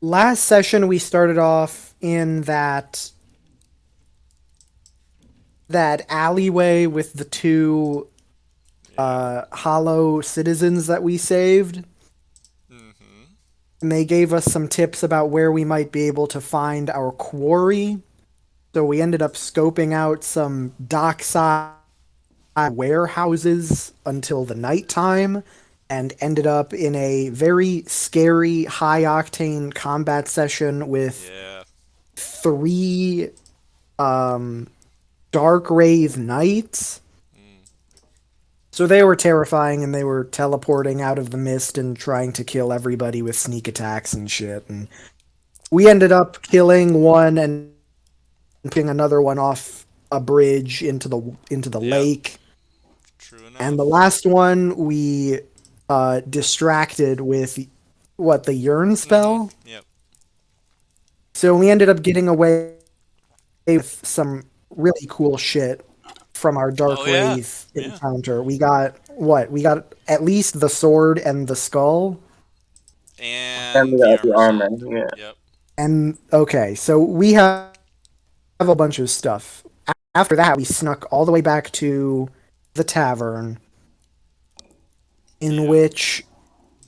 last session we started off in that alleyway with the two Yeah. hollow citizens that we saved, Mm-hmm. and they gave us some tips about where we might be able to find our quarry. So we ended up scoping out some dockside warehouses until the nighttime and ended up in a very scary high octane combat session with Yeah. three um Darkwraith knights. Mm. So they were terrifying and they were teleporting out of the mist and trying to kill everybody with sneak attacks and shit. And we ended up killing one and picking another one off a bridge into the Yep. lake. True And the enough. last one we distracted with what, the yearn Mm-hmm. spell. Yep. So we ended up getting away with some really cool shit from our Oh Dark yeah. Wraith Yeah. encounter. We got what? We got at least the sword and the skull. And And the the armor's armor. end. Yeah. Yep. And okay, so we have a bunch of stuff. After that, we snuck all the way back to the tavern, in Yep. which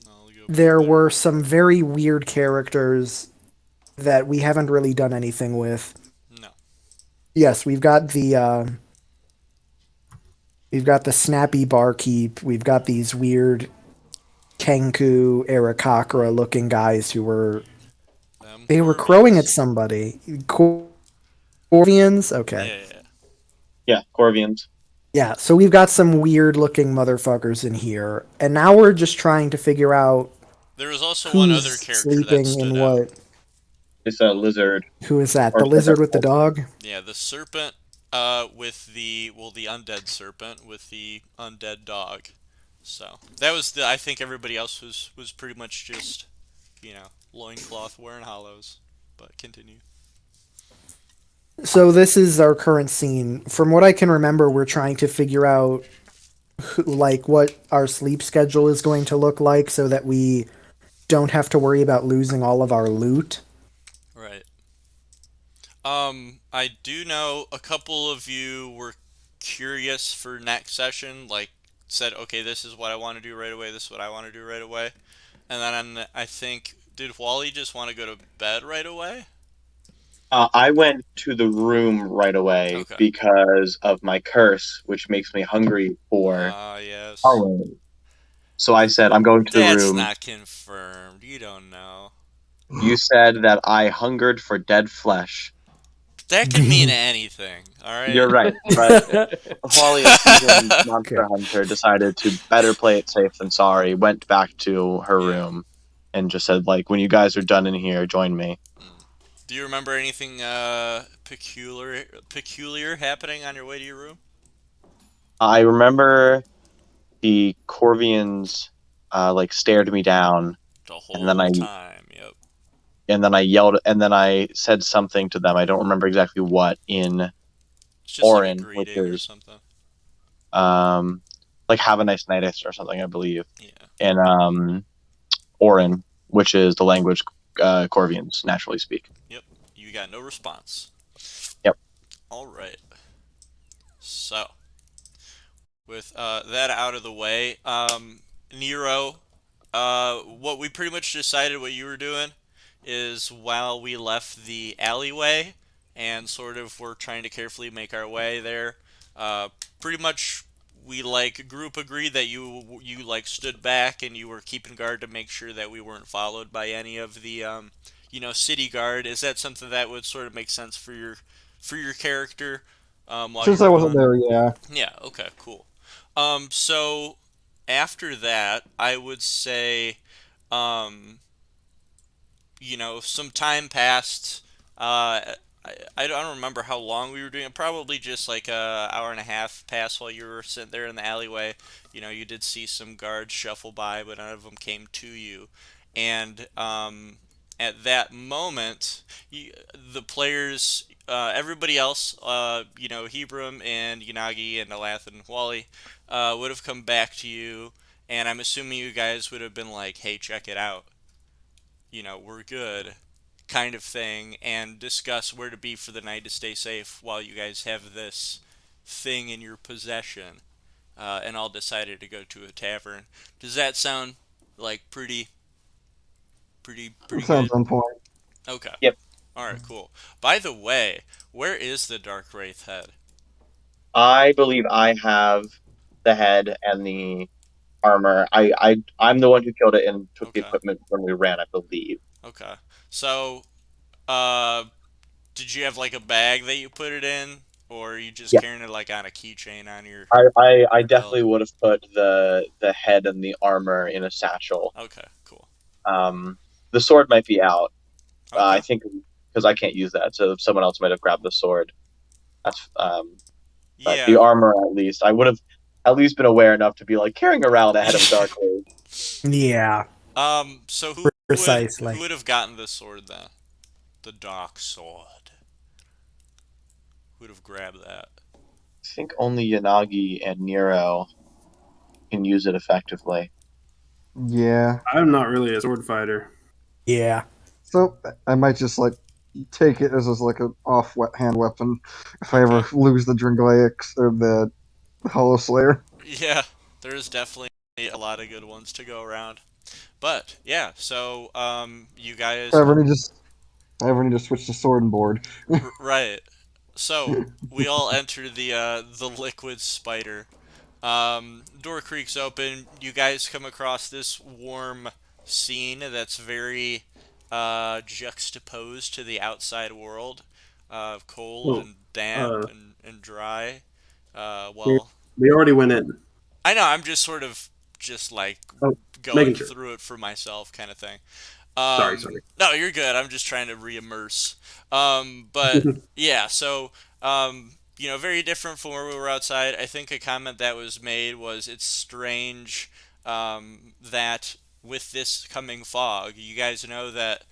I'll go back there there. were some very weird characters that we haven't really done anything with. No. Yes, we've got the snappy barkeep. We've got these weird Kenku, Arakakra looking guys who were Them they were crowing at Corvians. somebody. Corvians? Okay. Yeah. Yeah. Yeah. Corvians. Yeah, so we've got some weird looking motherfuckers in here, and now we're just trying to figure out There was also one other who's character that sleeping stood in out. what. It's a lizard Who is that? or The lizard with the serpent. dog? Yeah, the serpent with the undead serpent with the undead dog. So that was the I think everybody else was pretty much just, loincloth wearing hollows. But continue. So this is our current scene. From what I can remember, we're trying to figure out like what our sleep schedule is going to look like so that we don't have to worry about losing all of our loot. Right. I do know a couple of you were curious for next session, like said, okay, this is what I want to do right away, this is what I want to do right away. And then I think, did Wally just want to go to bed right away? I went to the room right away Okay. because of my curse, which makes me hungry for Ah, yes. color. So I said, I'm going to the That's room. not confirmed. You don't know. You said that I hungered for dead flesh. That could mean anything, alright? You're right, but Wally, a seasoned monster Okay. hunter, decided to better play it safe than sorry, went back to her Yeah. room, and just said, like, when you guys are done in here, join me. Mm. Do you remember anything peculiar happening on your way to your room? I remember the Corvians, like, stared me down, The and then I whole time, yep. yelled, and then I said something to them. I don't remember exactly what in It's just like a Orin, which greeting or is something. um, like "Have a nice night" or something, I believe, Yeah. in Orin, which is the language Corvians naturally speak. Yep. You got no response. Yep. Alright. So, with that out of the way, Nero, what we pretty much decided what you were doing is while we left the alleyway and sort of were trying to carefully make our way there, uh, pretty much we like group agreed that you like stood back and you were keeping guard to make sure that we weren't followed by any of the city guard. Is that something that would sort of make sense for your character while you Since I were wasn't gone? there, yeah. Yeah, okay, cool. So after that, I would say, um, some time passed. I don't remember how long we were doing it. Probably just like a hour and a half passed while you were sitting there in the alleyway. You did see some guards shuffle by, but none of them came to you. And at that moment, the players, everybody else, Hebron and Yanagi and Elath and Wally, would have come back to you. And I'm assuming you guys would have been like, hey, check it out. we're good kind of thing, and discuss where to be for the night to stay safe while you guys have this thing in your possession, and all decided to go to a tavern. Does that sound like pretty It sounds good? on point. Okay. Yep. All right, cool. By the way, where is the Dark Wraith head? I believe I have the head and the armor. I'm the one who killed it and took the Okay. equipment when we ran, I believe. Okay. So, uh, did you have like a bag that you put it in, or are you just Yeah. carrying it like on a keychain on your I your belt? definitely would have put the head and the armor in a satchel. Okay, cool. Um, the sword might be out. I Okay. think because I can't use that, so someone else might have grabbed the sword. That's but the Yeah. armor at least I would have at least been aware enough to be like carrying around a head of Darkrai. Yeah, So who precisely. would have gotten the sword then? The dark sword. Who would have grabbed that? I think only Yanagi and Nero can use it effectively. Yeah. I'm not really a sword fighter. Yeah. So I might just like take it as like an off hand weapon if I Okay. ever lose the Drangleic or the Hollow Slayer. Yeah, there's definitely a lot of good ones to go around. But yeah, so you If I guys, ever need to, if I ever need to switch to sword and board. right? So we all enter the liquid spider. Door creaks open. You guys come across this warm scene that's very juxtaposed to the outside world, cold Oh, and damp uh, and dry. we, Well, we already went in. I know. I'm just sort of just like Oh, making going sure. through it for myself, kind of thing. Sorry. No, you're good. I'm just trying to re-immerse. But yeah, so very different from where we were outside. I think a comment that was made was it's strange that with this coming fog, you guys know that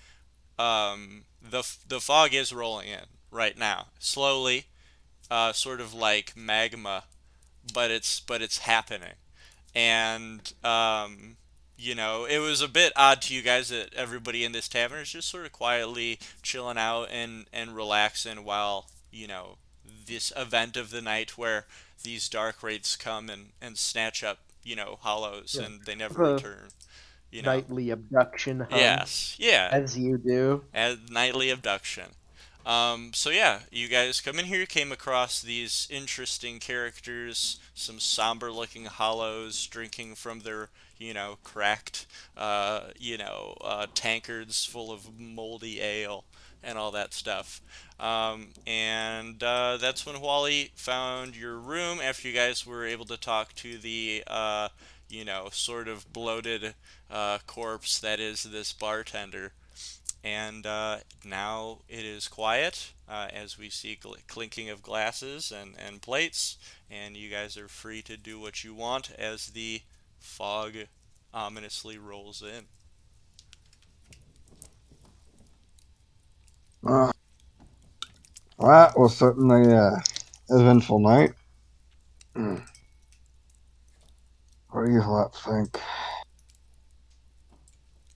the fog is rolling in right now, slowly, sort of like magma, but it's happening, and it was a bit odd to you guys that everybody in this tavern is just sort of quietly chilling out and relaxing while this event of the night where these dark wraiths come and snatch up hollows Yeah. and they never The return. You know. nightly abduction hunt, Yes. Yeah. as you do. At nightly abduction. So yeah, you guys come in here, came across these interesting characters, some somber-looking hollows drinking from their, cracked, tankards full of moldy ale and all that stuff. And that's when Wally found your room after you guys were able to talk to the, sort of bloated corpse that is this bartender. And now it is quiet as we see clinking of glasses and plates, and you guys are free to do what you want as the fog ominously rolls in. Uh, that was certainly a eventful night. Hmm. What do you lot think?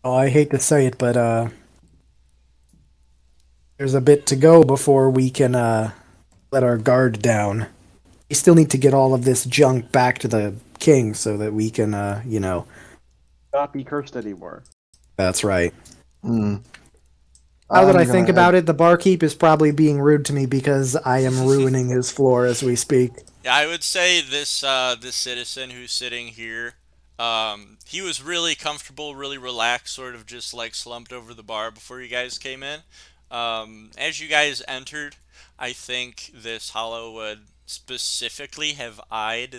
Oh, I hate to say it, but there's a bit to go before we can let our guard down. We still need to get all of this junk back to the king so that we can Not be cursed anymore. That's right. Hmm. Now that I I'm think gonna head. about it, the barkeep is probably being rude to me because I am ruining his floor as we speak. Yeah, I would say this citizen who's sitting here, he was really comfortable, really relaxed, sort of just like slumped over the bar before you guys came in. As you guys entered, I think this hollow would specifically have eyed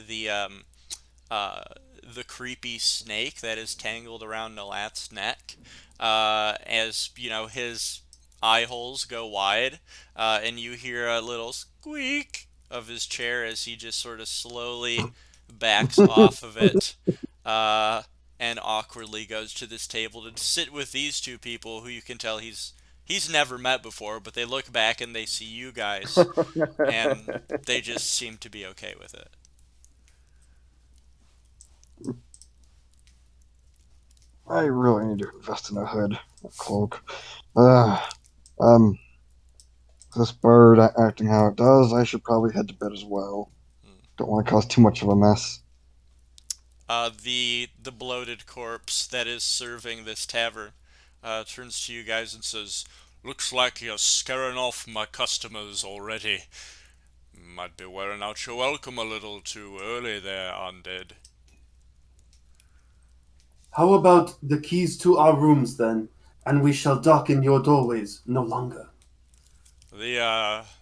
uh, the creepy snake that is tangled around Nalat's neck, as his eye holes go wide, and you hear a little squeak of his chair as he just sort of slowly backs off of it, uh, and awkwardly goes to this table to sit with these two people who you can tell he's never met before, but they look back and they see you guys, and they just seem to be okay with it. I really need to invest in a hood, a cloak. Uh, um, this bird acting how it does, I should probably head to bed as well. Don't want to cause too much of a mess. The bloated corpse that is serving this tavern turns to you guys and says, "Looks like you're scaring off my customers already. Might be wearing out your welcome a little too early there, undead." How about the keys to our rooms then, and we shall dock in your doorways no longer.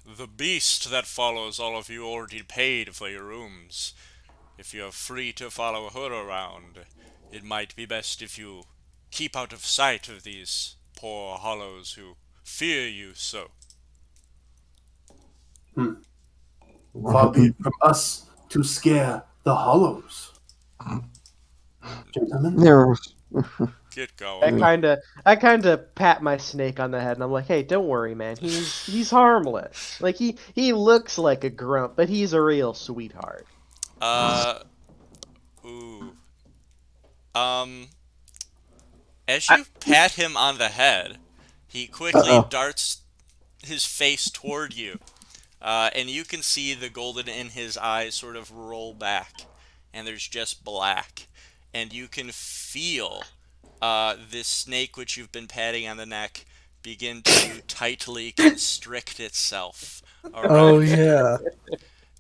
The beast that follows all of you already paid for your rooms. If you're free to follow her around, it might be best if you keep out of sight of these poor hollows who fear you so. Far be it from us to scare the hollows. Gentlemen, There, Get I going. kind of, I kind of pat my snake on the head, and I'm like, "Hey, don't worry, man. He's harmless. Like he looks like a grump, but he's a real sweetheart." Uh, ooh. Um, as I, you pat him on the head, he quickly uh-oh. darts his face toward you. And you can see the golden in his eyes sort of roll back, and there's just black. And you can feel this snake, which you've been patting on the neck, begin to tightly constrict itself Oh around you. yeah.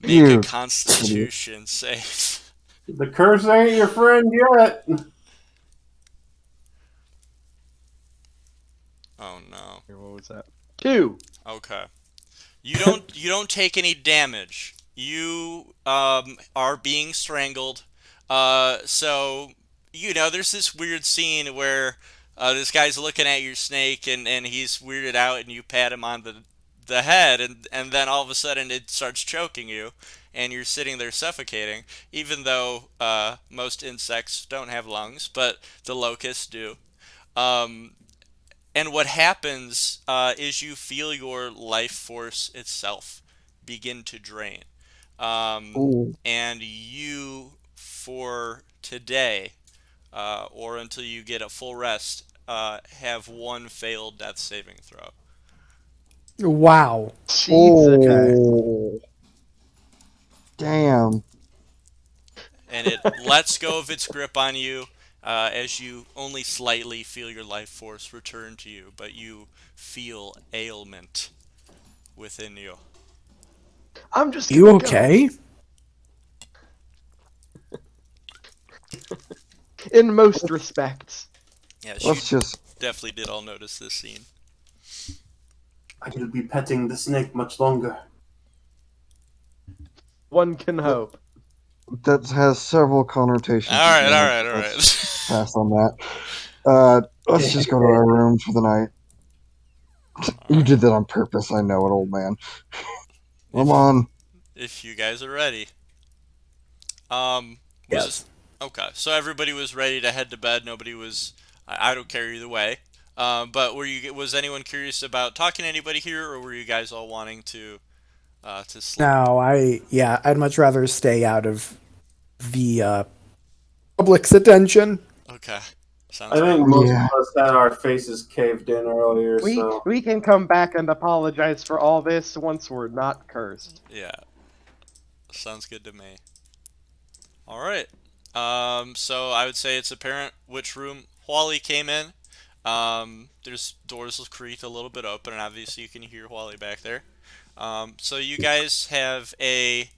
Make a You constitution save. the curse ain't your friend yet. Oh no. what was that? 2. Okay. You don't take any damage. You are being strangled. So there's this weird scene where this guy's looking at your snake and he's weirded out and you pat him on the head and then all of a sudden it starts choking you and you're sitting there suffocating, even though most insects don't have lungs, but the locusts do. Um, and what happens is you feel your life force itself begin to drain. Ooh. And you, for today, or until you get a full rest, have one failed death saving throw. Wow. Jesus. Okay. Oh, damn. And it lets go of its grip on you as you only slightly feel your life force return to you, but you feel ailment within you. I'm just You gonna okay? go. In most respects. Yes, you Let's just. definitely did all notice this scene. I will be petting the snake much longer. One can hope. That has several connotations. All right, behind all it. right, all Let's right. pass on that. Let's just go to our rooms for the night. You did that on purpose. I know it, old man. Come on. If you guys are ready. Was Yes. okay. So everybody was ready to head to bed. Nobody was. I don't care either way. But was anyone curious about talking to anybody here, or were you guys all wanting to sleep? No, I'd much rather stay out of the public's attention. Okay, I sounds good. think most Yeah. of us had our faces caved in earlier, so We can come back and apologize for all this once we're not cursed. Yeah, sounds good to me. All right. So I would say it's apparent which room Wally came in. There's doors will creak a little bit open, and obviously you can hear Wally back there. So you guys have a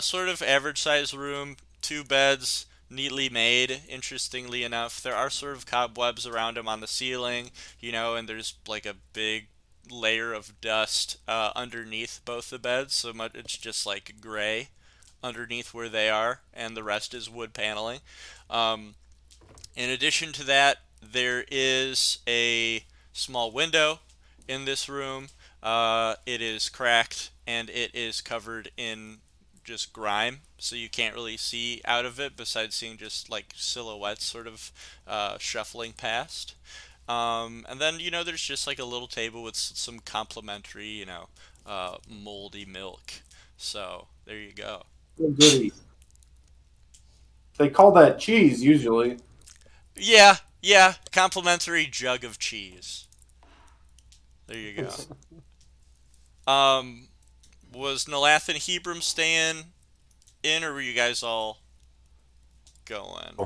sort of average size room, 2 beds, neatly made. Interestingly enough, there are sort of cobwebs around them on the ceiling, and there's like a big layer of dust underneath both the beds, so much it's just like gray underneath where they are, and the rest is wood paneling. Um, in addition to that, there is a small window in this room. It is cracked and it is covered in just grime, so you can't really see out of it besides seeing just like silhouettes sort of shuffling past. And then, there's just like a little table with some complimentary, moldy milk. So there you go. goody. They call that cheese usually. Yeah, Yeah, complimentary jug of cheese. There you go. Was Nalath and Hebron staying in, or were you guys all going?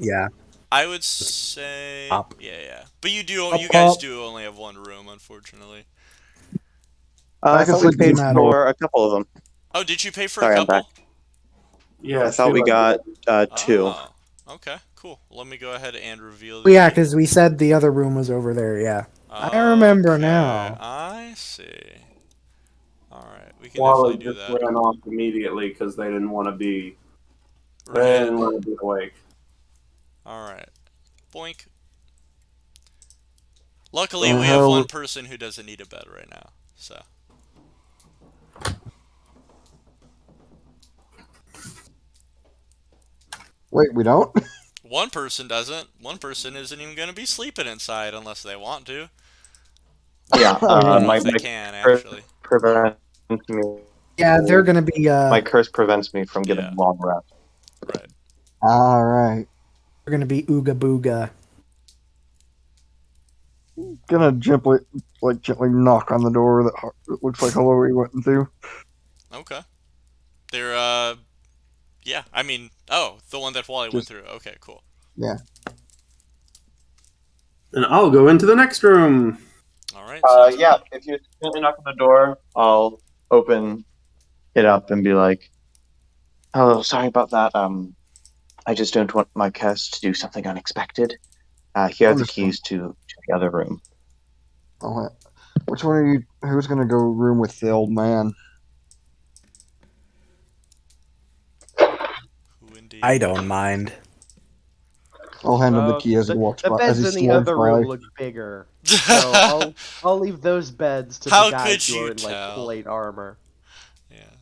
Yeah. I would say, Up. yeah. But you Up, guys up. do only have one room, unfortunately. I I can thought we sleep paid Doesn't matter. for a couple of them. Oh, did you pay for a Sorry, I'm back. couple? Yeah, I thought we two. got two. Oh, okay, cool. Let me go ahead and reveal Well, yeah, the. because we said the other room was over there. Yeah. I remember Okay, now. I see. All right, we can Wally definitely do just that. ran off immediately because they didn't want to be. They Right. didn't want to be awake. All right. Boink. Luckily, The we have one hell? person who doesn't need a bed right now. So. Wait, we don't? One person doesn't. One person isn't even going to be sleeping inside unless they want to. Yeah, Oh, I don't yeah. know if they can, actually. prevents me. Yeah, they're gonna be My curse prevents me from getting Yeah. long rest. Right. All right. they're gonna be ooga booga. Gonna gently knock on the door that looks like hello we went into. Okay. They're, yeah, I mean, oh, the one that Wally went Just through. Okay, cool. yeah. And I'll go into the next room. All right, sounds Yeah, good. if you gently knock on the door, I'll open it up and be like, "Oh, sorry about that. I just don't want my curse to do something unexpected. Here are the Understand. keys to the other room." Which one are you? Who's gonna go room with the old man? Who indeed? I don't mind. I'll hand him the Well, key as he walks the by. As beds he in the slides other by. room look bigger, so I'll leave those beds to the How guys could who you are in like tell? plate armor. Yeah.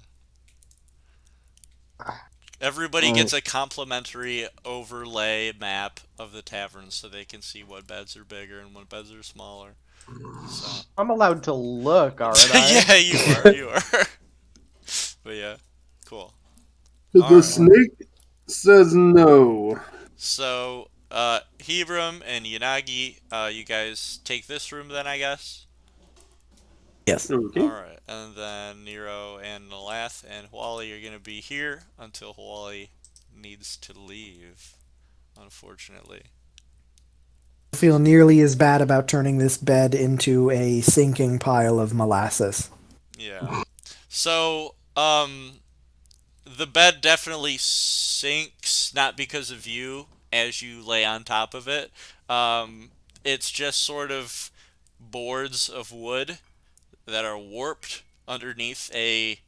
Everybody gets a complimentary overlay map of the tavern so they can see what beds are bigger and what beds are smaller. So. I'm allowed to look, aren't I? Yeah, you are. But yeah, cool. The Alright. snake says no. So, Hebron and Yanagi, you guys take this room then, I guess? Yes. Okay. Alright, and then Nero and Nalath and Wally are going to be here until Wally needs to leave, unfortunately. I feel nearly as bad about turning this bed into a sinking pile of molasses. Yeah. So, the bed definitely sinks, not because of you, as you lay on top of it. It's just sort of boards of wood that are warped underneath a,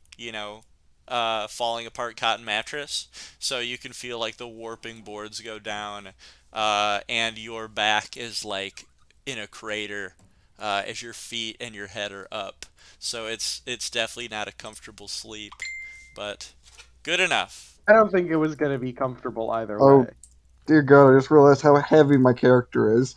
falling apart cotton mattress. So you can feel like the warping boards go down, and your back is like in a crater as your feet and your head are up. So it's definitely not a comfortable sleep, but good enough. I don't think it was gonna be comfortable either Oh way. dear God! I just realized how heavy my character is.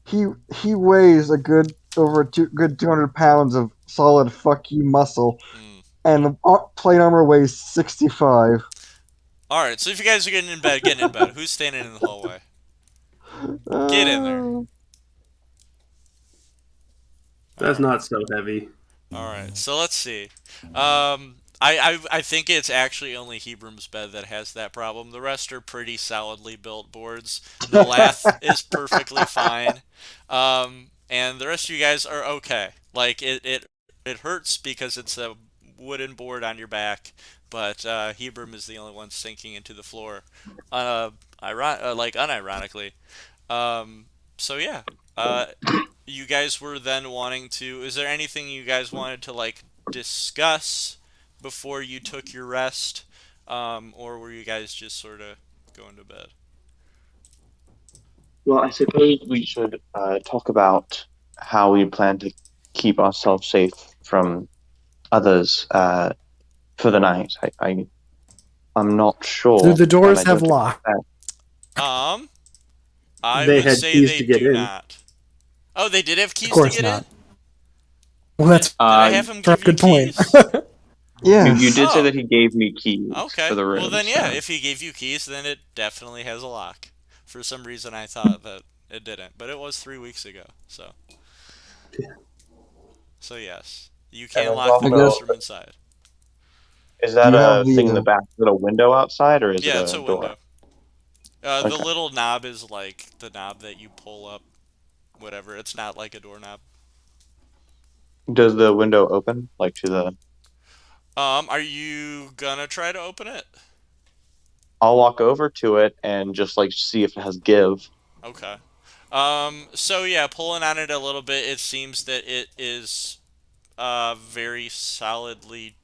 He he weighs a good good 200 pounds of solid fuck you muscle, Mm. and the plate armor weighs 65. All right, so if you guys are getting in bed, Who's standing in the hallway? Get in there. Uh, That's All right. not so heavy. All right, so let's see. I think it's actually only Hebron's bed that has that problem. The rest are pretty solidly built boards. Nalath is perfectly fine, and the rest of you guys are okay. Like it hurts because it's a wooden board on your back, but Hebron is the only one sinking into the floor, unironically. So yeah. You guys were then wanting to. Is there anything you guys wanted to like discuss before you took your rest, or were you guys just sort of going to bed? Well, I suppose we should talk about how we plan to keep ourselves safe from others for the night. I'm not Do sure, the and doors I have don't lock? expect. I They would had say keys they to get do in. not. Oh, they did have Of keys to course get in? not. Well, that's Did I have him a give you good point. keys? Yes. You did say Oh. that he gave me keys Okay. for the room. Well then, yeah. So. If he gave you keys, then it definitely has a lock. For some reason, I thought that it didn't, but it was 3 weeks ago. So yes, you And can there's lock the I doors guess. also, from inside. is Do that you have a thing in the the? back? Is it a window outside or is it Yeah, it's a a door? window. The Okay. little knob is like the knob that you pull up. Whatever. It's not like a doorknob. Does the window open like to the? Are you gonna try to open it? I'll walk over to it and just like see if it has give. Okay. So yeah, pulling on it a little bit, it seems that it is very solidly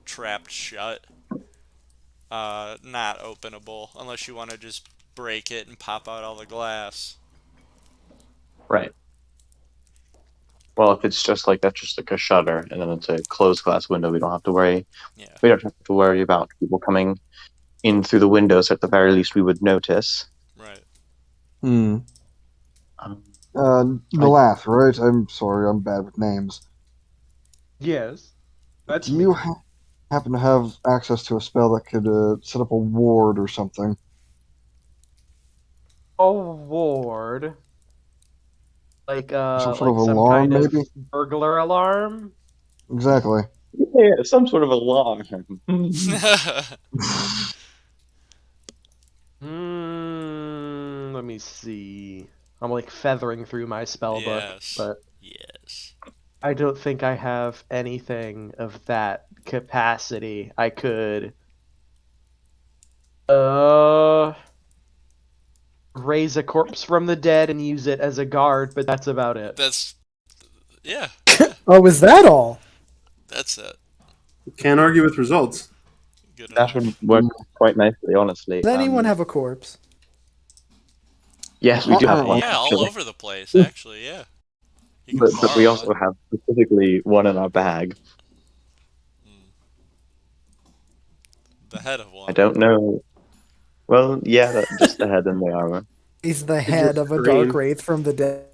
trapped shut. Not openable unless you want to just break it and pop out all the glass. Right. Well, if it's just like that's just like a shutter and then it's a closed glass window, we don't have to worry. Yeah, We don't have to worry about people coming in through the windows. At the very least, we would notice. right. Hmm. Um, I, Nalath, right? I'm sorry, I'm bad with names. Yes, that's Do you me. happen to have access to a spell that could set up a ward or something? A ward, Some sort of like some alarm, kind of maybe? burglar alarm. Exactly. yeah, some sort of alarm. Let me see. I'm like feathering through my spell book, Yes. but Yes. I don't think I have anything of that capacity. I could uh raise a corpse from the dead and use it as a guard, but that's about it. That's yeah, yeah. Oh, is that all? That's it. Can't argue with results. Good That would enough. work quite nicely, honestly. Does anyone have a corpse? Yes, we do have one Yeah, all actually, over the place. Actually, yeah. You can but we borrow also one. have specifically one in our bag. Mm. The head of I one. don't know. Well, yeah, just the head and the armor. He's the It head just of a dark scream. wraith from the dead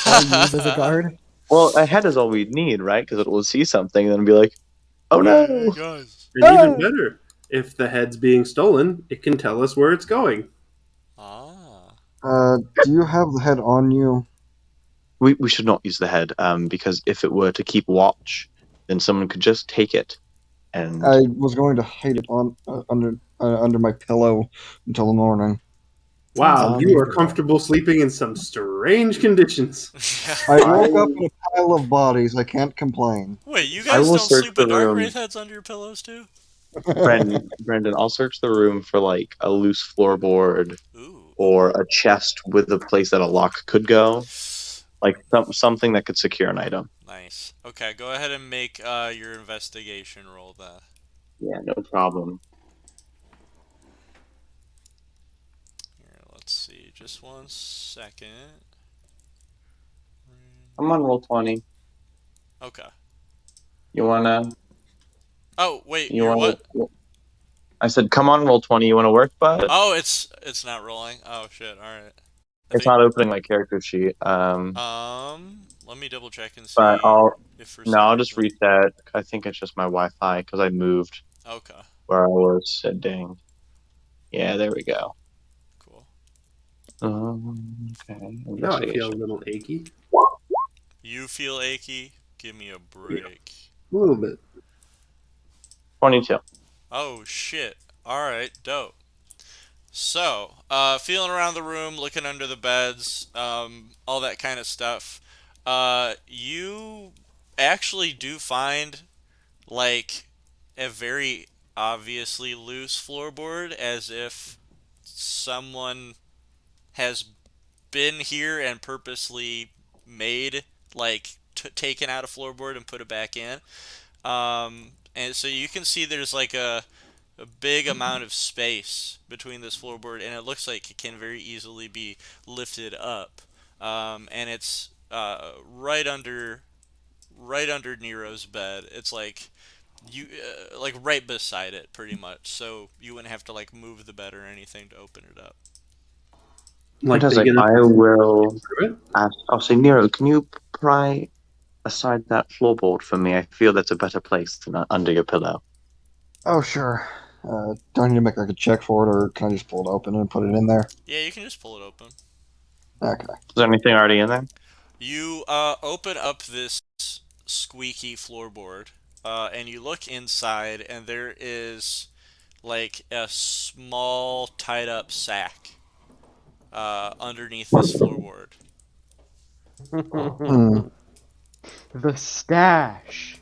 I use as a guard. Well, a head is all we'd need, right? Because it will see something and then be like, "Oh Hey no!" guys. And even Oh! better, if the head's being stolen, it can tell us where it's going. Ah. Do you have the head on you? We should not use the head, because if it were to keep watch, then someone could just take it and I was going to hide it on under my pillow until the morning. Sounds Wow, you are unreasonable. comfortable sleeping in some strange conditions. I I woke up in a pile of bodies. I can't complain. Wait, you I guys will don't search sleep the with Darkwraith room. heads under your pillows too? Brendan, I'll search the room for like a loose floorboard Ooh, or a chest with a place that a lock could go, like something that could secure an item. nice. Okay, go ahead and make your investigation roll then. Yeah, no problem. Here, let's see. Just 1 second. I'm on roll 20. Okay. You wanna? Oh, wait, You you're wanna? what? I said, come on, roll 20. You wanna work, but Oh, it's not rolling. Oh shit. All right. I it's think not opening my character sheet. let me double check and But see if for no, some I'll just reason. reset. I think it's just my Wi-Fi because I moved Okay. where I was sitting. Yeah, there we go. Cool. Okay, Now I feel a investigation. little achy. You feel achy? Give me a break. A little bit. 22. Oh shit. All right, dope. So, feeling around the room, looking under the beds, all that kind of stuff. You actually do find like a very obviously loose floorboard, as if someone has been here and purposely made like taken out a floorboard and put it back in. And so you can see there's like a big amount of space between this floorboard, and it looks like it can very easily be lifted up. And it's right under Nero's bed. It's like you like right beside it, pretty much. So you wouldn't have to like move the bed or anything to open it up. Like big Fantastic. enough I to will through it. ask. I'll say, Nero, can you pry aside that floorboard for me? I feel that's a better place than under your pillow. Oh, sure. Do I need to make like a check for it, or can I just pull it open and put it in there? Yeah, you can just pull it open. Okay. Is there anything already in there? You open up this squeaky floorboard, and you look inside, and there is like a small tied up sack underneath this floorboard. Hmm. The stash.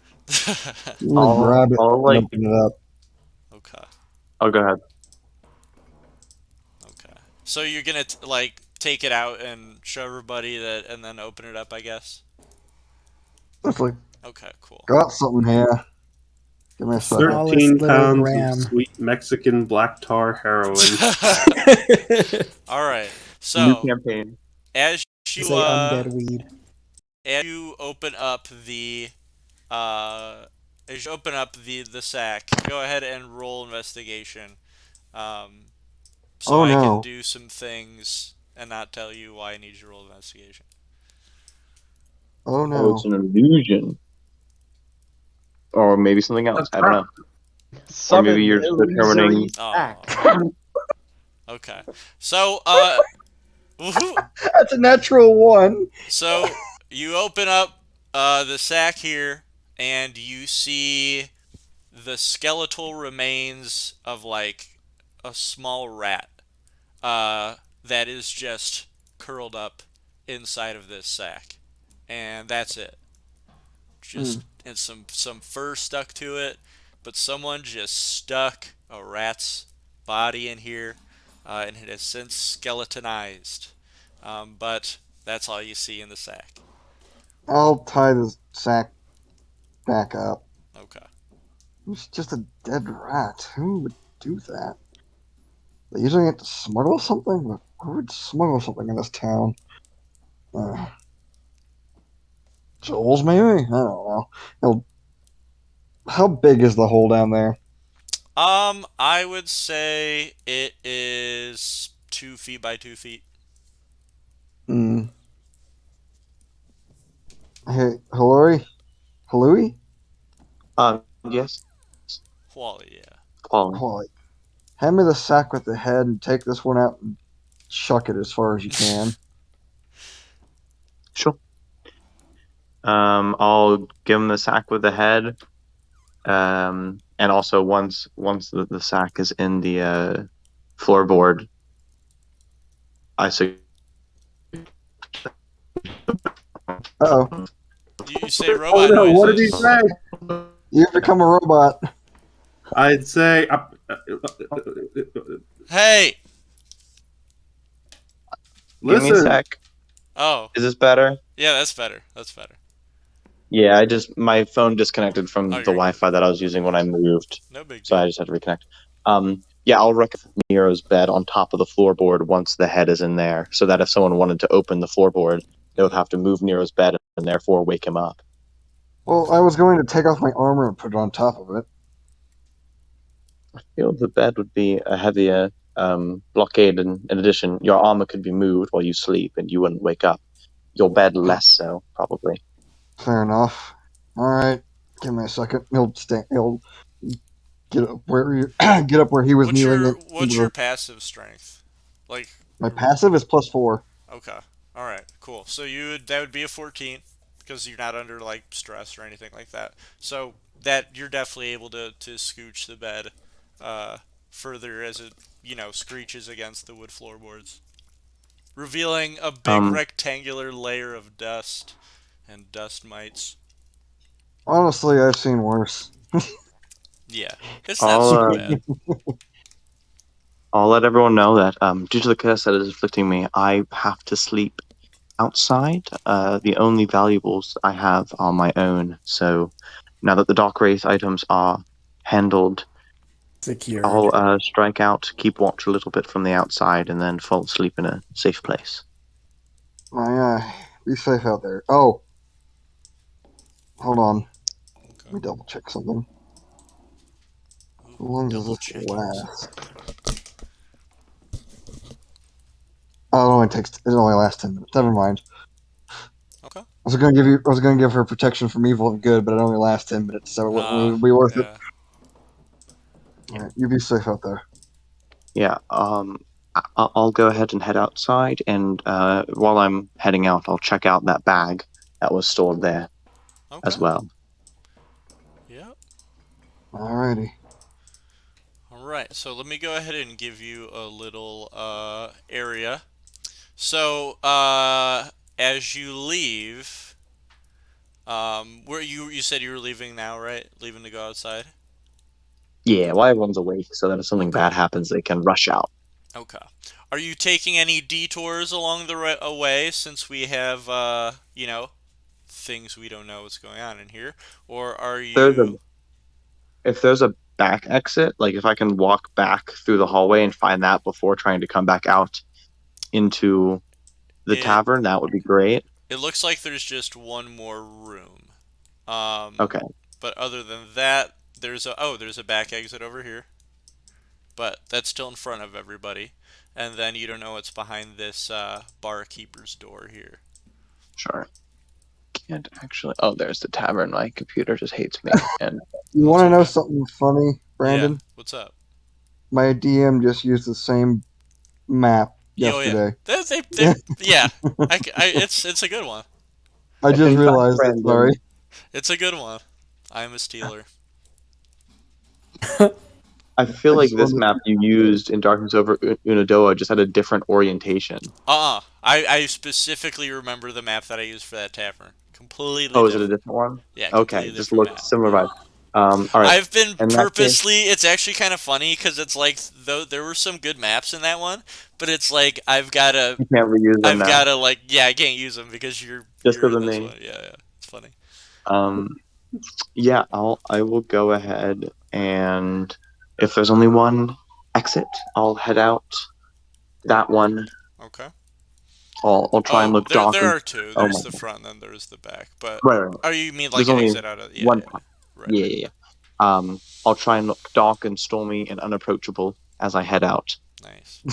I'm gonna grab it I'll and like. open it up. Okay. Oh, go ahead. Okay. So you're gonna like take it out and show everybody that, and then open it up, I guess. It's like, Okay, cool. got something here. Give me a second. Smallest 13 little pounds gram. of sweet Mexican black tar heroin. All right. New So campaign. as you Say undead weed. as you open up the uh as you open up the sack, go ahead and roll investigation. Um, so Oh I can no. do some things and not tell you why I need you to roll investigation. Oh Oh, no. it's an illusion. Or maybe something else. I don't know. Summon maybe you're the determining- illusory sack. Oh. Okay. So woohoo. That's a natural one. So you open up the sack here, and you see the skeletal remains of like a small rat that is just curled up inside of this sack, and that's it. Just and some fur stuck to it, but someone just stuck a rat's body in here, and it has since skeletonized. But that's all you see in the sack. I'll tie the sack back up. Okay. It's just a dead rat. Who would do that? They using it to smuggle something? But who would smuggle something in this town? Uh, Souls, maybe? I don't know. How big is the hole down there? I would say it is 2 feet by 2 feet. Hmm. Hey, Hillary? Hillary? Yes. Wally, yeah. Quality. Quality. Hand me the sack with the head and take this one out and chuck it as far as you can. Sure. I'll give him the sack with the head. And also once the sack is in the floorboard, I say Uh-oh. You say Oh robot no, what did he noises. say? You've become a robot. I'd say. Hey! Give me a Listen. sec. Oh, Is this better? yeah, that's better. That's better. Yeah, my phone disconnected from Oh, the you're good. Wi-Fi that I was using when I moved, No big so deal. I just had to reconnect. Yeah, I'll recommend Nero's bed on top of the floorboard once the head is in there, so that if someone wanted to open the floorboard, they would have to move Nero's bed and therefore wake him up. Well, I was going to take off my armor and put it on top of it. I feel the bed would be a heavier blockade, and in addition, your armor could be moved while you sleep, and you wouldn't wake up. Your bed less so, probably. Fair enough. All right, give me a second. He'll get up where get up where he was kneeling. What's your passive strength? Like My passive is +4. okay. All right, cool. So that would be a 14 because you're not under like stress or anything like that. So that you're definitely able to scooch the bed further as it, screeches against the wood floorboards, revealing a big rectangular layer of dust and dust mites. Honestly, I've seen worse. Yeah, it's not super bad. I'll let everyone know that due to the curse that is afflicting me, I have to sleep outside. The only valuables I have are my own. So now that the Darkwraith items are handled, Secured. I'll strike out, keep watch a little bit from the outside, and then fall asleep in a safe place. Be safe out there. Oh, hold on. Okay. Let me double check something. How long does this last? Oh, it only lasts 10 minutes. Never mind. Okay. I was gonna give her protection from evil and good, but it only lasts 10 minutes, so it would be worth it. Yeah. All right, you be safe out there. Yeah. I'll go ahead and head outside, and while I'm heading out, I'll check out that bag that was stored there as Okay. well. Yep. Alrighty. All right. So let me go ahead and give you a little area. So as you leave, where you said you were leaving now, right? Leaving to go outside. Yeah, while everyone's awake, so that if something Okay. bad happens, they can rush out. Okay. Are you taking any detours along the way since we have things we don't know what's going on in here, or are There's a you? if there's a back exit, like if I can walk back through the hallway and find that before trying to come back out into the It tavern, that would be great. it looks like there's just one more room. Um, Okay, but other than that, there's a back exit over here, but that's still in front of everybody. And then you don't know what's behind this barkeeper's door here. sure. Can't actually. Oh, there's the tavern. My computer just hates me. And You That's want to know okay. something funny, Yeah. Brandon? What's up? My DM just used the same map Oh yeah. yesterday. Yeah. It's a good one. I just in fact, realized it. Sorry. Brandon, It's a good one. I'm a stealer. I feel I like just this wanted. map you used in Darkness over Unadoa just had a different orientation. I specifically remember the map that I used for that tavern. Completely Oh, is it a different. different one? Yeah, Okay, completely just different looked map. similar Yeah. vibe. All right. I've been In that case, purposely. It's actually kind of funny because it's like though there were some good maps in that one, but it's like you can't reuse them I've now, gotta like yeah I can't use them because just you're because in of this me. one. Yeah, yeah, it's funny. Um, yeah, I will go ahead and if there's only one exit, I'll head out that one. Okay. I'll try and Oh, look there dark. are two. Oh my There's the god. front, and then there's the back. But Right, right, right. oh, you mean like There's an only exit out of? Yeah, one yeah. path. Right, Yeah, right. yeah, yeah. I'll try and look dark and stormy and unapproachable as I head out. Nice.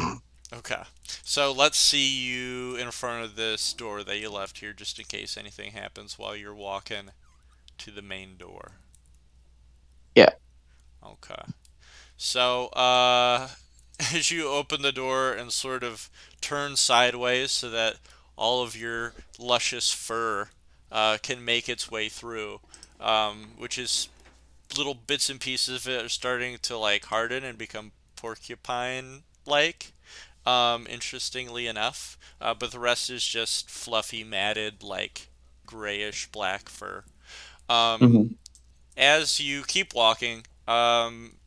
Okay. So let's see you in front of this door that you left here, just in case anything happens while you're walking to the main door. Yeah. Okay. So, as you open the door and sort of turn sideways so that all of your luscious fur can make its way through, which is little bits and pieces of it are starting to like harden and become porcupine-like. Interestingly enough, but the rest is just fluffy, matted, like grayish black fur. Um, Hmm. as you keep walking,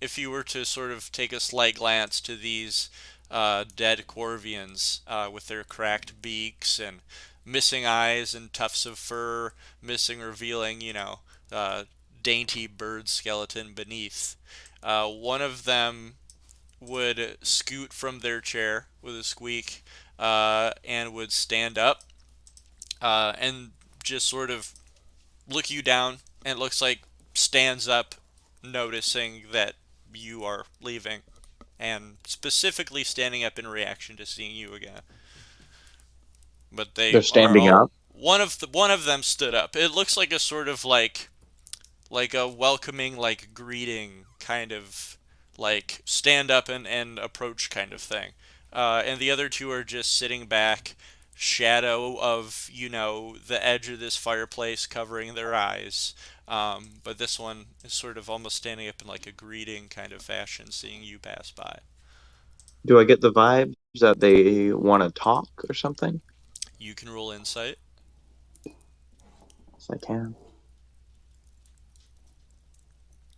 if you were to sort of take a slight glance to these dead Corvians with their cracked beaks and missing eyes and tufts of fur, missing, revealing, uh, dainty bird skeleton beneath, one of them would scoot from their chair with a squeak and would stand up and just sort of look you down, and it looks like stands up, noticing that you are leaving, and specifically standing up in reaction to seeing you again. But they They're are standing all up. one of them stood up. It looks like a sort of like a welcoming like greeting kind of like stand up and approach kind of thing. And the other two are just sitting back, shadow of the edge of this fireplace covering their eyes. But this one is sort of almost standing up in like a greeting kind of fashion, seeing you pass by. Do I get the vibes that they want to talk or something? You can roll insight. Yes, I can.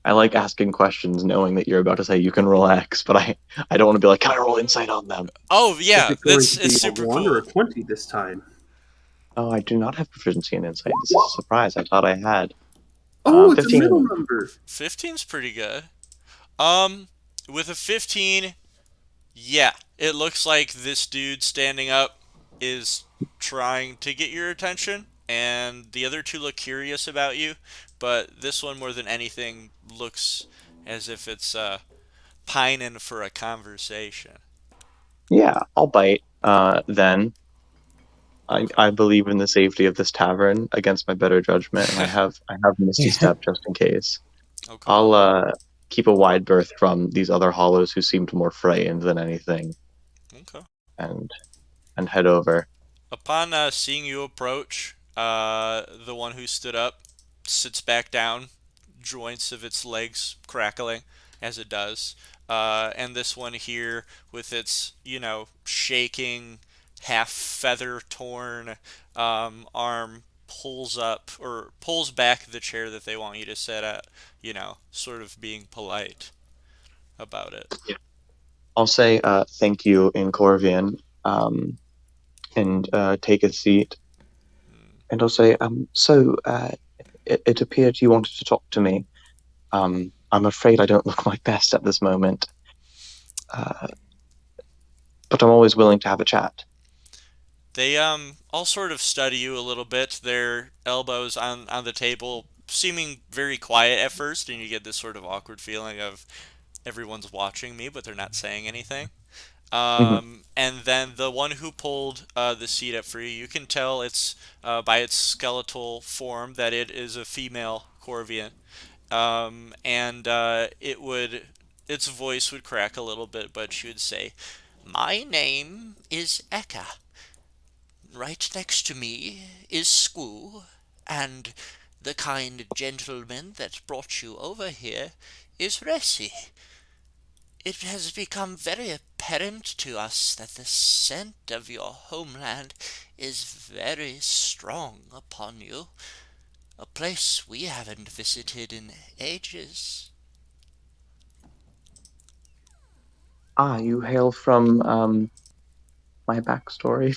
I like asking questions knowing that you're about to say you can roll X, but I don't want to be like, can I roll insight on them? Oh Is yeah, it going that's to it's be a super 1 or a cool. 20 this time? Oh, I do not have proficiency in insight. This is a surprise. I thought I had. Oh, it's a 15. middle number. 15's pretty good. Um, with a 15, yeah, it looks like this dude standing up is trying to get your attention, and the other two look curious about you, but this one more than anything looks as if it's pining for a conversation. Yeah, I'll bite. Then I believe in the safety of this tavern against my better judgment, and I have Misty Step just in case. Okay. I'll keep a wide berth from these other hollows who seemed more frightened than anything, Okay. and head over. Upon seeing you approach, the one who stood up sits back down, joints of its legs crackling as it does. And this one here, with its, shaking, half feather torn arm, pulls up or pulls back the chair that they want you to sit at, sort of being polite about it. I'll say thank you in Corvian, and take a seat. And I'll say, it appeared you wanted to talk to me. I'm afraid I don't look my best at this moment, but I'm always willing to have a chat. They all sort of study you a little bit, their elbows on the table, seeming very quiet at first, and you get this sort of awkward feeling of everyone's watching me, but they're not saying anything. Mhm. And then the one who pulled the seat up for you, you can tell it's by its skeletal form that it is a female Corvian. And its voice would crack a little bit, but she would say, "My name is Eka. Right next to me is Squoo, and the kind gentleman that brought you over here is Resi. It has become very apparent to us that the scent of your homeland is very strong upon you, a place we haven't visited in ages." You hail from my backstory.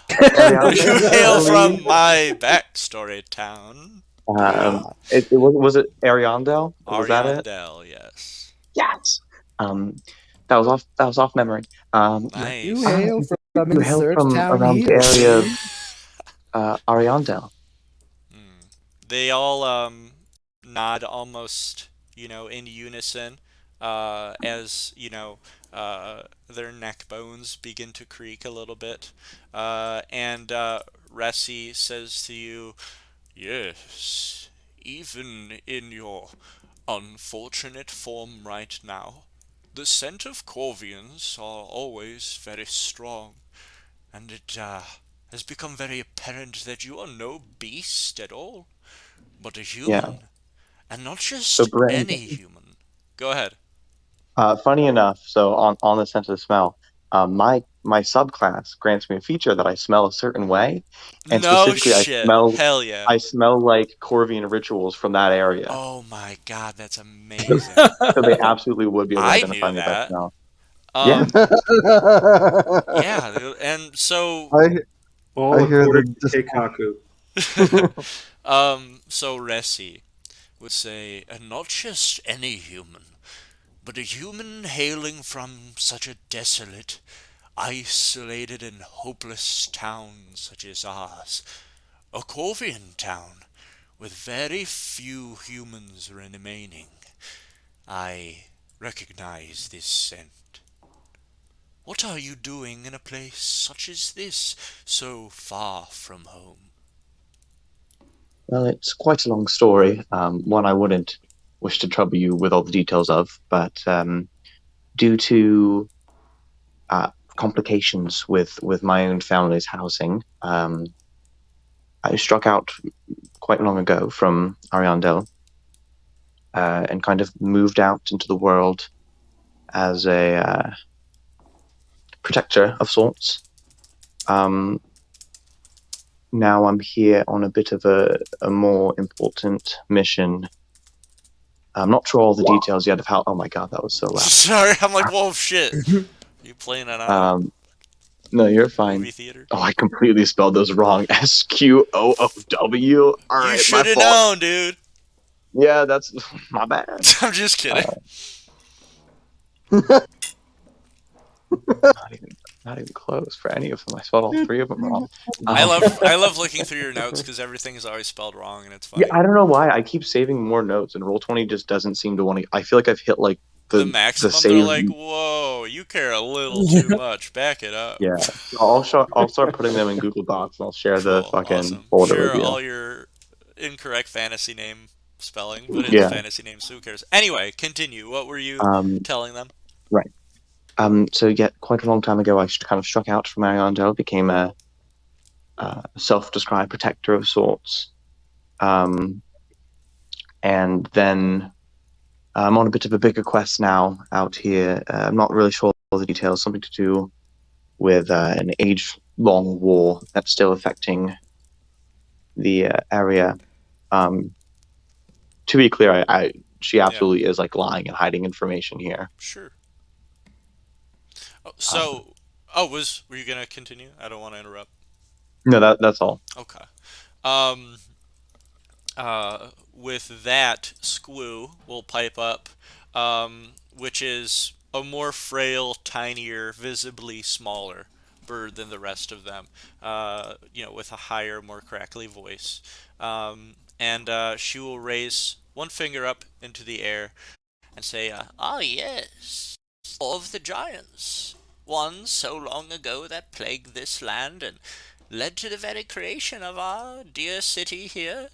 You Arianda, I hail believe. from my backstory town, do you? Was it Ariandel? Was that it? Ariandel, yes. Yes. Um, that was off memory. Yeah. You Nice. hail You from you hail insert from town around the here, area of please. Ariandel. Hmm. They all nod almost, in unison, as their neck bones begin to creak a little bit, and Resi says to you, "Yes, even in your unfortunate form right now, the scent of Corvians are always very strong, and it has become very apparent that you are no beast at all, but a Yeah. human, and not So just any Brandon. human." Go ahead. Funny enough, so on the sense of smell, my subclass grants me a feature that I smell a certain way, and No specifically shit. Hell yeah. I smell like Corvian rituals from that area. Oh my god, that's So, amazing. so they absolutely would be able to I identify knew me by that. smell. Yeah. Um, yeah, and so I All I hear according the to Keikaku. so Resi would say, "And not just any human, but a human hailing from such a desolate, isolated, and hopeless town such as ours, a Corvian town with very few humans remaining. I recognize this scent. What are you doing in a place such as this, so far from home?" Well, it's quite a long story. One I wouldn't wish to trouble you with all the details of, but due to complications with my own family's housing, I struck out quite long ago from Ariandel, and kind of moved out into the world as a protector of sorts. Um, Now I'm here on a bit of a more important mission. I'm not sure all the details yet of how. Oh my god, that was so loud. Sorry, I'm like, whoa, shit. You playing it on a Um, no, you're movie fine. theater? Oh, I completely spelled those wrong. Squoow. All You right, my should have fault. known, dude. Yeah, that's my bad. I'm just kidding. Uh, not even not even close for any of them. I spelled all three of them wrong. I Um, love I love looking through your notes because everything is always spelled wrong and it's yeah, funny. I don't know why I keep saving more notes, and Roll20 just doesn't seem to want to. I feel like I've hit like the the maximum. They're save. like, whoa, you care a little too much. Back it up. Yeah, I'll start putting them in Google Docs and I'll share the Cool, fucking awesome. folder with Share you. all your incorrect fantasy name spelling, but it's Yeah. fantasy names, so who cares? Anyway, continue. What were you Um. telling them? Right. So yeah, quite a long time ago, kind of struck out from Arundel, became a self-described protector of sorts. Um. And then I'm on a bit of a bigger quest now out here. I'm not really sure all the details. Something to do with an age-long war that's still affecting the area. Um, to be clear, she Yeah, absolutely is like lying and hiding information here. sure. Oh, Um, so, were you gonna continue? I don't want to interrupt. no, that's all. Okay. Um, with that, Squoo will pipe up, which is a more frail, tinier, visibly smaller bird than the rest of them. With a higher, more crackly voice. And she will raise one finger up into the air and say, "Ah, yes, of the giants, one so long ago that plagued this land and led to the very creation of our dear city here.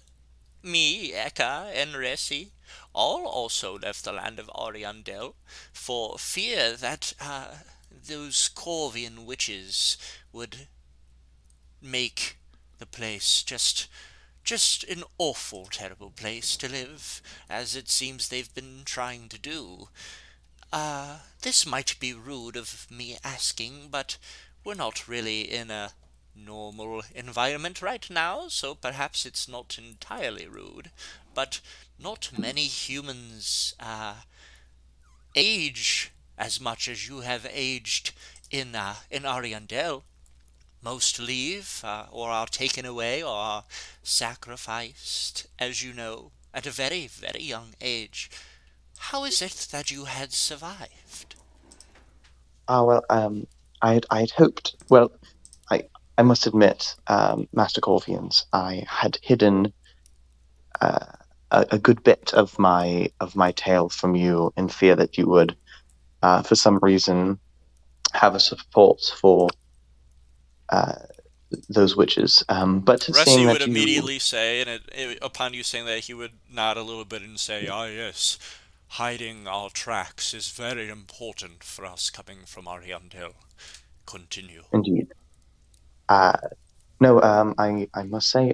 Me, Eka, and Resi all also left the land of Ariandel for fear that those Corvian witches would make the place just an awful, terrible place to live, as it seems they've been trying to do. This might be rude of me asking, but we're not really in a normal environment right now, so perhaps it's not entirely rude. But not many humans age as much as you have aged in Ariandel. Most leave, or are taken away, or are sacrificed, as you know, at a very, very young age. How is it that you had survived? Well, I'd hoped. Well, I I must admit, Master Corvians, I had hidden uh, a good bit of my tale from you in fear that you would, for some reason, have a support for uh, those witches. But seeing Resi would that you, immediately say, and upon you saying that, he would nod a little bit and say, "Ah, yes, hiding our tracks is very important for us coming from Ariandel. Continue." indeed, uh, no, I must say,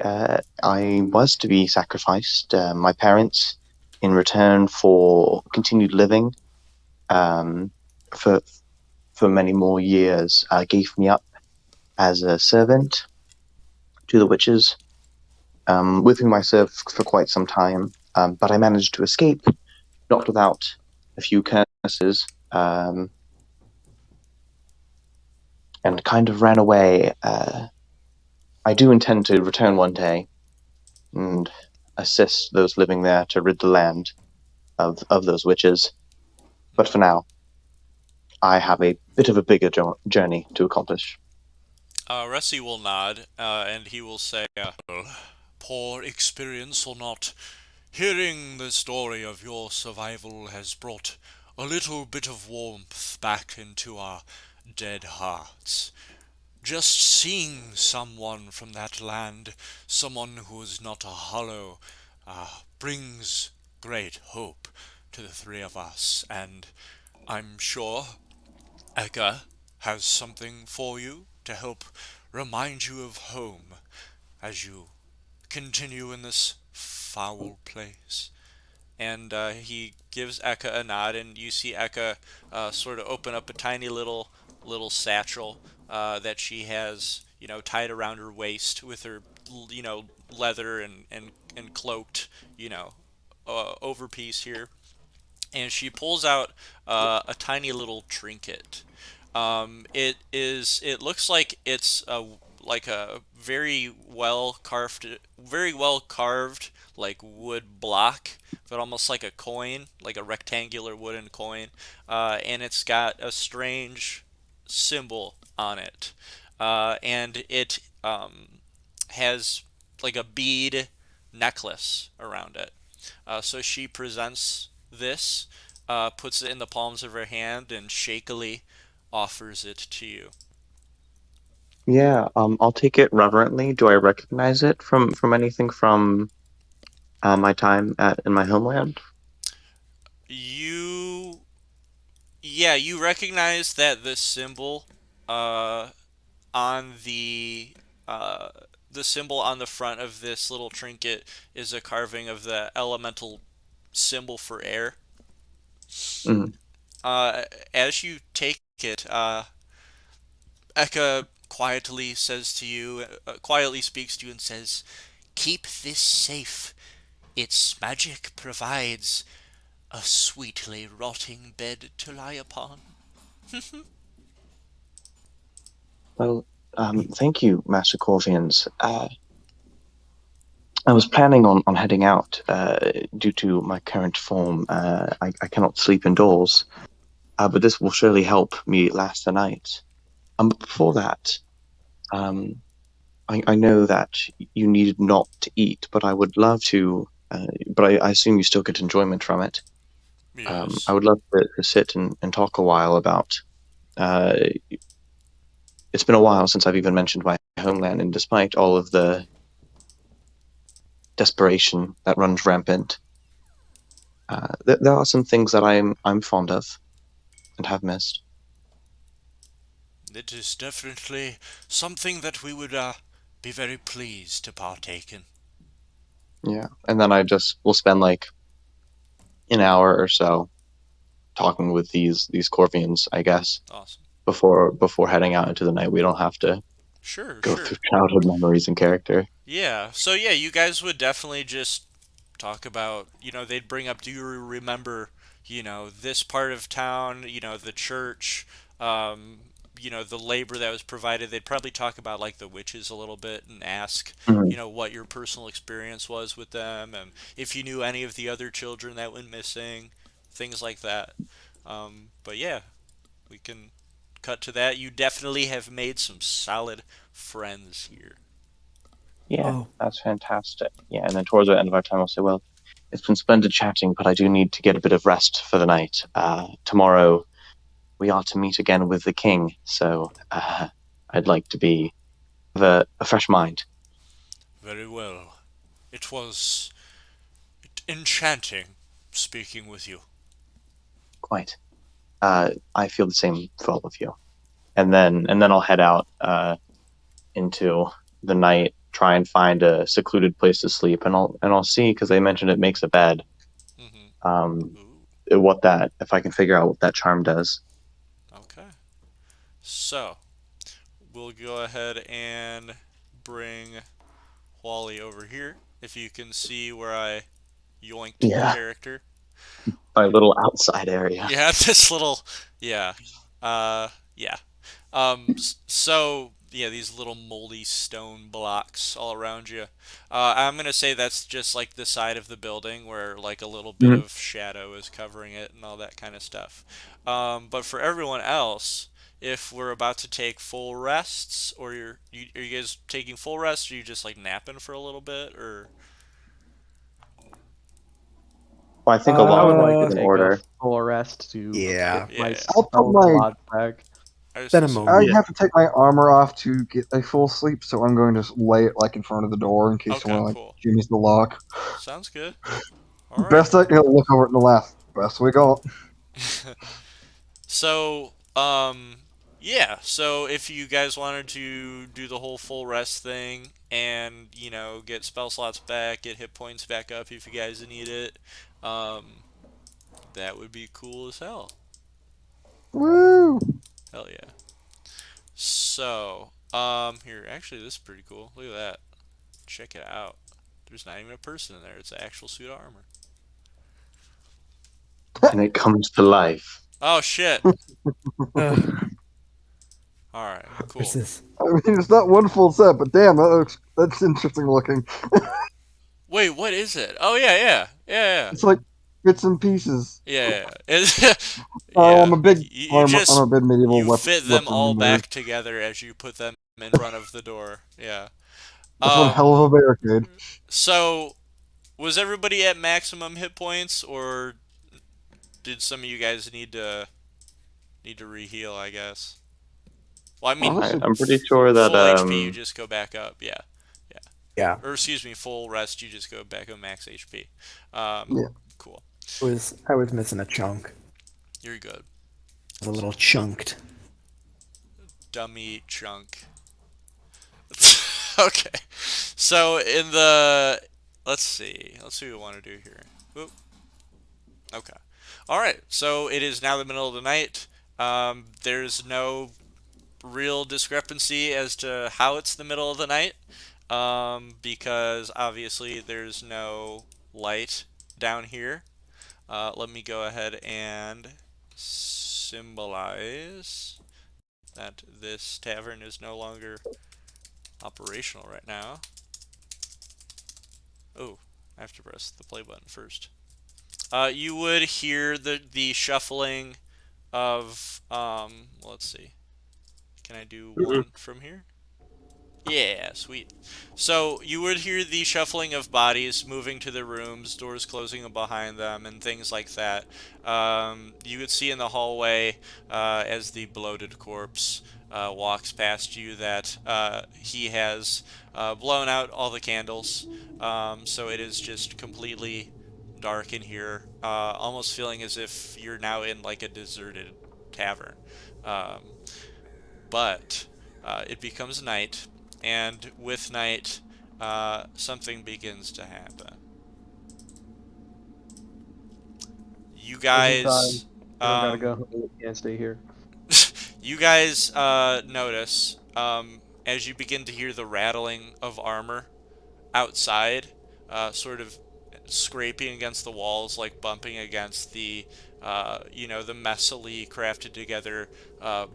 I was to be sacrificed. My parents, in return for continued living, um, for many more years, gave me up as a servant to the witches, with whom I served for quite some time. But I managed to escape, not without a few curses, and kind of ran away. I do intend to return one day and assist those living there to rid the land of those witches. But for now, I have a bit of a bigger journey to accomplish. Resi will nod, and he will say, "Well, poor experience or not, hearing the story of your survival has brought a little bit of warmth back into our dead hearts. Just seeing someone from that land, someone who is not a hollow, brings great hope to the three of us, and I'm sure Eka has something for you to help remind you of home as you continue in this foul place." And he gives Eka a nod, and you see Eka sort of open up a tiny little satchel that she has, tied around her waist with her, leather and cloaked, overpiece here, and she pulls out a tiny little trinket. It looks like it's a very well carved like wood block, but almost like a coin, like a rectangular wooden coin, and it's got a strange symbol on it, and it has like a bead necklace around it. So she presents this puts it in the palms of her hand and shakily offers it to you. Yeah, I'll take it reverently. Do I recognize it from anything from my time at in my homeland? You, yeah, you recognize that uh, on uh, the symbol on the front of this little trinket is a carving of the elemental symbol for air. Mm. As you take it, Eka quietly speaks to you and says, "Keep this safe. Its magic provides a sweetly rotting bed to lie upon." Well, thank you, Master Corvians. I was planning on heading out. Due to my current form, I cannot sleep indoors. But this will surely help me last the night. But before that, um, I know that you needed not to eat, but I would love to. But I assume you still get enjoyment from it. I Yes. would love to sit and talk a while about. Uh, it's been a while since I've even mentioned my homeland, and despite all of the desperation that runs rampant, there are some things that I'm fond of and have missed. It is definitely something that we would be very pleased to partake in. Yeah, and then I just will spend like an hour or so talking with these Corvians, I guess, Awesome. before heading out into the night. We don't have to Sure, go through sure. childhood memories and character. Yeah. So yeah, you guys would definitely just talk about, they'd bring up, do you remember, this part of town, the church, um, the labor that was provided. They'd probably talk about like the witches a little bit and ask, Mhm. what your personal experience was with them and if you knew any of the other children that went missing, things like that. But yeah, we can cut to that. You definitely have made some solid friends here. Yeah, Oh, that's fantastic. Yeah, and then towards the end of our time, I'll say, well, it's been splendid chatting, but I do need to get a bit of rest for the night. Tomorrow we are to meet again with the king, so I'd like to be of a fresh mind. Very well. It was enchanting speaking with you. Quite. I feel the same for all of you. And then I'll head out into the night, try and find a secluded place to sleep, and I'll see because they mentioned it makes a bed. Um, Ooh, what that if I can figure out what that charm does. okay. So, we'll go ahead and bring Wally over here. If you can see where I yoinked the Yeah, character. my little outside area. Yeah, this little, yeah, yeah. So yeah, these little moldy stone blocks all around you. I'm gonna say that's just like the side of the building where like a little bit Mhm. of shadow is covering it and all that kind of stuff. But for everyone else, if we're about to take full rests, or are you guys taking full rest, or are you just like napping for a little bit, or Well, I think a I lot would would like be to uh, in take a order. full rest to get yeah. my yeah, I'll put spell my. slot back. I was Been a gonna say, I moment. Yeah. have to take my armor off to get a full sleep, so I'm going to lay it like in front of the door in case okay, someone like cool, jimmies the lock. sounds good. All right. Best I can look over at the last. Best we got. So, yeah. So if you guys wanted to do the whole full rest thing and get spell slots back, get hit points back up if you guys need it, um, that would be cool as hell. Woo! Hell yeah. So, here, actually, this is pretty cool. Look at that. Check it out. There's not even a person in there. It's an actual suit of armor. And it comes to life. Oh shit. Uh, All right. where's Cool. this? I mean, it's not one full set, but damn, that's interesting looking. Wait, what is it? Oh yeah, yeah, yeah, It's like bits and pieces. yeah, yeah. Yeah. Oh, I'm Yeah, a big you armor. I'm just a big medieval you fit them all weaponry nerd. back together as you put them in front of the door. Yeah. That's one Um. hell of a barricade. So was everybody at maximum hit points, or did some of you guys need to reheal? I guess. Well, I mean, Honestly, I'm pretty sure that full HP, you just go back up. Yeah, yeah. Yeah, Or excuse me, full rest, you just go back on max HP. Um, yeah. cool. I was missing a chunk. You're good. It was a little chunked. Dummy chunk. Okay. So in the let's see what we want to do here. Oop. Okay. All right. So it is now the middle of the night. There's no real discrepancy as to how it's the middle of the night, because obviously there's no light down here. Let me go ahead and symbolize that this tavern is no longer operational right now. Oh, I have to press the play button first. You would hear the shuffling of let's see. Can I do one from here? Yeah, sweet. So you would hear the shuffling of bodies moving to the rooms, doors closing behind them, and things like that. You would see in the hallway as the bloated corpse walks past you that he has blown out all the candles. So it is just completely dark in here, almost feeling as if you're now in like a deserted tavern. Um, but it becomes night, and with night, something begins to happen. You guys, I don't gotta go home. You can't stay here. you guys notice as you begin to hear the rattling of armor outside, sort of scraping against the walls, like bumping against the, the messily crafted together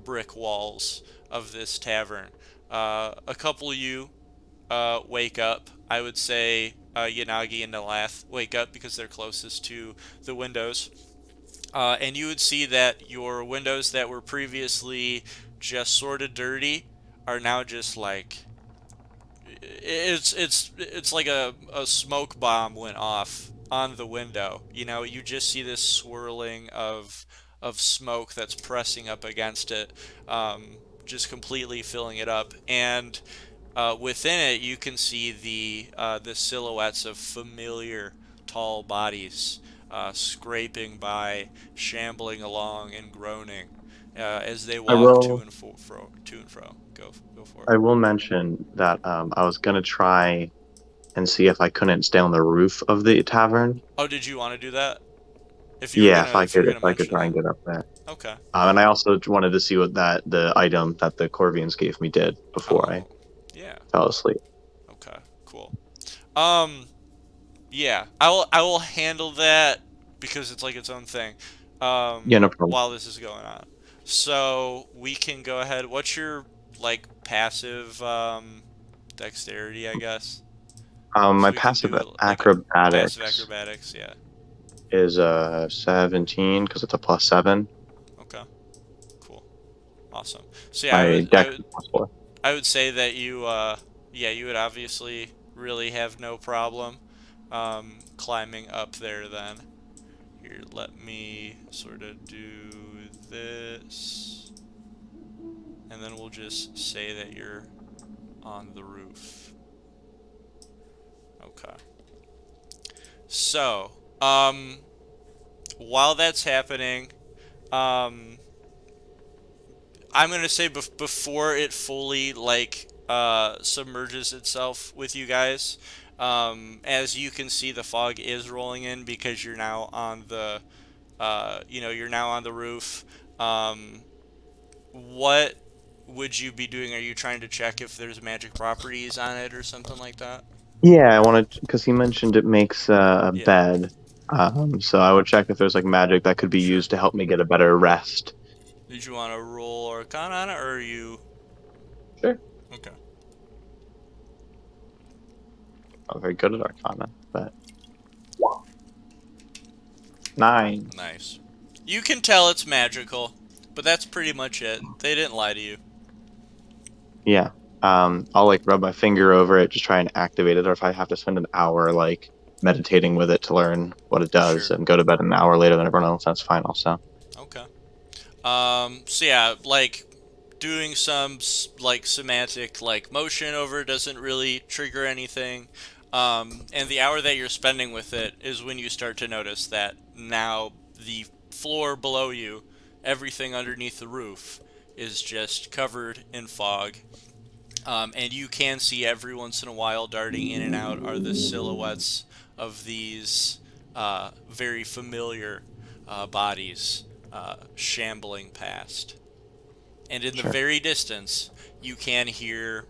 brick walls of this tavern. A couple of you wake up. I would say Yanagi and Nalath wake up because they're closest to the windows. And you would see that your windows that were previously just sort of dirty are now just like it's like a smoke bomb went off on the window. You just see this swirling of smoke that's pressing up against it, just completely filling it up. And within it, you can see the silhouettes of familiar tall bodies scraping by, shambling along, and groaning as they I walk to will. and fro. Go for I it. will mention that I was gonna try and see if I couldn't stay on the roof of the tavern. Oh, did you want to do that? Yeah, If you were if gonna I could mention try that. and get up there. Okay. And I also wanted to see what the item that the Corvians gave me did before I Oh, yeah. fell asleep. Okay. Cool. Um, yeah. I will handle that because it's like its own thing. Yeah, no problem. While this is going on, so we can go ahead. What's your like passive dexterity, I guess? So My we can passive do like a passive acrobatics acrobatics. Yeah. is 17 because it's a +7. Okay. Cool. Awesome. So yeah, My dex is +4. I would say that you would obviously really have no problem climbing up there then. Here, let me sort of do this. And then we'll just say that you're on the roof. Okay. So, while that's happening, um, I'm gonna say before it fully like submerges itself with you guys, as you can see, the fog is rolling in because you're now on the, you're now on the roof. What would you be doing? Are you trying to check if there's magic properties on it or something like that? Yeah, I wanted because he mentioned it makes a Yeah. bed. So I would check if there's like magic that could be Sure. used to help me get a better rest. Did you want to roll Arcana on it, or are you? Sure. Okay. I'm very good at Arcana, but 9. Nice. You can tell it's magical, but that's pretty much it. They didn't lie to you. Yeah. I'll like rub my finger over it, just try and activate it, or if I have to spend an hour like meditating with it to learn what it does, Sure. and go to bed an hour later than everyone else. That's fine, also. Okay. So yeah, like doing some like semantic like motion over doesn't really trigger anything. And the hour that you're spending with it is when you start to notice that now the floor below you, everything underneath the roof, is just covered in fog. And you can see every once in a while darting in and out are the silhouettes of these very familiar bodies shambling past. And in the Sure. very distance, you can hear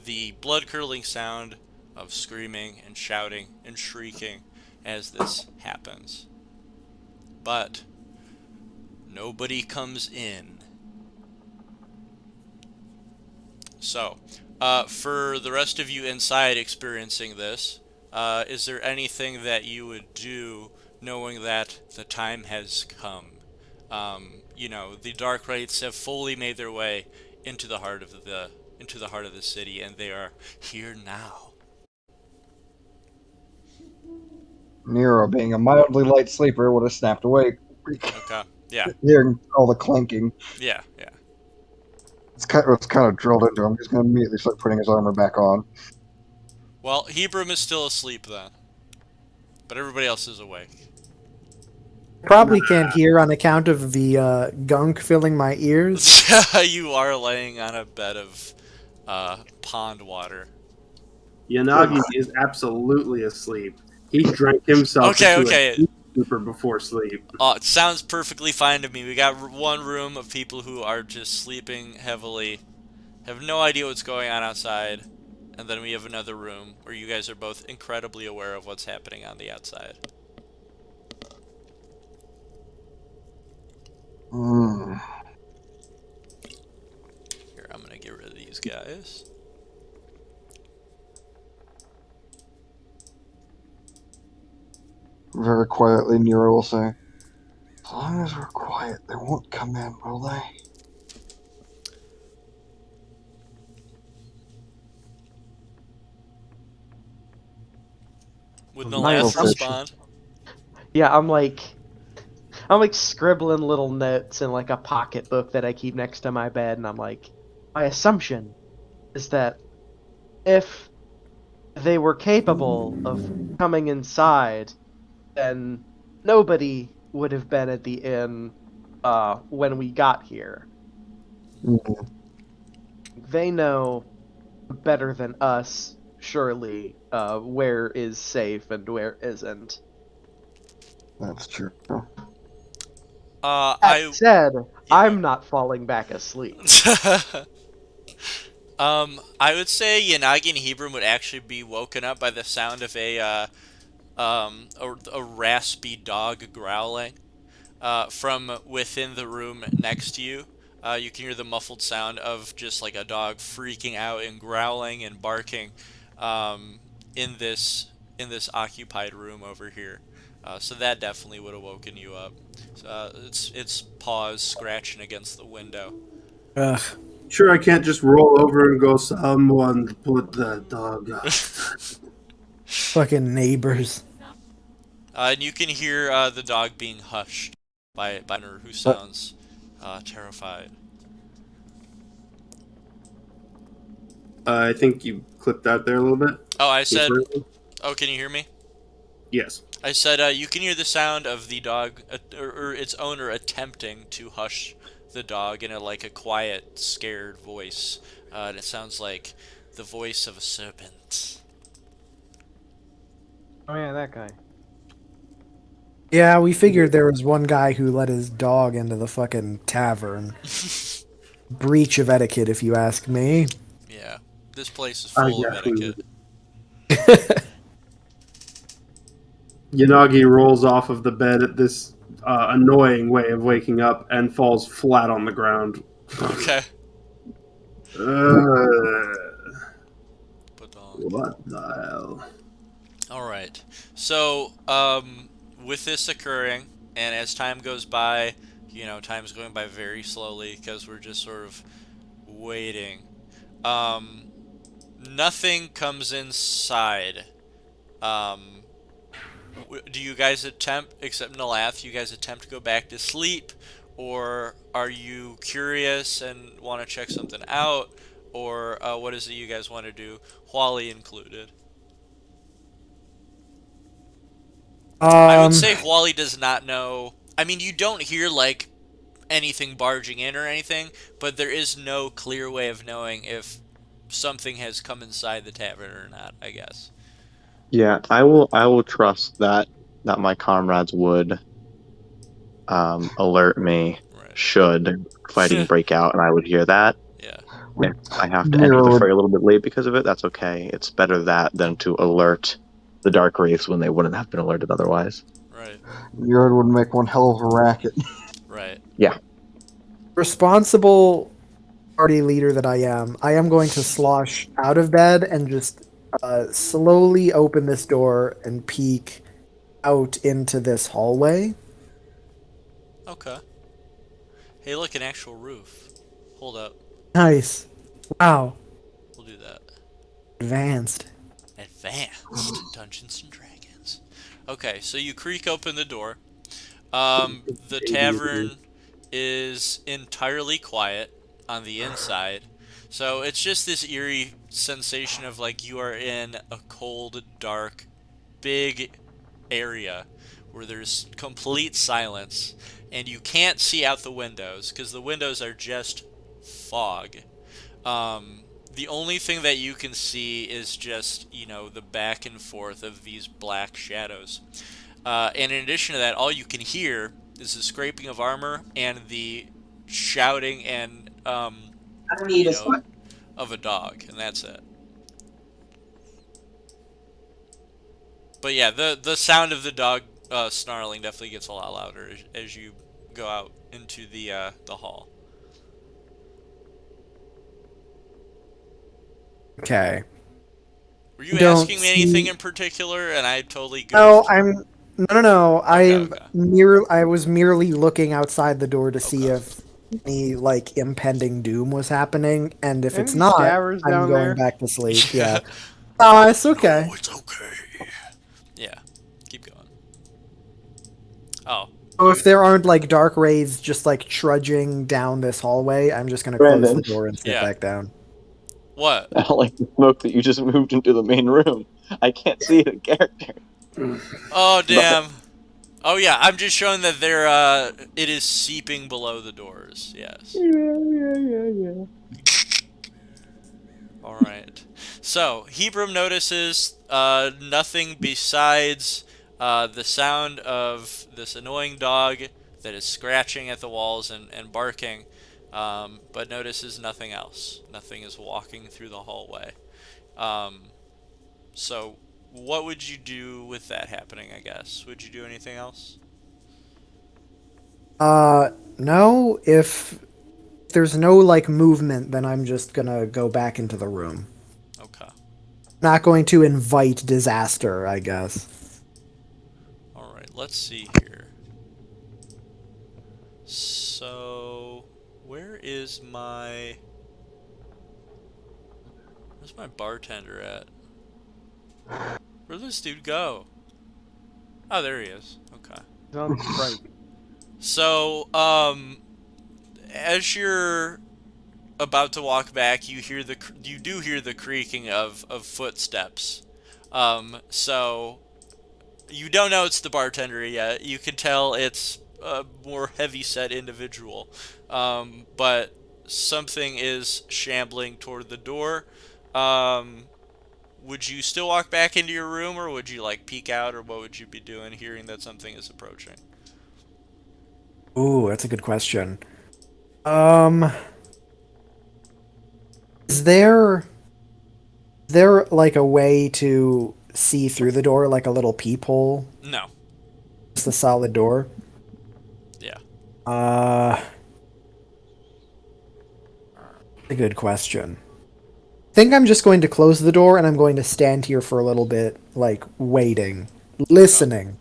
the blood curdling sound of screaming and shouting and shrieking as this happens. But nobody comes in. So, for the rest of you inside experiencing this, is there anything that you would do knowing that the time has come? The Darkwraiths have fully made their way into the heart of the city, and they are here now. Nero, being a mildly light sleeper, would have snapped awake, Okay. Yeah. hearing all the clanking. Yeah. Yeah. It's kind of drilled into him. He's going to immediately start putting his armor back on. Well, Hebron is still asleep then, but everybody else is awake. Probably can't hear on account of the gunk filling my ears. You are laying on a bed of pond water. Yanagi is absolutely asleep. He drank himself Okay, into okay. a deep stupor before sleep. It sounds perfectly fine to me. We got one room of people who are just sleeping heavily, have no idea what's going on outside, and then we have another room where you guys are both incredibly aware of what's happening on the outside. Mm. Here, I'm gonna get rid of these guys. Very quietly, Nero will say, as long as we're quiet, they won't come in, will they? With no My last assumption- respond. Yeah, I'm like scribbling little notes in like a pocketbook that I keep next to my bed, and I'm like, my assumption is that if they were capable of coming inside, then nobody would have been at the inn when we got here. Mhm. They know better than us, surely, where is safe and where isn't. That's true. That said, I'm not falling back asleep. I would say Yanagi and Hebron would actually be woken up by the sound of a raspy dog growling from within the room next to you. You can hear the muffled sound of just like a dog freaking out and growling and barking in this occupied room over here. So that definitely would have woken you up. Its paws scratching against the window. Ugh, Sure, I can't just roll over and go, someone put the dog out. fucking neighbors. And you can hear the dog being hushed by owner who sounds terrified. I think you clipped out there a little bit. Oh, I said. Oh, can you hear me? Yes. I said you can hear the sound of the dog or its owner attempting to hush the dog in a quiet, scared voice, and it sounds like the voice of a serpent. Oh yeah, that guy. Yeah, we figured there was one guy who let his dog into the fucking tavern. Breach of etiquette, if you ask me. Yeah, this place is I full of guess we etiquette. Yanagi rolls off of the bed at this annoying way of waking up and falls flat on the ground. Okay. What the hell? All right. So, with this occurring, and as time goes by, time's going by very slowly because we're just sort of waiting. Nothing comes inside. Do you guys attempt, except Nalath, you guys attempt to go back to sleep, or are you curious and want to check something out, or what is it you guys want to do, Huali included? I would Um, say Huali does not know. I mean, you don't hear like anything barging in or anything, but there is no clear way of knowing if something has come inside the tavern or not, I guess. Yeah, I will trust that my comrades would alert me should fighting Right. break out, and I would hear that. Yeah. If I have to enter Nero the would fray a little bit late because of it, that's okay. It's better that than to alert the Darkwraiths when they wouldn't have been alerted otherwise. Right. Nero would make one hell of a racket. Right. Yeah. responsible party leader that I am going to slosh out of bed and just slowly open this door and peek out into this hallway. Okay. Hey, look, an actual roof. Hold up. Nice. Wow. We'll do that. Advanced. Advanced Dungeons and Dragons. Okay, so you creak open the door. The tavern is entirely quiet on the inside. So it's just this eerie sensation of like you are in a cold, dark, big area where there's complete silence and you can't see out the windows because the windows are just fog. The only thing that you can see is just, the back and forth of these black shadows. And in addition to that, all you can hear is the scraping of armor and the shouting and, of a dog, and that's it. But yeah, the sound of the dog snarling definitely gets a lot louder as you go out into the hall. Okay. Were you Don't asking me anything see. in particular, and I totally No, goofed? no. Okay, okay, I was merely looking outside the door to see okay. if any like impending doom was happening, and if it's Any not, scavers I'm down going there? back to sleep. Yeah. Oh, it's okay. No, it's okay. Yeah, keep going. Oh, So if there aren't like dark rays just like trudging down this hallway, I'm just gonna close the Brandon, door and sit yeah. back down. What? I don't like the smoke that you just moved into the main room. I can't see the character. Oh, But damn. Oh, yeah, I'm just showing that it is seeping below the doors. Yes. yeah. All right. So, Hebram notices nothing besides the sound of this annoying dog that is scratching at the walls and barking, but notices nothing else. Nothing is walking through the hallway. Um, so, what would you do with that happening, I guess? Would you do anything else? No, if there's no like movement, then I'm just gonna go back into the room. Okay. Not going to invite disaster, I guess. All right, let's see here. So, where's my bartender at? Where'd this dude go? Oh, there he is. Okay. He's on strike. So, as you're about to walk back, you do hear the creaking of footsteps. So you don't know it's the bartender yet. You can tell it's a more heavy-set individual. But something is shambling toward the door. Um, would you still walk back into your room, or would you like peek out, or what would you be doing, hearing that something is approaching? Ooh, that's a good question. Um, is there like a way to see through the door, like a little peephole? No. Just a solid door. Yeah. Uh, a good question. I think I'm just going to close the door and I'm going to stand here for a little bit, like waiting, Okay. listening.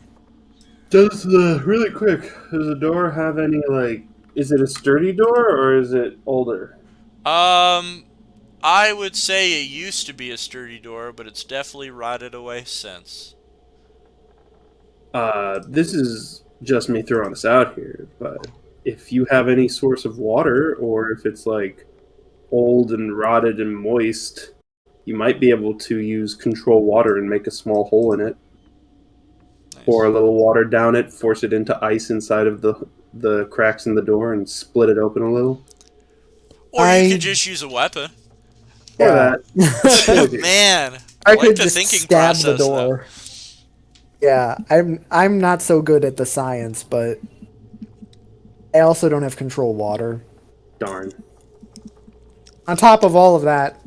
Really quick, does the door have any, like, is it a sturdy door or is it older? Um, I would say it used to be a sturdy door, but it's definitely rotted away since. 'Cause it used to be a sturdy door, but it's definitely rotted away since. 'Cause it used to be a sturdy door, but it's definitely rotted away since. 'Cause it used to be a sturdy door, but it's definitely rotted away since. 'Cause it used to be a sturdy door, but it's definitely rotted away since. This is just me throwing this out here, but if you have any source of water, or if it's like old and rotted and moist, you might be able to use control water and make a small hole in it. Nice. Pour a little water down it, force it into ice inside of the cracks in the door, and split it open a little. Or you I- could just use a weapon. Or Yeah. that. Man, I I like could the just thinking stab process. the door. Yeah, I'm not so good at the science, but I also don't have control water. Darn. On top of all of that,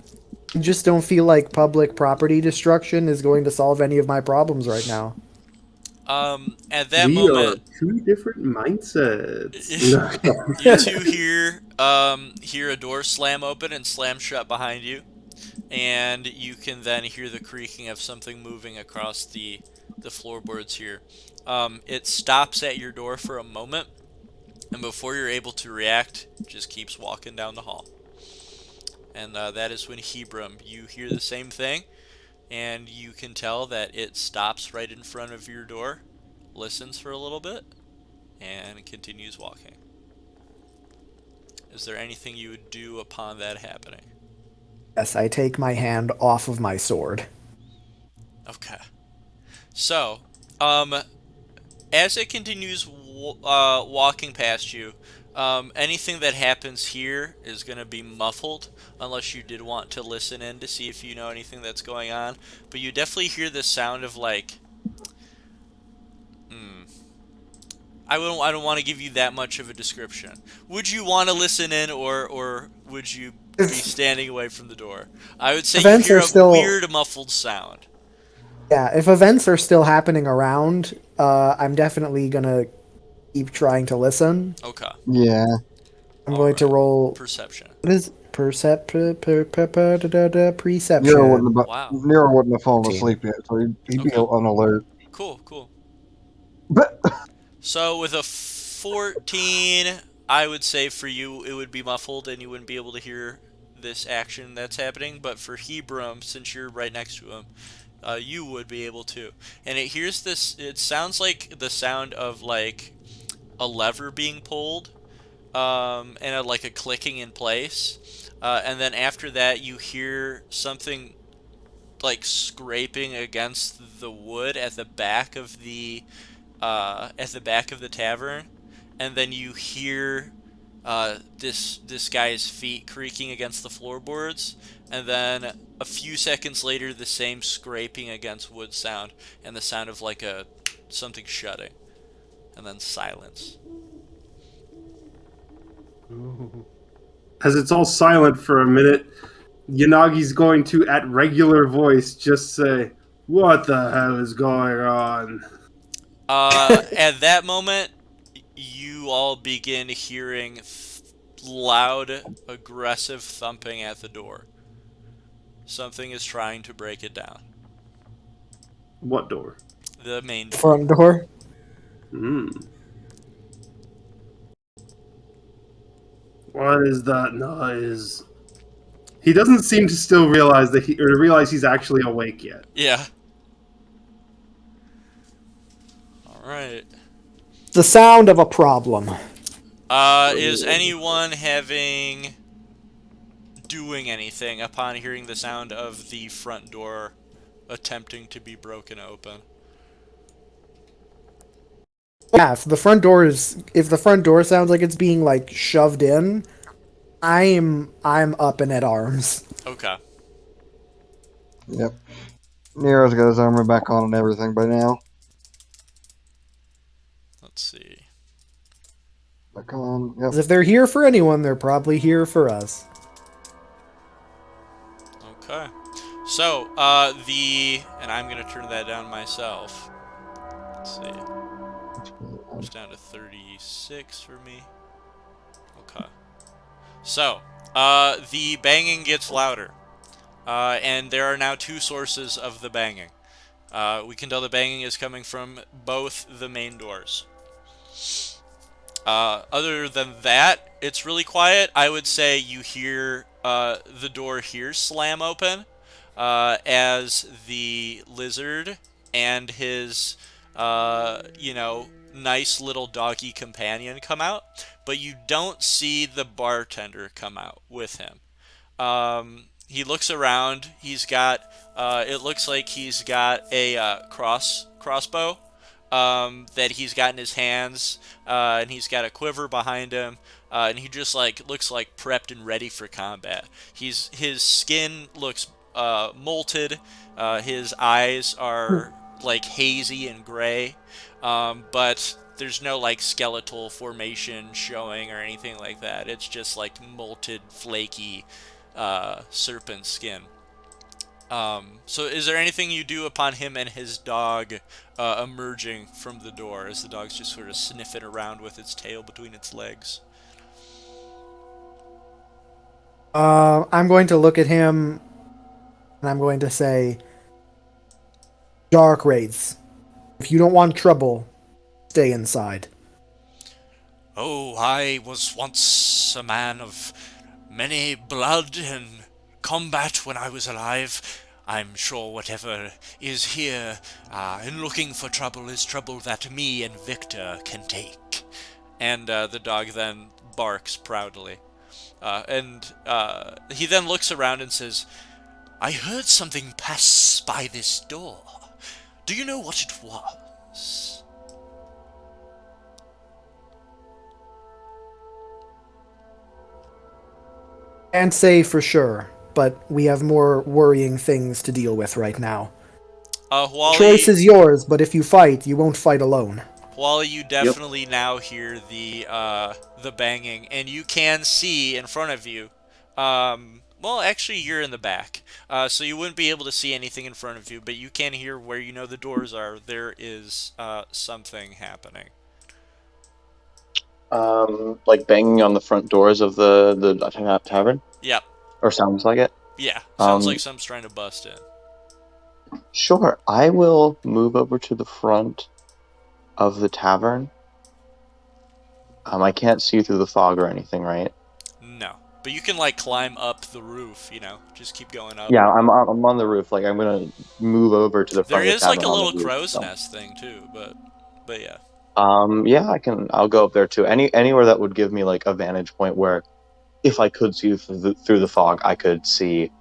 I just don't feel like public property destruction is going to solve any of my problems right now. At that We are moment, two different mindsets. you two hear a door slam open and slam shut behind you, and you can then hear the creaking of something moving across the floorboards here. It stops at your door for a moment, and before you're able to react, just keeps walking down the hall. And that is when Hebron, you hear the same thing, and you can tell that it stops right in front of your door, listens for a little bit, and continues walking. Is there anything you would do upon that happening? Yes, I take my hand off of my sword. Okay. So, as it continues walking past you, anything that happens here is going to be muffled, unless you did want to listen in to see if you know anything that's going on. But you definitely hear the sound of like, I don't want to give you that much of a description. Would you want to listen in, or would you be standing away from the door? I would say you Events hear are a still- weird muffled sound. Yeah, if events are still happening around, I'm definitely gonna keep trying to listen. Okay. Yeah. I'm going to roll. Perception. What is perception? Wow. Nero wouldn't have fallen 14. asleep yet, so he'd be Okay. on alert. Cool. But So with a 14, I would say for you it would be muffled and you wouldn't be able to hear this action that's happening. But for Hebron, since you're right next to him, you would be able to. And it hears this. It sounds like the sound of like a lever being pulled, and like a clicking in place. And then after that, you hear something like scraping against the wood at the back of the tavern, and then you hear this guy's feet creaking against the floorboards, and then a few seconds later, the same scraping against wood sound, and the sound of like something shutting, and then silence. As it's all silent for a minute, Yanagi's going to, at regular voice, just say, "What the hell is going on?" At that moment, you all begin hearing loud, aggressive thumping at the door. Something is trying to break it down. What door? The main door. Front door. Hmm. What is that noise? He doesn't seem to still realize he's actually awake yet. Yeah. All right. The sound of a problem. Is anyone doing anything upon hearing the sound of the front door attempting to be broken open? Yeah, if the front door sounds like it's being like shoved in, I'm up and at arms. Okay. yep. Nero's got his armor back on and everything by now. Let's see. Back on. Yep. 'Cause if they're here for anyone, they're probably here for us. Okay. So, and I'm gonna turn that down myself. Let's see. It's down to 36 for me. Okay. So, the banging gets louder. And there are now two sources of the banging. We can tell the banging is coming from both the main doors. Other than that, it's really quiet. I would say you hear the door here slam open as the lizard and his nice little doggy companion come out, but you don't see the bartender come out with him. He looks around. He's got. It looks like he's got a crossbow that he's got in his hands, and he's got a quiver behind him, and he just like looks like prepped and ready for combat. His skin looks molted. His eyes are like hazy and gray, but there's no like skeletal formation showing or anything like that. It's just like molted, flaky serpent skin. So is there anything you do upon him and his dog emerging from the door as the dog's just sort of sniffing around with its tail between its legs? I'm going to look at him and I'm going to say, Darkwraith, if you don't want trouble, stay inside. Oh, I was once a man of many blood and combat when I was alive. I'm sure whatever is here in looking for trouble is trouble that me and Victor can take. And the dog then barks proudly. And he then looks around and says, I heard something pass by this door. Do you know what it was? Can't say for sure, but we have more worrying things to deal with right now. Wally, Choice is yours, but if you fight, you won't fight alone. Wally, you definitely now hear the banging, and you can see in front of you. Well, actually, you're in the back, so you wouldn't be able to see anything in front of you, but you can hear where you know the doors are. There is something happening. Like banging on the front doors of the tavern? Yep. Or sounds like it? Yeah. Sounds like someone's trying to bust in. Sure. I will move over to the front of the tavern. I can't see through the fog or anything, right? No. But you can, like, climb up the roof, just keep going up. Yeah, I'm on the roof. Like, I'm gonna move over to the front There of the is, like, tavern a on the little roof, crow's so. nest thing, too, but yeah. Yeah, I'll go up there, too. Anywhere that would give me, like, a vantage point where if I could see through the fog, I could see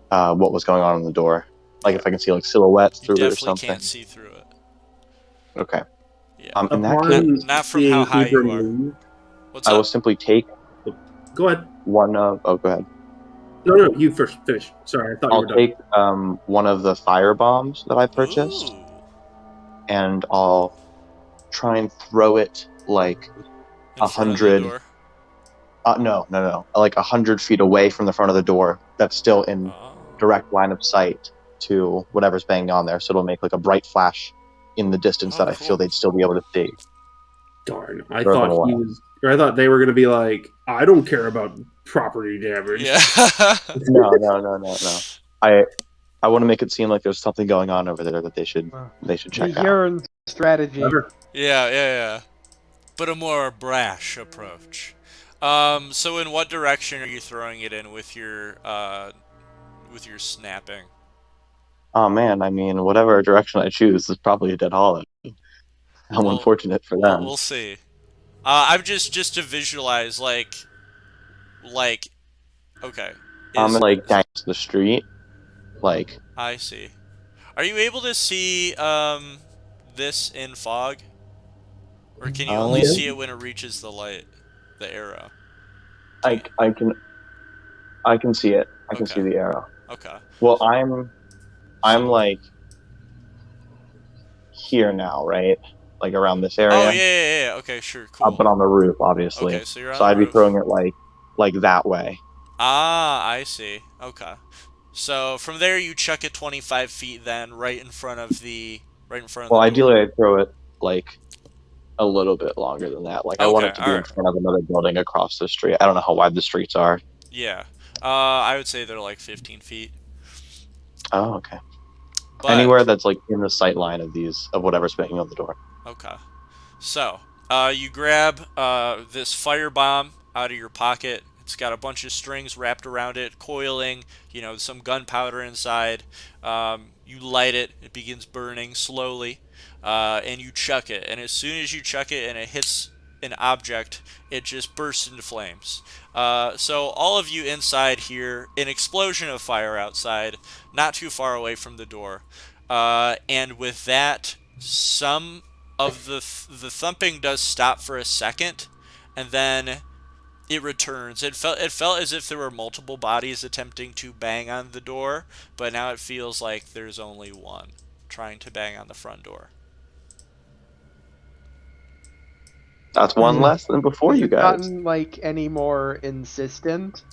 what was going on in the door. Like, if I can see, like, silhouettes You through it or definitely something. can't see through it. Okay. Yeah. In that Upon case, Not from how seeing high you Ibram are. leave- What's I up? will simply take Go ahead. one of... Oh, go ahead. No, you first. Finish. Sorry, I thought you I'll were done. take one of the fire bombs that I purchased, Ooh. and I'll try and throw it like In front of the 100. door. No, like 100 feet away from the front of the door. That's still in Oh. direct line of sight to whatever's banging on there. So it'll make like a bright flash in the distance Oh, that I cool. feel they'd still be able to see. Darn, I Throw them thought away. I thought they were gonna be like, I don't care about property damage. Yeah. No. I want to make it seem like there's something going on over there that they should check out. Your strategy. Clever. Yeah. But a more brash approach. So in what direction are you throwing it in with your snapping? Oh man, I mean, whatever direction I choose is probably a dead hollow. How Well, unfortunate for them. We'll see. I'm just to visualize like okay. I'm like down to the street, like. I see. Are you able to see this in fog? Or can you only see it when it reaches the light, the arrow? I can see it. I can see the arrow. Okay. Well, I'm like here now, right? Like around this area. Oh yeah. Okay, sure, cool. But on the roof, obviously. Okay, so you're on So the I'd roof. be throwing it like that way. Ah, I see. Okay. So from there you chuck it 25 feet then right in front of the Well, the door. ideally I'd throw it like a little bit longer than that. Like I want it to be in alright. front of another building across the street. I don't know how wide the streets are. Yeah. I would say they're like 15 feet. Oh, okay. But, Anywhere that's like in the sight line of whatever's banging on the door. Okay. So, you grab this firebomb out of your pocket. It's got a bunch of strings wrapped around it, coiling, some gunpowder inside. You light it, it begins burning slowly, and you chuck it. And as soon as you chuck it and it hits an object, it just bursts into flames. So all of you inside hear an explosion of fire outside, not too far away from the door. And with that, some of the thumping does stop for a second, and then it returns. It felt as if there were multiple bodies attempting to bang on the door, but now it feels like there's only one trying to bang on the front door. That's one less than before, Has you it guys. gotten like any more insistent?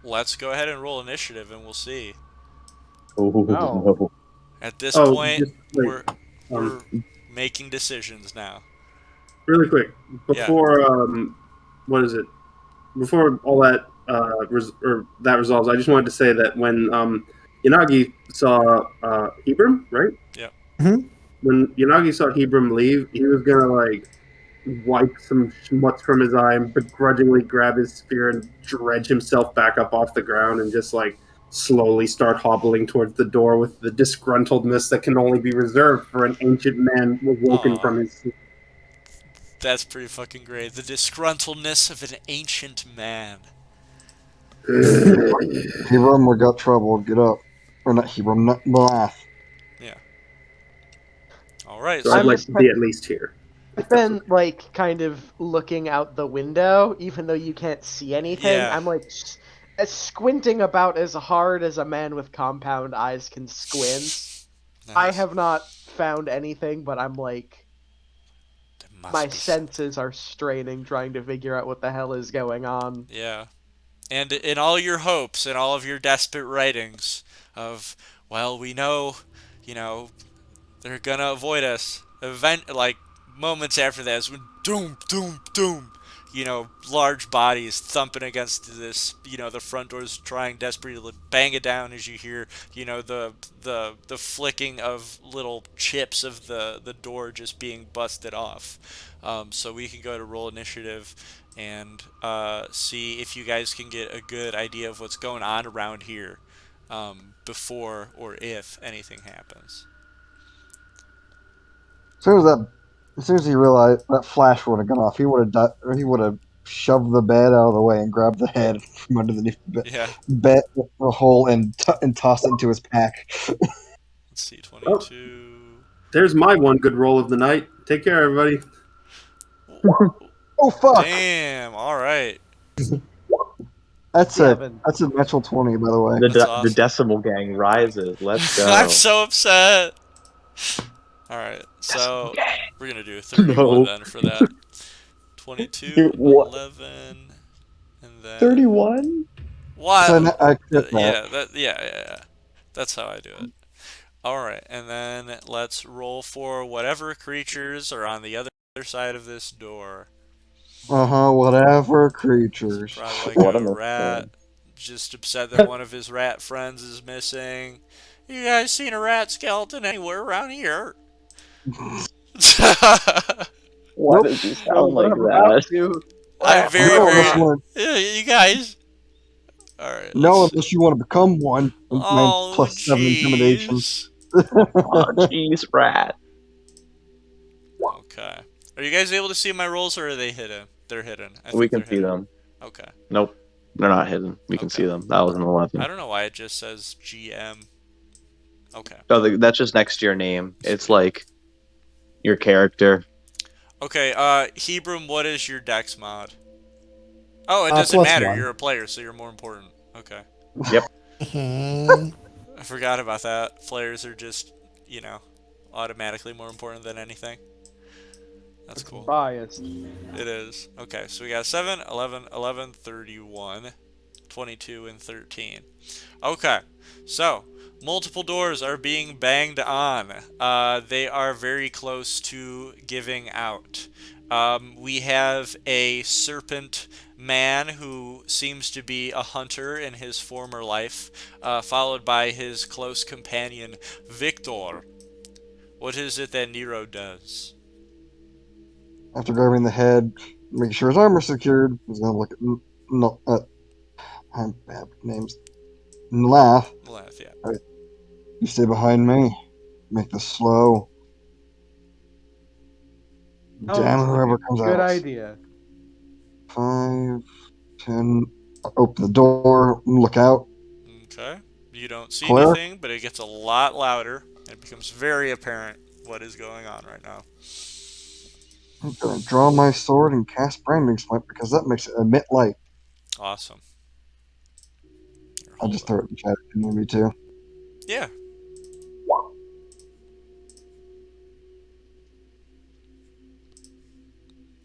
Let's go ahead and roll initiative, and we'll see. Oh, Oh. At this Oh, point, just wait. we're making decisions now. Really quick, before what is it? Before all that that resolves, I just wanted to say that when Yanagi saw Hebron, right? Yeah. Mhm. When Yanagi saw Hebron leave, he was gonna like wipe some schmutz from his eye and begrudgingly grab his spear and dredge himself back up off the ground and just like slowly start hobbling towards the door with the disgruntledness that can only be reserved for an ancient man awoken Aw. from his sleep. That's pretty fucking great. The disgruntledness of an ancient man. Hebron, we got trouble. Get up. Or not Hebron, not Blath. Yeah. All right. So I'd I'm like just to be at least here. I've been like kind of looking out the window, even though you can't see anything. Yeah. I'm like squinting about as hard as a man with compound eyes can squint. I Nice. have not found anything, but I'm like, There must my be senses are straining trying to figure out what the hell is going on. Yeah. And in all your hopes and all of your desperate writings of, well, we know, they're gonna avoid us. Like moments after that is when doom, doom, doom. Large bodies thumping against this. The front doors trying desperately to bang it down as you hear, the flicking of little chips of the door just being busted off. So we can go to roll initiative and see if you guys can get a good idea of what's going on around here before or if anything happens. As soon as he realized that flash would have gone off, he would have he would have shoved the bed out of the way and grabbed the head from underneath the Yeah. bed the hole and tossed it into his pack. Let's see, 22. There's my one good roll of the night. Take care, everybody. Oh fuck! Damn. All right. That's Seven. a natural 20, by the way. The, That's the awesome. decimal gang rises. Let's go. I'm so upset. All right. So we're going to do 31 then for that. 22, What? 11, and then 31? What? So I crit that. Yeah. That's how I do it. All right, and then let's roll for whatever creatures are on the other side of this door. Whatever creatures. Probably What like am a I rat, just upset that one of his rat friends is missing. You guys seen a rat skeleton anywhere around here? Why Nope. does he sound like that? I'm very, No, unless you very. want, Yeah, you guys. All right. no, Let's... unless you want to become one. Oh, Plus 7 intimidation. jeez. Oh, jeez, rat. Okay. Are you guys able to see my rolls, or are they hidden? They're hidden. I We think can they're see hidden. them. Okay. Nope. They're not hidden. We can Okay. see them. That was an 11. I don't know why it just says GM. Okay. Oh, that's just next to your name. It's like your character. Okay, Hebron, what is your dex mod? Oh, it doesn't +1. matter. You're a player, so you're more important. Okay. Yep. I forgot about that. Players are just, automatically more important than anything. That's cool. Biased. It is. Okay, so we got 7, 11, 11, 31, 22, and 13. Okay, so multiple doors are being banged on. They are very close to giving out. We have a serpent man who seems to be a hunter in his former life, followed by his close companion, Victor. What is it that Nero does? After grabbing the head, making sure his armor's secured, he's gonna look at I have names. Laugh. Lath, yeah. You stay behind me. Make this slow. Damn Sounds like whoever a comes good out. idea. 5, 10. Open the door. Look out. Okay. You don't see Cleric? anything, but it gets a lot louder, and it becomes very apparent what is going on right now. I'm gonna draw my sword and cast branding smite because that makes it emit light. Awesome. Here, I'll hold just up. throw it in the chat if you need me to. Yeah.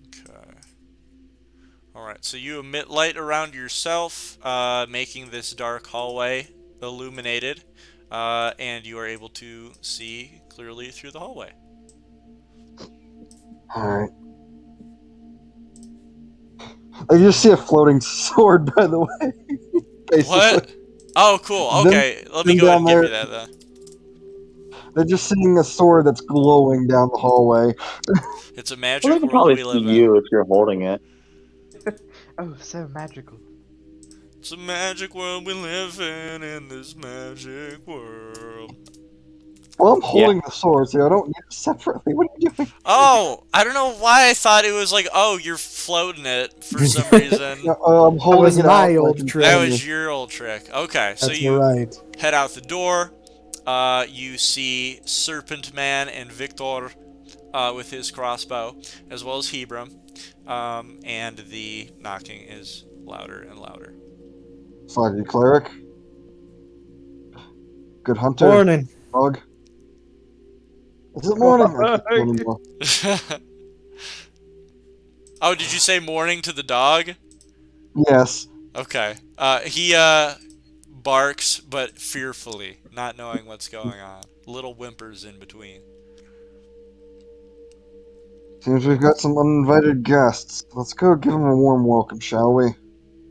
Okay. Alright, so you emit light around yourself, making this dark hallway illuminated, and you are able to see clearly through the hallway. Alright. I just see a floating sword, by the way. Basically. What? Oh, cool. Okay, let me them go ahead down and give there- you that then. They're just seeing a sword that's glowing down the hallway. It's a Well, they magic can world probably we see live in. you if you're holding it. Oh, so magical. It's a magic world we live in this magic world. Well, I'm holding the sword, so I don't need it separately. What are you doing? Oh, I don't know why I thought it was like, oh, you're floating it for some reason. No, I'm holding was it my out. old like, trick. That Continue. was your old trick. Okay, so That's you right. head out the door. You see Serpent Man and Victor with his crossbow, as well as Hebron. And the knocking is louder and louder. Foggy cleric. Good hunter. Morning. Bug. Is it morning? I can't tell anymore. Oh, did you say morning to the dog? Yes. Okay. He barks, but fearfully, not knowing what's going on. Little whimpers in between. Seems we've got some uninvited guests. Let's go give them a warm welcome, shall we?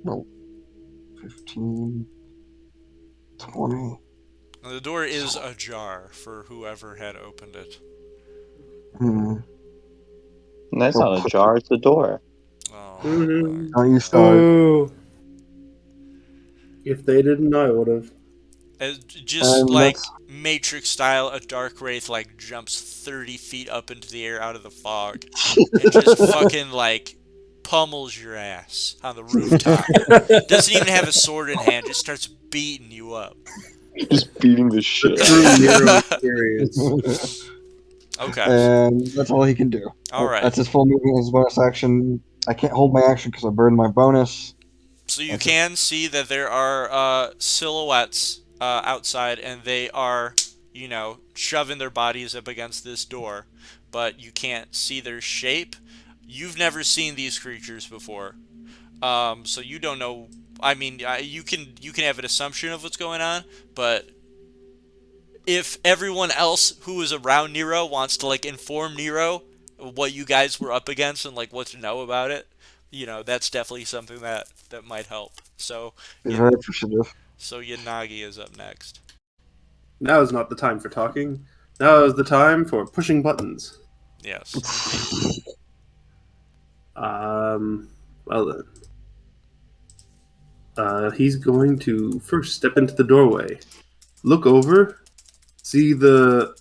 No. 15. 20. The door is ajar for whoever had opened it. Hmm. That's not a jar, it's a door. Oh, Mhm. Don't you start. Ooh. If they didn't, I would have. Just And like that's- Matrix style, a Darkwraith like jumps 30 feet up into the air out of the fog and just fucking like pummels your ass on the rooftop. Doesn't even have a sword in hand, just starts beating you up. Just beating the shit out True of you. Nero experience. Okay. And that's all he can do. All right. That's his full movement, his bonus action. I can't hold my action because I burned my bonus. So you That's it. can see that there are silhouettes outside, and they are, you know, shoving their bodies up against this door, but you can't see their shape. You've never seen these creatures before, so you don't know. I mean, you can have an assumption of what's going on, but if everyone else who is around Nero wants to like inform Nero what you guys were up against and like what to know about it, you know, that's definitely something that might help. So He's very appreciative. so Yanagi is up next. Now is not the time for talking. Now is the time for pushing buttons. Yes. Well then. He's going to first step into the doorway, look over, see the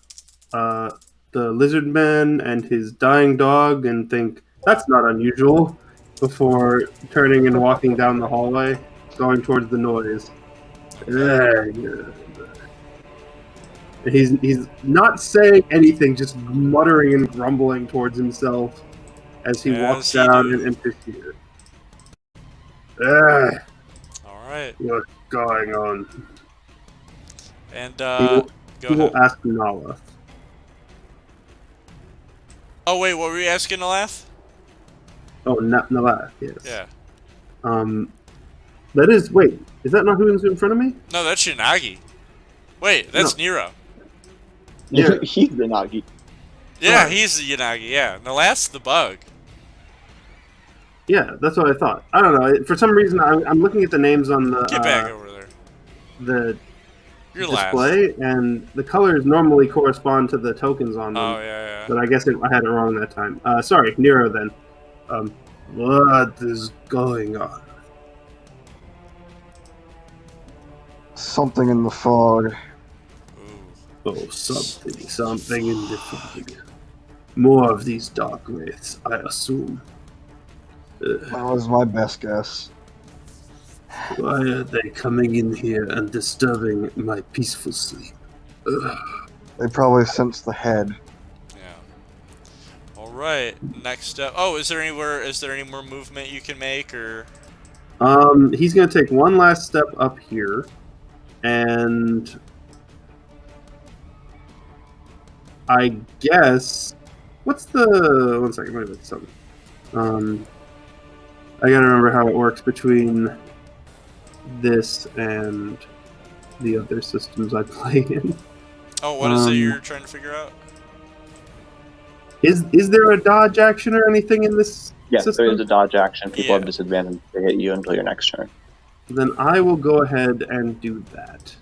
lizard man and his dying dog, and think that's not unusual. Before turning and walking down the hallway, going towards the noise. He's not saying anything, just muttering and grumbling towards himself as he walks As he down do. and enters here. All right. What's going on? And He go will ahead. ask Nala. Oh wait, what were you asking, Alath? Oh, Nala, yes. Yeah. That is. Wait, is that not who's in front of me? No, that's Yanagi. Wait, that's Nero. Yeah. He's the Nagi. Yeah, Right. he's the Yanagi. Yeah, Nalath's the bug. Yeah, that's what I thought. I don't know. For some reason, I'm looking at the names on Get back over there. the You're last. display, and the colors normally correspond to the tokens on them. Oh yeah. But I guess I had it wrong that time. Sorry, Nero. Then, what is going on? Something in the fog. Ooh. Oh, something in the fog. More of these Darkwraiths, I assume. That was my best guess. Why are they coming in here and disturbing my peaceful sleep? Ugh. They probably sensed the head. Yeah. All right. Next up. Oh, is there any more movement you can make, or? He's gonna take one last step up here, and I guess what's the 1 second? Wait a minute, something. I gotta remember how it works between this and the other systems I play in. Oh, what is it you're trying to figure out? Is there a dodge action or anything in this Yes, system? there is a dodge action. People Yeah. have disadvantage to hit you until your next turn. Then I will go ahead and do that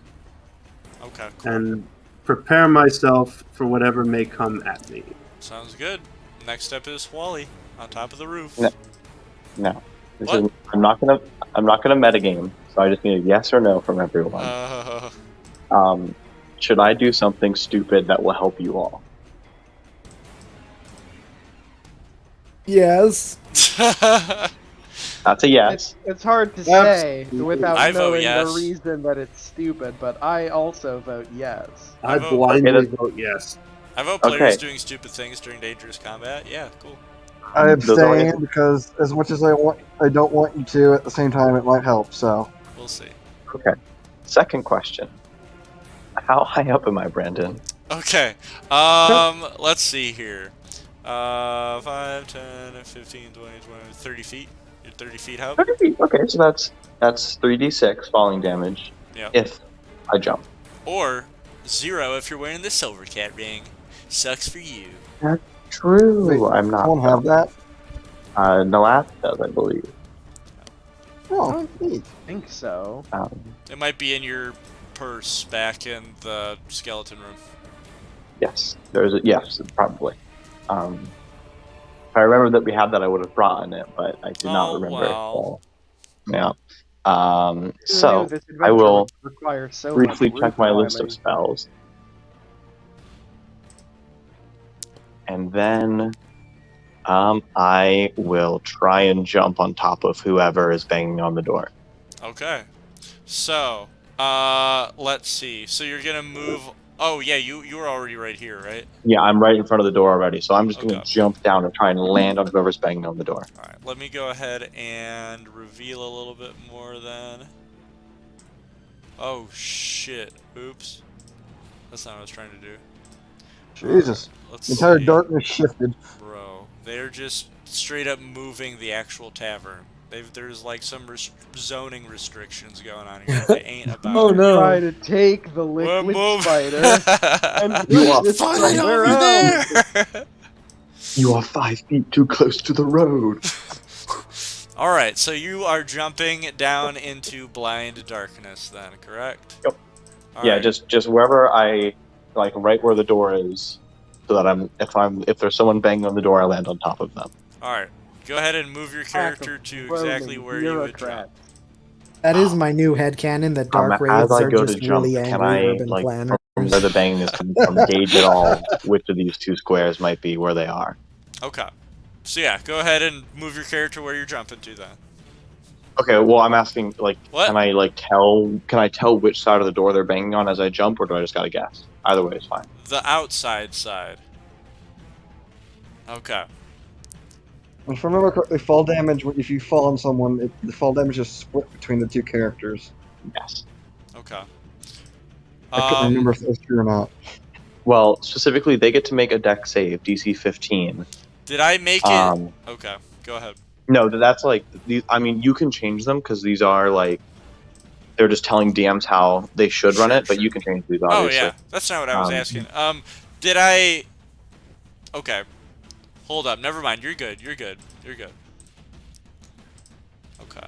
Okay. Cool. and prepare myself for whatever may come at me. Sounds good. Next up is Wally on top of the roof. No. No. What? I'm not gonna metagame, so I just need a yes or no from everyone. Should I do something stupid that will help you all? Yes. That's a yes. It's hard to say without I vote knowing yes. the reason that it's stupid, but I also vote yes. I vote- blindly Okay, vote yes. I vote players Okay. doing stupid things during dangerous combat. Yeah, cool. I Those are abstain because as much as I don't want you to, at the same time it might help, so. We'll see. Okay. Second question. How high up am I, Brandon? Okay. Let's see here. 5, 10, 15, 20, 30 feet. You're 30 feet up. 30 feet. Okay, so that's 3d6 falling damage Yeah. if I jump. Or 0 if you're wearing the silver cat ring. Sucks for you. True. Wait, I'm not. Someone have that? Nalat does, I believe. Oh, neat. I think so. It might be in your purse back in the skeleton room. Yes, yes, probably. If I remember that we had that, I would have brought in it, but I do not Oh, remember. wow. So, yeah. Who knew So this I adventure will would require so briefly much check my roof list of climbing. spells, and then I will try and jump on top of whoever is banging on the door. Okay. So, let's see. So you're gonna move. Oh yeah, you were already right here, right? Yeah, I'm right in front of the door already, so I'm just going Okay. to jump down and try and land on whoever's banging on the door. All right. Let me go ahead and reveal a little bit more then. Oh shit! Oops. That's not what I was trying to do. Jesus. Let's The entire see. darkness shifted. Bro, they're just straight up moving the actual tavern. There's like some zoning restrictions going on here. They ain't about. Oh, to- no. Try to take the We're liquid moving. spider and You are push it Fight somewhere over else. there! You are 5 feet too close to the road. All right, so you are jumping down into blind darkness, then, correct? Yep. All Yeah, right. just wherever I like, right where the door is, so that if there's someone banging on the door, I land on top of them. All right. Go ahead and move your character to exactly Roaming where you would bureaucrat. jump. That is my new headcanon that dark As wraiths I are go just to jump, really can angry I urban like planners. from where the banging is coming from gauge at all which of these two squares might be where they are? Okay. So yeah, go ahead and move your character where you're jumping to then. Okay, well I'm asking like, What? can I tell which side of the door they're banging on as I jump, or do I just gotta guess? Either way is fine. The outside side. Okay. If I remember correctly, fall damage, if you fall on someone, the fall damage is split between the two characters. Yes. Okay. I couldn't remember if that was true or not. Well, specifically, they get to make a deck save, DC 15. Did I make it? Okay. Go ahead. No, that's like these. I mean, you can change them because these are like they're just telling DMs how they should run it, but Sure. you can change these. Oh Obviously. yeah, that's not what I was Um, asking. Did I? Okay. Hold up. Never mind. You're good. You're good. You're good. Okay.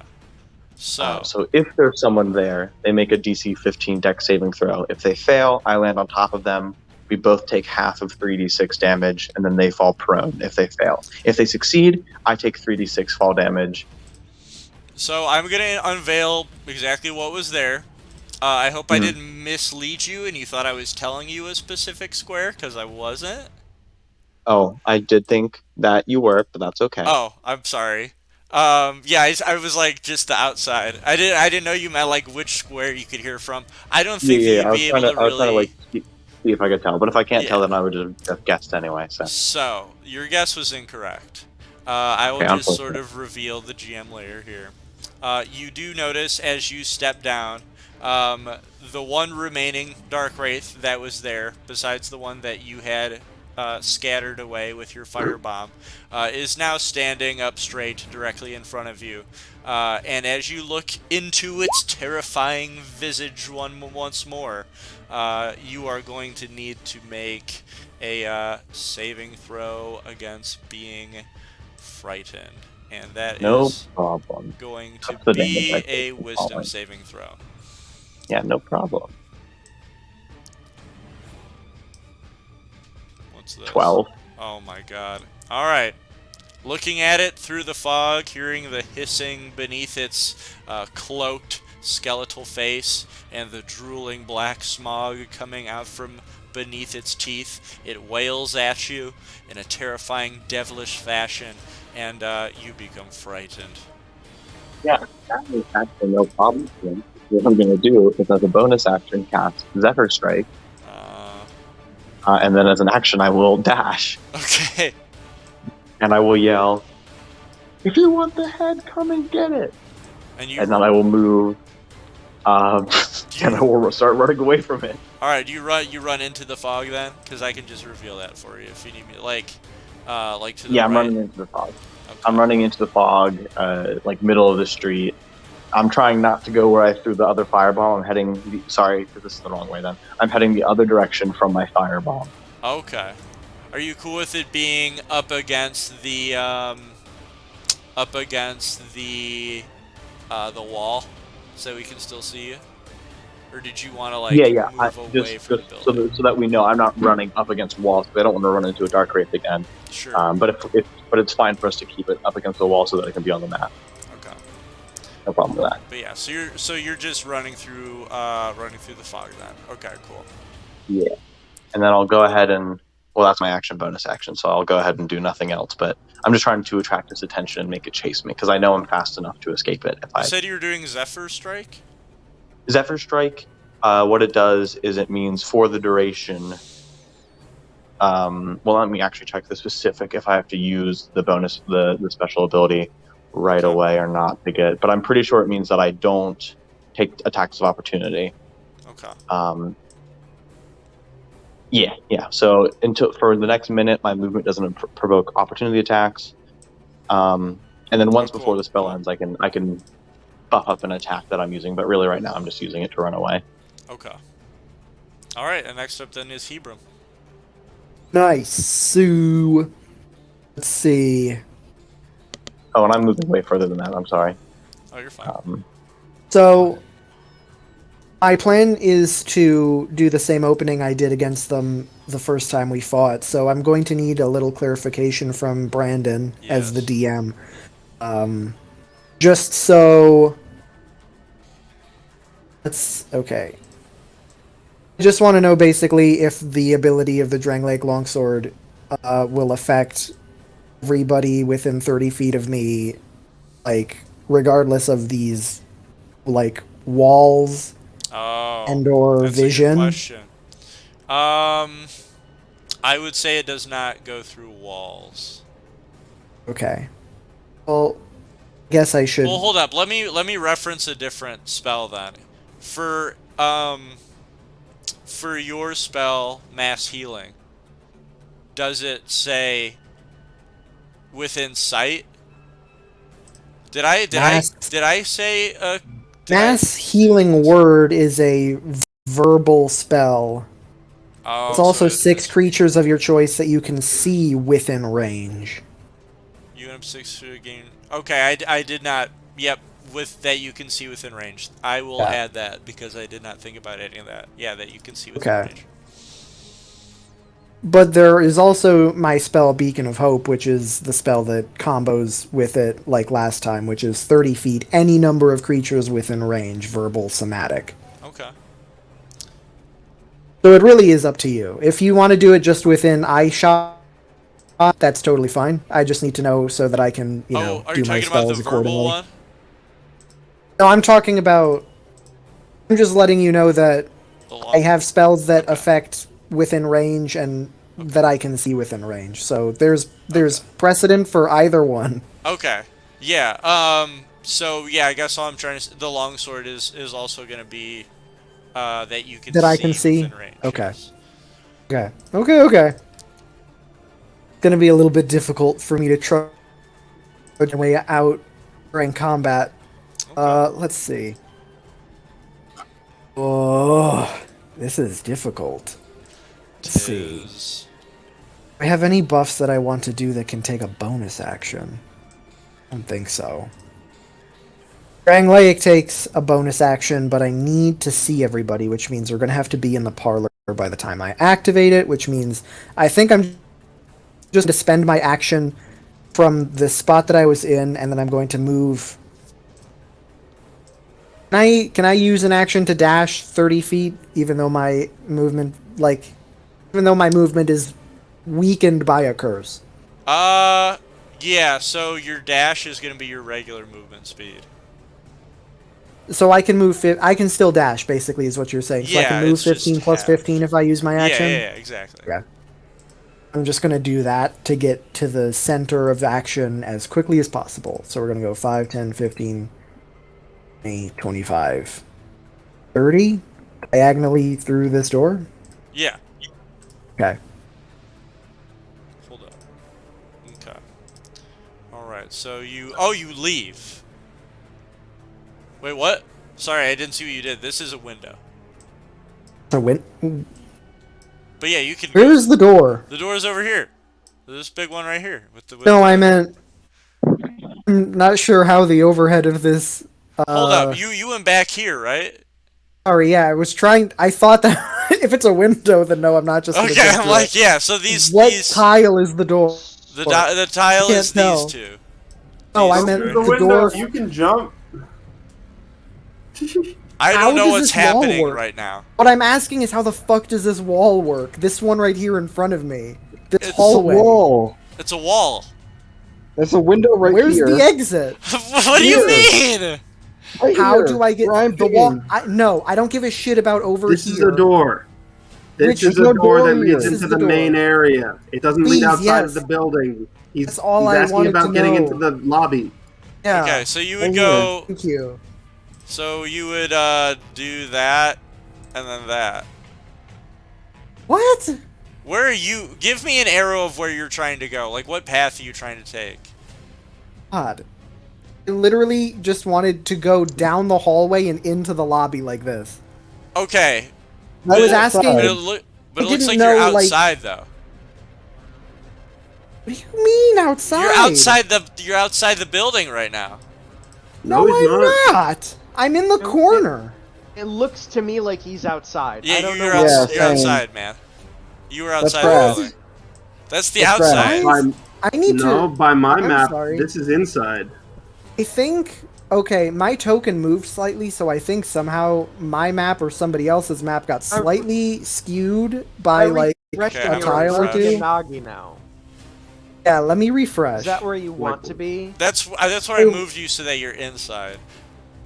So if there's someone there, they make a DC 15 deck saving throw. If they fail, I land on top of them. We both take half of 3d6 damage, and then they fall prone if they fail. If they succeed, I take 3d6 fall damage. So I'm gonna unveil exactly what was there. I hope I Mhm. didn't mislead you and you thought I was telling you a specific square, because I wasn't. Oh, I did think that you were, but that's okay. Oh, I'm sorry. Yeah, I was like just the outside. I didn't know you meant like which square you could hear from. I don't Yeah, think that yeah. you'd be able to I was trying to like really. see if I could tell, but if I can't tell, Yeah. then I would just have guessed anyway. So So your guess was incorrect. I will okay, just sort unfortunate. of reveal the GM layer here. You do notice as you step down, the one remaining Darkwraith that was there, besides the one that you had scattered away with your firebomb, is now standing up straight directly in front of you. And as you look into its terrifying visage once more, you are going to need to make a saving throw against being frightened. And that No is problem. going to That's the damage I be take a from wisdom falling. saving throw. Yeah, no problem. What's this? 12. Oh my god. Alright. Looking at it through the fog, hearing the hissing beneath its cloaked skeletal face and the drooling black smog coming out from beneath its teeth, it wails at you in a terrifying, devilish fashion, and you become frightened. Yeah, that is actually no problem for me. What I'm going to do is, as a bonus action, cast Zephyr Strike, Uh, and then as an action, I will dash, okay. and I will yell, "If you want the head, come and get it!" And And then I will move, and I will start running away from it. All right, you run into the fog then, because I can just reveal that for you if you need me. Like to the Yeah, right. I'm running into the fog. Okay. I'm running into the fog, like middle of the street. I'm trying not to go where I threw the other fireball. I'm heading. Sorry, this is the wrong way. Then I'm heading the other direction from my fireball. Okay. Are you cool with it being up against the the wall, so we can still see you? Or did you want to like Yeah. move away from the So building? so that we know I'm not running up against walls. Because I don't want to run into a Darkwraith again. Sure. But it's fine for us to keep it up against the wall so that it can be on the map. Okay. No problem with that. But yeah, so you're just running through the fog then. Okay, cool. Yeah. And then I'll go ahead and, well, that's my action bonus action, so I'll go ahead and do nothing else. But I'm just trying to attract its attention and make it chase me because I know I'm fast enough to escape it. If You I said you were doing Zephyr Strike? Zephyr Strike, what it does is it means for the duration. Well, let me actually check the specific if I have to use the bonus, the special ability right Okay. away or not to get. But I'm pretty sure it means that I don't take attacks of opportunity. Okay. Yeah. So for the next minute, my movement doesn't provoke opportunity attacks. And then once cool, before the spell cool. ends, I can buff up an attack that I'm using. But really, right now, I'm just using it to run away. Okay. All right, and next up then is Hebron. Nice. So, let's see. Oh, and I'm moving way further than that. I'm sorry. Oh, you're fine. So, my plan is to do the same opening I did against them the first time we fought. So I'm going to need a little clarification from Brandon as the DM. Just so... Okay. I just want to know basically if the ability of the Drangleic Longsword will affect everybody within 30 feet of me, like, regardless of these, like, walls and or that's vision. a good question. I would say it does not go through walls. Okay. Well, I guess I should... Well, hold up. Let me reference a different spell then. For your spell, Mass Healing, does it say within sight? Did I say Mass Healing Word is a verbal spell. Oh, It's also so 6 creatures of your choice that you can see within range. You have 6 to gain. Okay, I did not. Yep, with that you can see within range. I will add that because I did not think about any of that. Yeah, that you can see within range. But there is also my spell Beacon of Hope, which is the spell that combos with it like last time, which is 30 feet, any number of creatures within range, verbal, somatic. Okay. So it really is up to you. If you want to do it just within eye shot, that's totally fine. I just need to know so that I can, Are do you my talking about the spells verbal accordingly. one? No, I'm talking about. I'm just letting you know that The I have spells that Okay. affect within range and that I can see within range. So there's precedent for either one. Okay. Yeah. So yeah, I guess all I'm trying to the longsword is also gonna be that you can That I see can see? within range. Okay. Yes. Okay. Gonna be a little bit difficult for me to try my way out during combat. Okay. Let's see. Oh, this is difficult. Let's see. Tis- Do I have any buffs that I want to do that can take a bonus action? I don't think so. Drangleic takes a bonus action, but I need to see everybody, which means we're going to have to be in the parlor by the time I activate it, which means I think I'm just going to spend my action from the spot that I was in, and then I'm going to move. Can I use an action to dash 30 feet, even though my movement, is weakened by a curse? Yeah. So your dash is gonna be your regular movement speed. So I can move. I can still dash. Basically, is what you're saying. So I Yeah, can move it's just 15 plus half. 15 if I use my action. Yeah, exactly. Okay. I'm just gonna do that to get to the center of action as quickly as possible. So we're gonna go 5, 10, 15, 20, 25, 30 diagonally through this door. Yeah. Okay. Hold up. Okay. All right. So you leave. Wait, what? Sorry, I didn't see what you did. This is a window. So But yeah, you can. where's the door? The door is over here. This big one right here with the. No, I meant. I'm not sure how the overhead of this. Hold up. You went back here, right? Sorry, yeah, I was trying. I thought that if it's a window, then no, I'm not just. Okay, I'm like, yeah. So these tile is the door? the tile Can't is tell. these two. No, I These meant three. The the window, door. you can jump. I How don't know does what's this wall happening work? right now. What I'm asking is how the fuck does this wall work? This one right here in front of me. This It's a It's a hallway. wall. It's a wall. There's a window right Where's here. the exit? What do you mean? Right How here, do I get where I'm the wall? being. No, I don't give a shit about over This here. is a door. This Which- is There's no a door door that leads here. This into is the the main door. area. It doesn't lead Please, outside yes. of the building. That's all he's I asking wanted about to getting know. into the lobby. Yeah. Okay, so you Right would here. go. Thank you. So you would do that, and then that. What? Where are you? Give me an arrow of where you're trying to go. Like, what path are you trying to take? God. I literally just wanted to go down the hallway and into the lobby like this. Okay. I was But- asking. But What it, I looks didn't like you're know, like- outside, though. do you mean outside? You're outside the building right now. No, he's I'm not. I'm in the corner. It looks to me like he's outside. Yeah, I don't you're, know. outs- Yeah, you're same. outside, man. You were That's outside the trash. building. That's the That's outside. trash. By, I need no, to. by my I'm map, sorry. this is inside. I think. Okay, my token moved slightly, so I think somehow my map or somebody else's map got slightly skewed by like. Refresh Okay, on I'm your tile or two. Nagi now. Yeah, let me refresh. Is that where you want to be? That's where I moved you so that you're inside.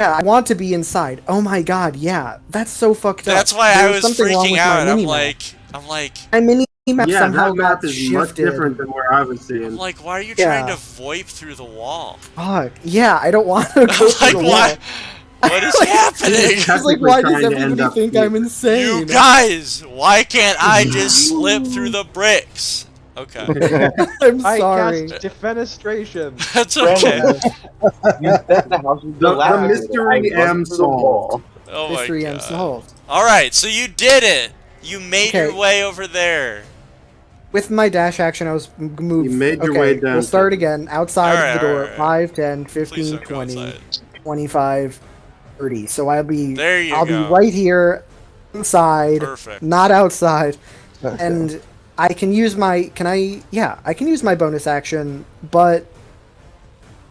Yeah, I want to be inside. Oh my god, yeah, that's so fucked up. That's why I There's was something wrong freaking with out. my I'm mini-map. like, My mini map Yeah, somehow that map got is shifted. much different than where I was seeing. why are you Yeah. trying to VoIP through the wall? Fuck. Yeah, I don't want to go I'm through like, the why? wall. What is happening? It's like, Technically why does trying to end everybody up think here. I'm insane? You guys, why can't I just slip through the bricks? Okay, I'm I sorry. cast defenestration. that's okay. You set the house with The mystery am solved. Oh my Mystery god. unsolved. All right, so you did it. You made your Okay. way over there. With my dash action, I was moved. You made your okay, way down we'll start to- again. Outside Alright, of the door. alright, alright. 5, 10, Please 15, don't go 20, outside. 25, 30. So I'll be There you I'll go. be right here inside, Perfect. not outside. Okay. And I can use my I can use my bonus action, but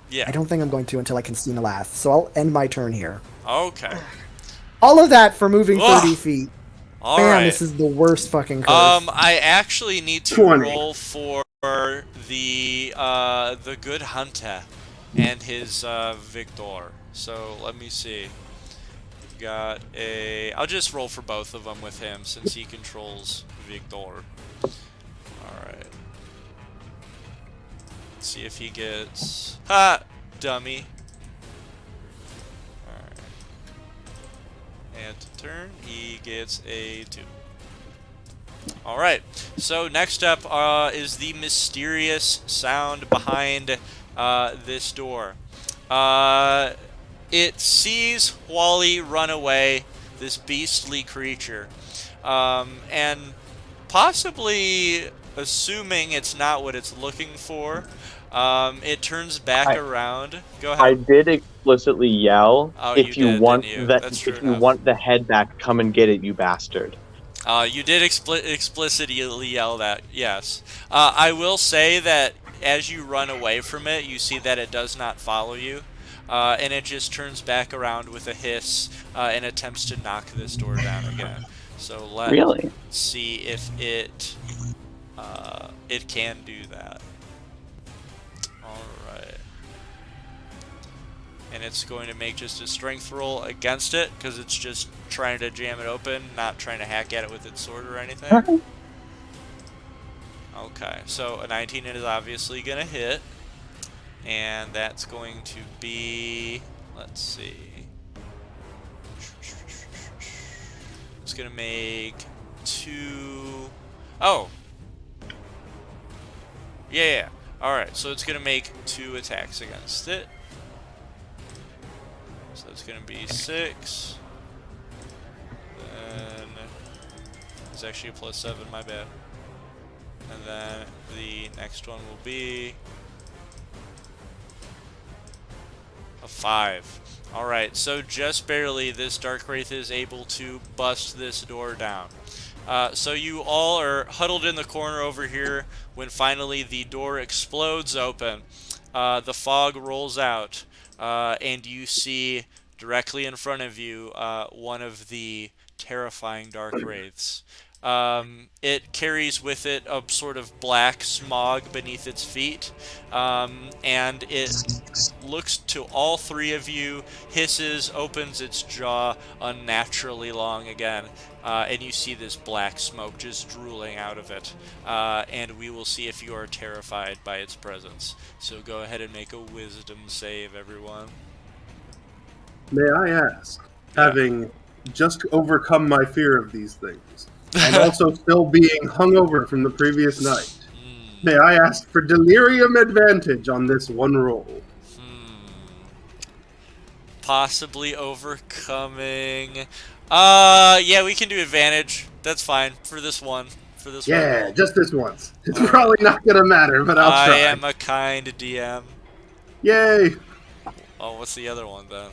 Yeah. I don't think I'm going to until I can see Nalath. So I'll end my turn here. Okay. All of that for moving Ugh. 30 feet. All Man, right. this is the worst fucking curse. I actually need to 20. roll for the good hunter and his Victor. So let me see. Got a. I'll just roll for both of them with him since he controls Victor. All right. Let's see if he gets. Ha! Dummy. All right. And turn, he gets a 2. All right. So next up is the mysterious sound behind this door. It sees Wally run away, this beastly creature, and possibly assuming it's not what it's looking for, it turns back around. Go ahead. I did explicitly yell, Oh, you did, didn't you? That's true if you enough. want the head back, come and get it, you bastard. You did explicitly yell that, yes. I will say that as you run away from it, you see that it does not follow you, and it just turns back around with a hiss and attempts to knock this door down again. So let's Really? see if it can do that. All right. And it's going to make just a strength roll against it because it's just trying to jam it open, not trying to hack at it with its sword or anything. Okay, so a 19 is obviously going to hit. And that's going to be, let's see. It's going to make 2. Oh. Yeah. Alright, so it's going to make 2 attacks against it. So it's going to be 6. Then it's actually a +7, my bad. And then the next one will be a 5. Alright, so just barely this Darkwraith is able to bust this door down. So you all are huddled in the corner over here when finally the door explodes open. The fog rolls out, and you see directly in front of you one of the terrifying Darkwraiths. It carries with it a sort of black smog beneath its feet, and it looks to all 3 of you, hisses, opens its jaw unnaturally long again, and you see this black smoke just drooling out of it, and we will see if you are terrified by its presence. So go ahead and make a wisdom save, everyone. May I ask, having just overcome my fear of these things, and also still being hungover from the previous night, may I ask for delirium advantage on this one roll? Possibly overcoming. Yeah, we can do advantage. That's fine for this one. For this one. Yeah, just this once. It's probably not gonna matter, but I'll try. I am a kind DM. Yay! Oh, what's the other one then?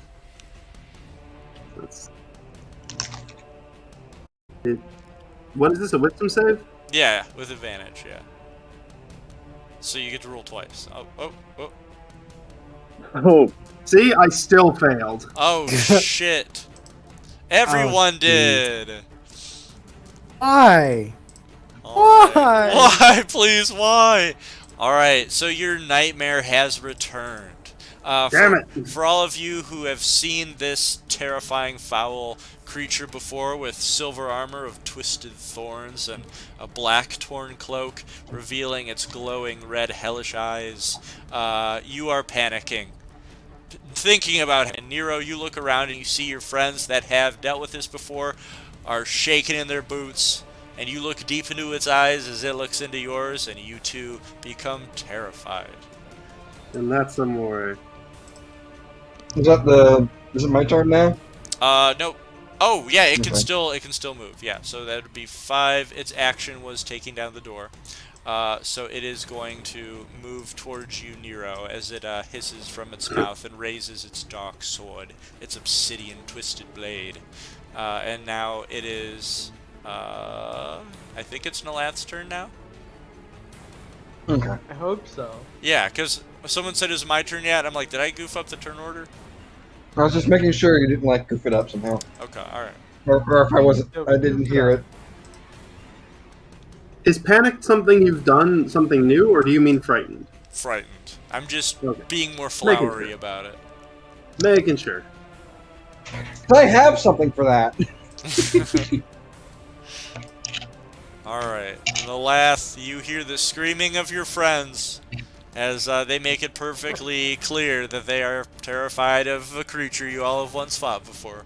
What is this, a wisdom save? Yeah, with advantage, yeah. So you get to roll twice. Oh. Oh, See, I still failed. Oh, shit. Everyone did. Why? Alright. Why? Why, please, why? Alright, so your nightmare has returned. Damn it. For all of you who have seen this terrifying foul creature before with silver armor of twisted thorns and a black torn cloak revealing its glowing red hellish eyes, you are panicking. Thinking about it. And Nero, you look around and you see your friends that have dealt with this before are shaking in their boots, and you look deep into its eyes as it looks into yours, and you two become terrified. And that's some more. Is it my turn now? Nope. Oh, yeah, it can Okay. still move. Yeah, so that would be 5. Its action was taking down the door. So it is going to move towards you, Nero, as it hisses from its mouth and raises its dark sword, its obsidian twisted blade. And now it is, I think it's Nalath's turn now? Okay. I hope so. Yeah, because someone said it was my turn yet. I'm like, did I goof up the turn order? I was just making sure you didn't, like, goof it up somehow. Okay, alright. Or if I didn't hear it. Is panicked something you've done, something new, or do you mean frightened? Frightened. I'm just Okay. being more Making flowery sure. about it. Making sure. I have something for that. Alright. Nalath, you hear the screaming of your friends as they make it perfectly clear that they are terrified of a creature you all have once fought before.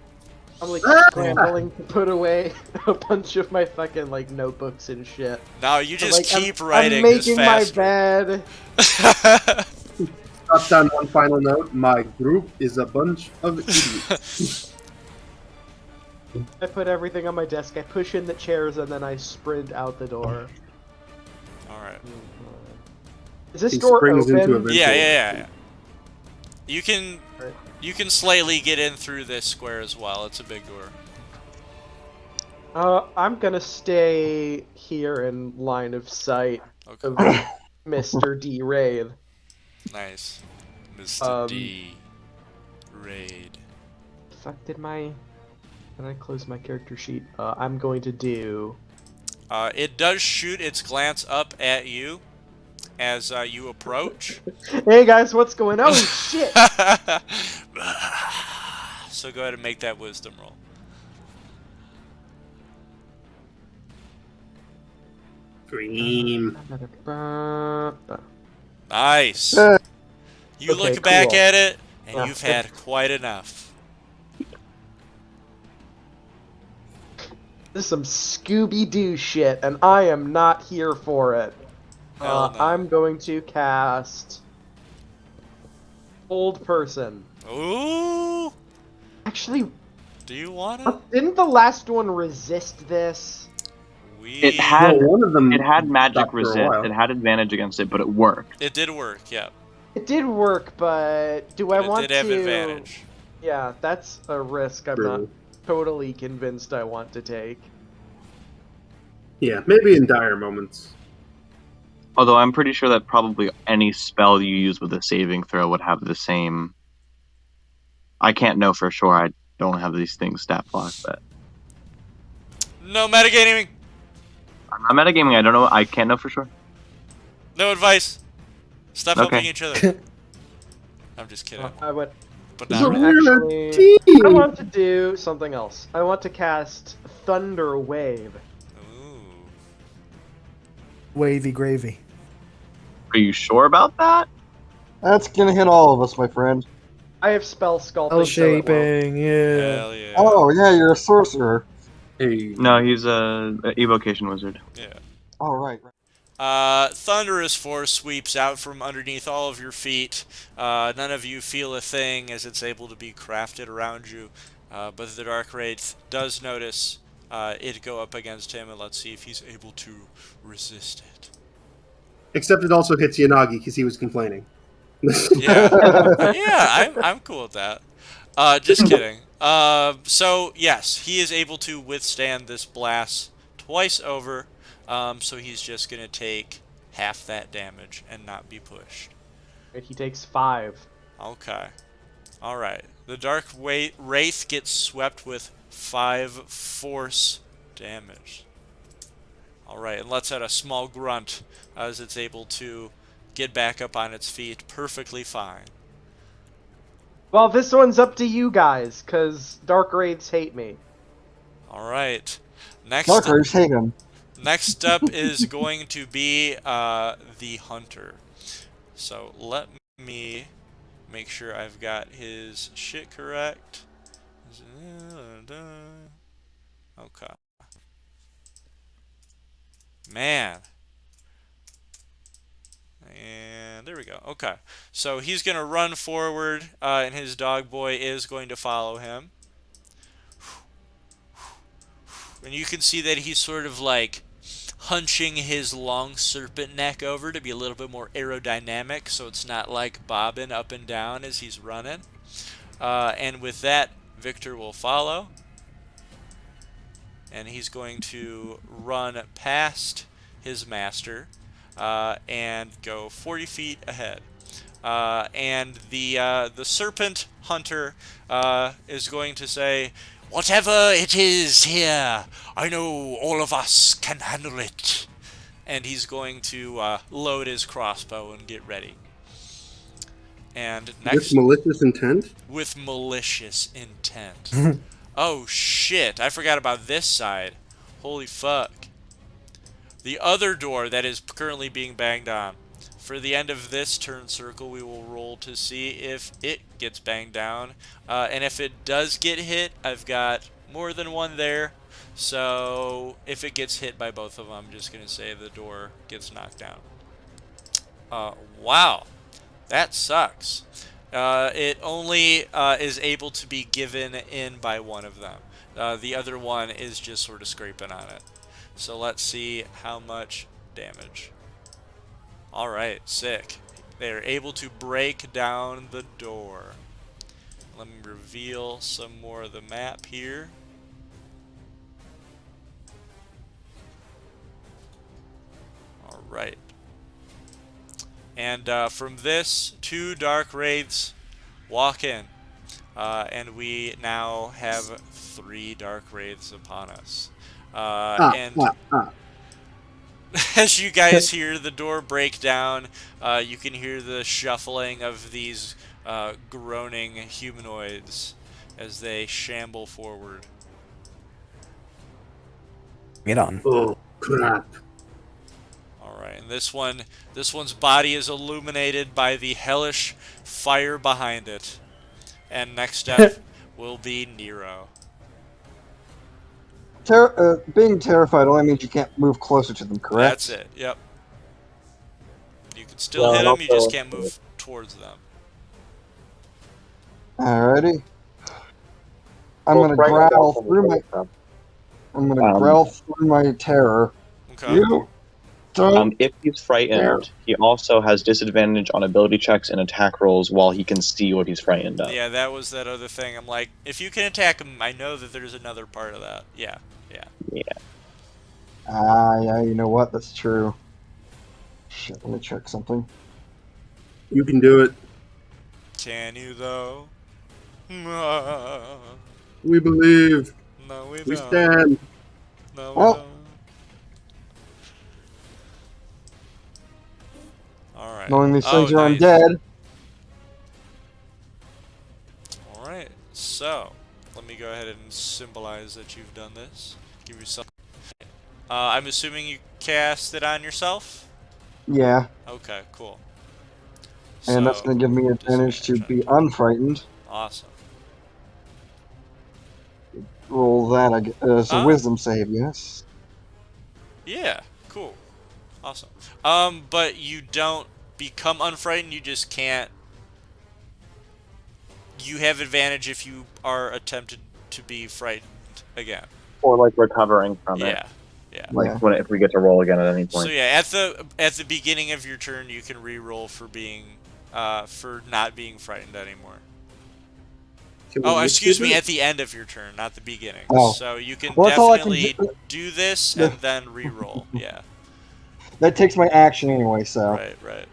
I'm like scrambling to put away a bunch of my fucking like notebooks and shit. Now you I'm just like, keep I'm writing making this my faster. bed. Jot down one final note. My group is a bunch of idiots. I put everything on my desk. I push in the chairs and then I sprint out the door. Alright. Is this He door springs into a open? vent. Yeah. You can Right. you can slightly get in through this square as well. It's a big door. I'm gonna stay here in line of sight Okay. of Mr. D. Wraith. Nice. Mr. Um, D. Raid. Fuck, did I close my character sheet? I'm going to do... It does shoot its glance up at you as you approach. Hey guys, what's going on? Oh, shit! So go ahead and make that wisdom roll. Dream. Nice. You Okay, look back cool. at it, and Yeah. you've had quite enough. This is some Scooby-Doo shit, and I am not here for it. Hell no. I'm going to cast... Old Person. Ooh. Actually, Do you want it? didn't the last one resist this? It had Well, one of them it had magic stopped for a resist. while. It had advantage against it, but it worked. It did work, yeah. It did work, but do I But want it did have to... advantage. Yeah, that's a risk I'm not True. totally convinced I want to take. Yeah, maybe in dire moments. Although I'm pretty sure that probably any spell you use with a saving throw would have the same. I can't know for sure. I don't have these things stat blocked, but No metagaming. I'm not metagaming. I don't know. I can't know for sure. No advice. Stop Okay. helping each other. I'm just kidding. I would But So not really. we're a actually... team! I want to do something else. I want to cast Thunder Wave. Ooh. Wavy gravy. Are you sure about that? That's gonna hit all of us, my friend. I have spell sculpting. L so it won't. shaping, yeah. Hell yeah. Oh yeah, you're a sorcerer. Hey. No, he's a evocation wizard. Yeah. Oh right. Thunderous force sweeps out from underneath all of your feet. None of you feel a thing as it's able to be crafted around you. But the Darkwraith does notice it go up against him, and let's see if he's able to resist it. Except it also hits Yanagi because he was complaining. Yeah, I'm cool with that. Just kidding. So yes, he is able to withstand this blast twice over. So he's just gonna take half that damage and not be pushed. He takes 5. Okay. All right. The Wraith gets swept with 5 force damage. All right, and lets out a small grunt as it's able to get back up on its feet perfectly fine. Well, this one's up to you guys, because Dark Wraiths hate me. All right. Darkers hate him. Next up is going to be the Hunter. So let me make sure I've got his shit correct. Okay. Man. And there we go. Okay. So he's going to run forward, and his dog boy is going to follow him. And you can see that he's sort of like hunching his long serpent neck over to be a little bit more aerodynamic, so it's not like bobbing up and down as he's running. And with that, Victor will follow. And he's going to run past his master and go 40 feet ahead. And the serpent hunter is going to say, Whatever it is here, I know all of us can handle it. And he's going to load his crossbow and get ready. And With next, malicious intent? with malicious intent. Oh shit, I forgot about this side. Holy fuck. The other door that is currently being banged on. For the end of this turn circle, we will roll to see if it gets banged down. And if it does get hit, I've got more than one there. So if it gets hit by both of them, I'm just going to say the door gets knocked down. Wow. That sucks. It only is able to be given in by one of them. The other one is just sort of scraping on it. So let's see how much damage. Alright, sick. They're able to break down the door. Let me reveal some more of the map here. Alright. And from this, 2 Darkwraiths walk in. And we now have 3 Darkwraiths upon us. As you guys hear the door break down, you can hear the shuffling of these groaning humanoids as they shamble forward. Get on. Oh, crap. Alright, and this one's body is illuminated by the hellish fire behind it. And next up will be Nero. Being terrified only means you can't move closer to them, correct? That's it, yep. You can still hit them, you just can't move towards them. Alrighty. I'm Well, gonna right growl now, through my. I'm gonna growl through my terror. Okay. You don't. If he's frightened, he also has disadvantage on ability checks and attack rolls while he can see what he's frightened of. Yeah, that was that other thing. I'm like, if you can attack him, I know that there's another part of that. Yeah. Yeah, you know what? That's true. Shit, let me check something. You can do it. Can you though? No, We believe. we We don't. stand. No, we Well. don't. Alright. Knowing these things are nice. undead. Alright, so let me go ahead and symbolize that you've done this. Give yourself. I'm assuming you cast it on yourself? Yeah, Okay, cool. and that's gonna give me advantage to be unfrightened. Awesome. Roll that as a wisdom save, yes. Yeah, cool. Awesome. But you don't become unfrightened, you just can't. You have advantage if you are attempted to be frightened again. Or like recovering from it. Yeah. Like if we get to roll again at any point. So yeah, at the beginning of your turn, you can re-roll for being for not being frightened anymore. Oh, excuse me, at the end of your turn, not the beginning. Oh. So you can Well, that's all I can definitely do this and then re-roll. Yeah. That takes my action anyway, so. Right.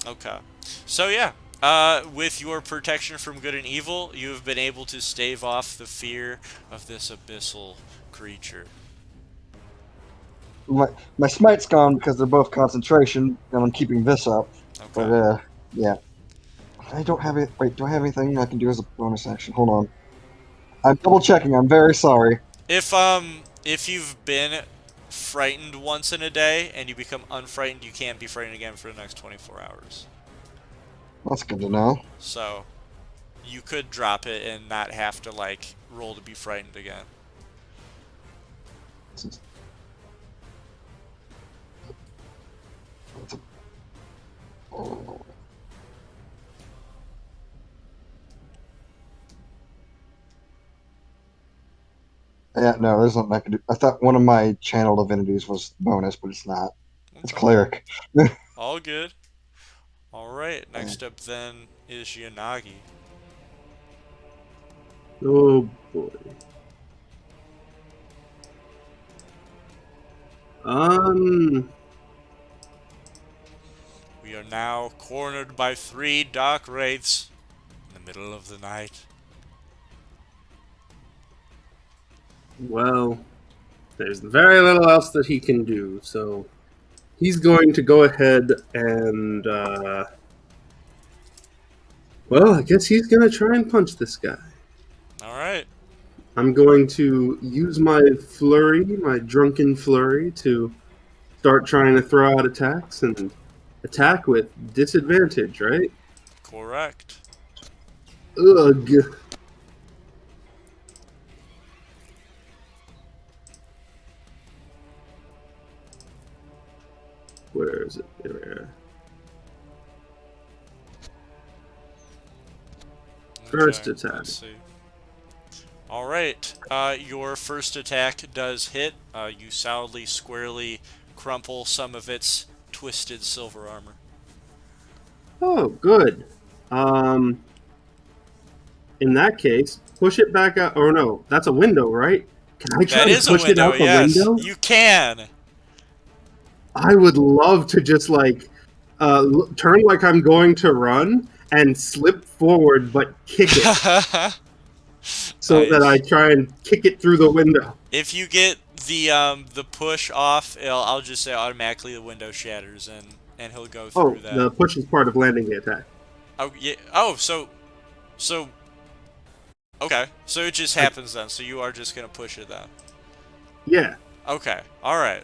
Okay. So yeah, with your protection from good and evil, you have been able to stave off the fear of this abyssal creature. My smite's gone because they're both concentration, and I'm keeping this up. Okay. But, yeah. I don't have it. Wait, do I have anything I can do as a bonus action? Hold on. I'm double checking. I'm very sorry. If you've been frightened once in a day and you become unfrightened, you can't be frightened again for the next 24 hours. That's good to know. So you could drop it and not have to like roll to be frightened again. Yeah, no, there's nothing I can do. I thought one of my channel divinities was bonus, but it's not. It's cleric. All good. All right. Next up then is Yanagi. Oh boy. We are now cornered by 3 Darkwraiths in the middle of the night. Well, there's very little else that he can do, so he's going to go ahead and, well, I guess he's going to try and punch this guy. All right. I'm going to use my flurry, my drunken flurry, to start trying to throw out attacks and attack with disadvantage, right? Correct. Ugh. Where is it? There. First Okay, attack. let's see. All right. Your first attack does hit. You solidly, squarely crumple some of its twisted silver armor. Oh, good. In that case, push it back out. Or no, that's a window, right? Can I try That to is a push it window, out the yes. window? You can. I would love to just like turn like I'm going to run and slip forward, but kick it so Nice. that I try and kick it through the window. If you get the push off, I'll just say automatically the window shatters and he'll go through Oh, that. the push is part of landing the attack. Oh yeah. Oh, so okay. So it just happens then. So you are just gonna push it then. Yeah, Okay. All right.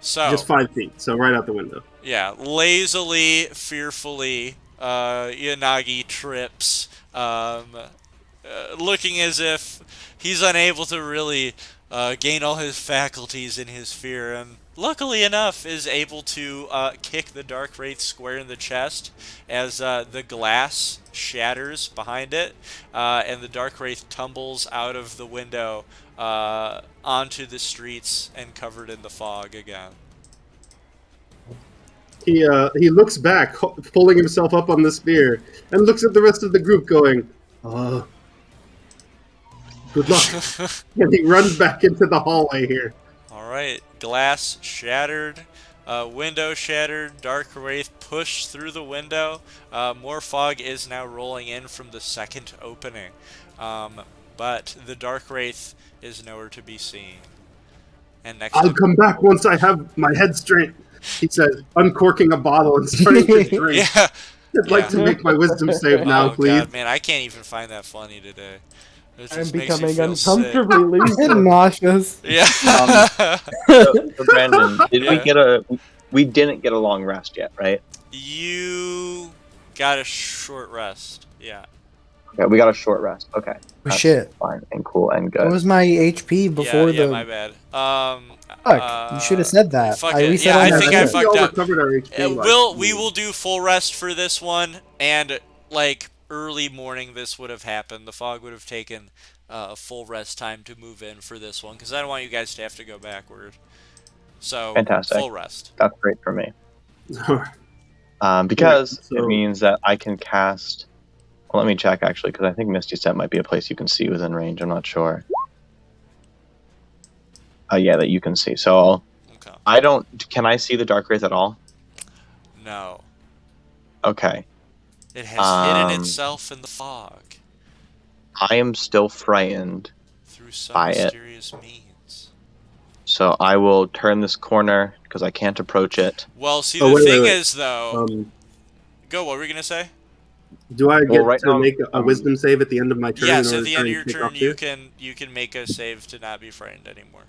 So just 5 feet, so right out the window. yeah, lazily, fearfully, Yanagi trips, looking as if he's unable to really gain all his faculties in his fear, and luckily enough is able to kick the Darkwraith square in the chest as the glass shatters behind it, and the Darkwraith tumbles out of the window onto the streets and covered in the fog again. He looks back, pulling himself up on the spear, and looks at the rest of the group, going, good luck. And he runs back into the hallway here. Alright, glass shattered, window shattered, Darkwraith pushed through the window. More fog is now rolling in from the second opening. But the Darkwraith is nowhere to be seen. And next I'll up, come back once I have my head straight, he says, uncorking a bottle and starting to drink. yeah. I'd like to make my wisdom save now, Oh please. god, man, I can't even find that funny today. It I'm just makes me becoming feel uncomfortably And lucid. nauseous. sick. Yeah. So Brandon, Yeah. we didn't get a long rest yet, right? You got a short rest. Yeah. Okay, we got a short rest. Okay. Oh, That's shit. fine and cool and What good. was my HP before yeah, the? my bad. Fuck, you should have said that. Fuck I it. reset Yeah, all I my think shit. I fucked we all up. recovered our HP. We will do full rest for this one, and like early morning, this would have happened. The fog would have taken a full rest time to move in for this one, because I don't want you guys to have to go backward. So Fantastic. full rest. That's great for me. Alright. Because So- it means that I can cast. Well, let me check actually, because I think Misty Step might be a place you can see within range. I'm not sure. Yeah, that you can see. So Okay. I don't. Can I see the Darkwraith at all? No, Okay. it has hidden Um, itself in the fog I am still frightened, through some by it. mysterious means. so I will turn this corner because I can't approach it. Well, see, Oh, the wait, thing wait. is, though. Do What were we gonna say? I get right to now, make a wisdom save at the end of my turn? Yes, in at order the to end of try your and take turn, off here? you can make a save to not be frightened anymore.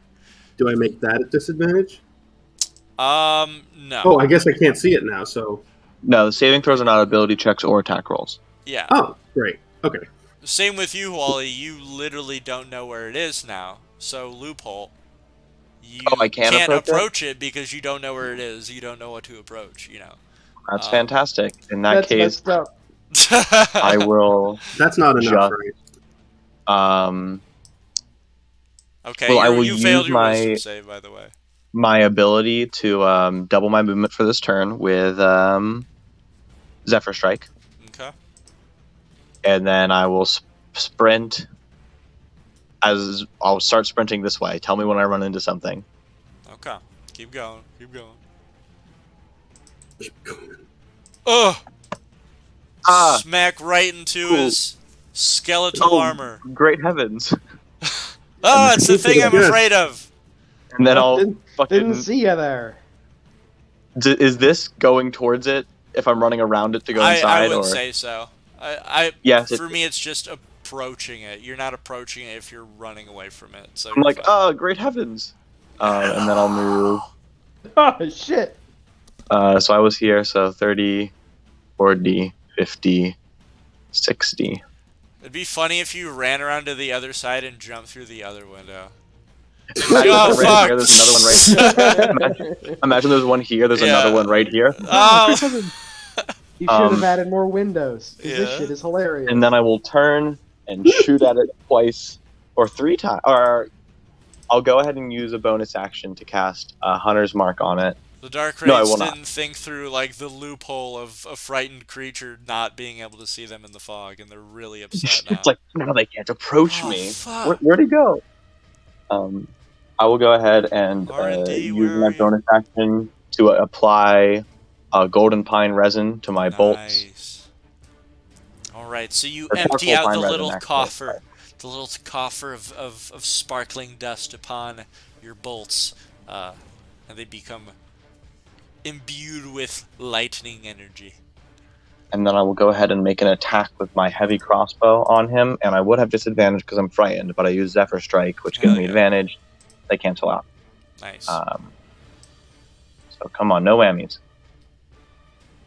Do I make that at disadvantage? No. Oh, I guess I can't see it now, so... No, the saving throws are not ability checks or attack rolls. Yeah. Oh, great. Okay. Same with you, Wally. You literally don't know where it is now. So, loophole. You Oh, I can't approach it because you don't know where it is. You don't know what to approach, you know. That's fantastic. In that That's case, messed up. I will. That's not enough, Just- right? Okay, Well, I will you failed use your my- wisdom save, by the way. My ability to double my movement for this turn with Zephyr Strike, Okay. and then I will sprint. As I'll start sprinting this way. Tell me when I run into something. Okay. Keep going. Keep going. Ugh! Ah! Smack right into Cool. his skeletal Oh. armor. Great heavens! Oh, it's the thing I'm Yes. afraid of. And then I'll Didn't fucking. see you there. Is this going towards it? If I'm running around it to go I inside, would or say so. I yes, for me, it's just approaching it. You're not approaching it if you're running away from it. So I'm you're like, fine. oh, great heavens! And then I'll move. Oh shit. So I was here, so 30, 40, 50, 60. It'd be funny if you ran around to the other side and jumped through the other window. Imagine Oh, if I ran fuck. here, there's another one right. Imagine there's one here. There's Yeah. another one right here. Oh, You should have added more windows. 'Cause this Yeah. shit is hilarious. And then I will turn and shoot at it twice or 3 times. Or I'll go ahead and use a bonus action to cast a Hunter's Mark on it. the Dark No, I Wraiths will not. didn't think through like the loophole of a frightened creature not being able to see them in the fog, and they're really upset now. It's like, no, they can't approach Oh, me. fuck. Where'd he go? I will go ahead and R&D, use where my are you? bonus action to apply golden pine resin to my bolts. Nice. All right, so you Or empty charcoal out pine the resin, little actually. coffer, of sparkling dust upon your bolts, and they become imbued with lightning energy. And then I will go ahead and make an attack with my heavy crossbow on him, and I would have disadvantage because I'm frightened, but I use Zephyr Strike, which gives Hell me yeah. advantage. They cancel out. Nice. So come on, no whammies.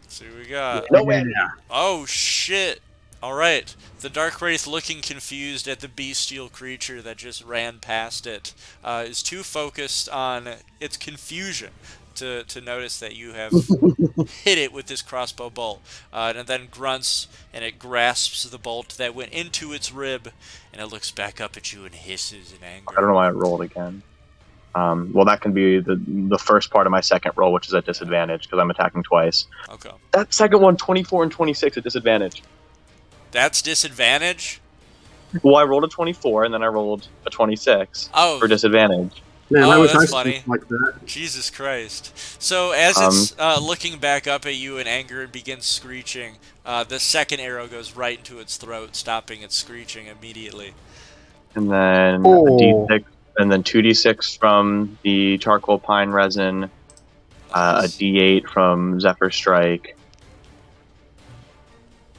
Let's see what we got. No whammies. Oh shit! All right, the Darkwraith, looking confused at the bestial creature that just ran past it, is too focused on its confusion to notice that you have hit it with this crossbow bolt, and then grunts, and it grasps the bolt that went into its rib, and it looks back up at you and hisses in anger. I don't know why I rolled again. Well, that can be the first part of my second roll, which is at disadvantage because I'm attacking twice. Okay, That second one, 24 and 26 at disadvantage. that's disadvantage. Well, I rolled a 24 and then I rolled a 26 Oh, for disadvantage. Man, Oh, I wish I that's spoke funny. like that. Jesus Christ. So as it's looking back up at you in anger and begins screeching, the second arrow goes right into its throat, stopping its screeching immediately. And then Oh. a D6, and then 2d6 from the charcoal pine resin, a Nice. D8 from Zephyr Strike,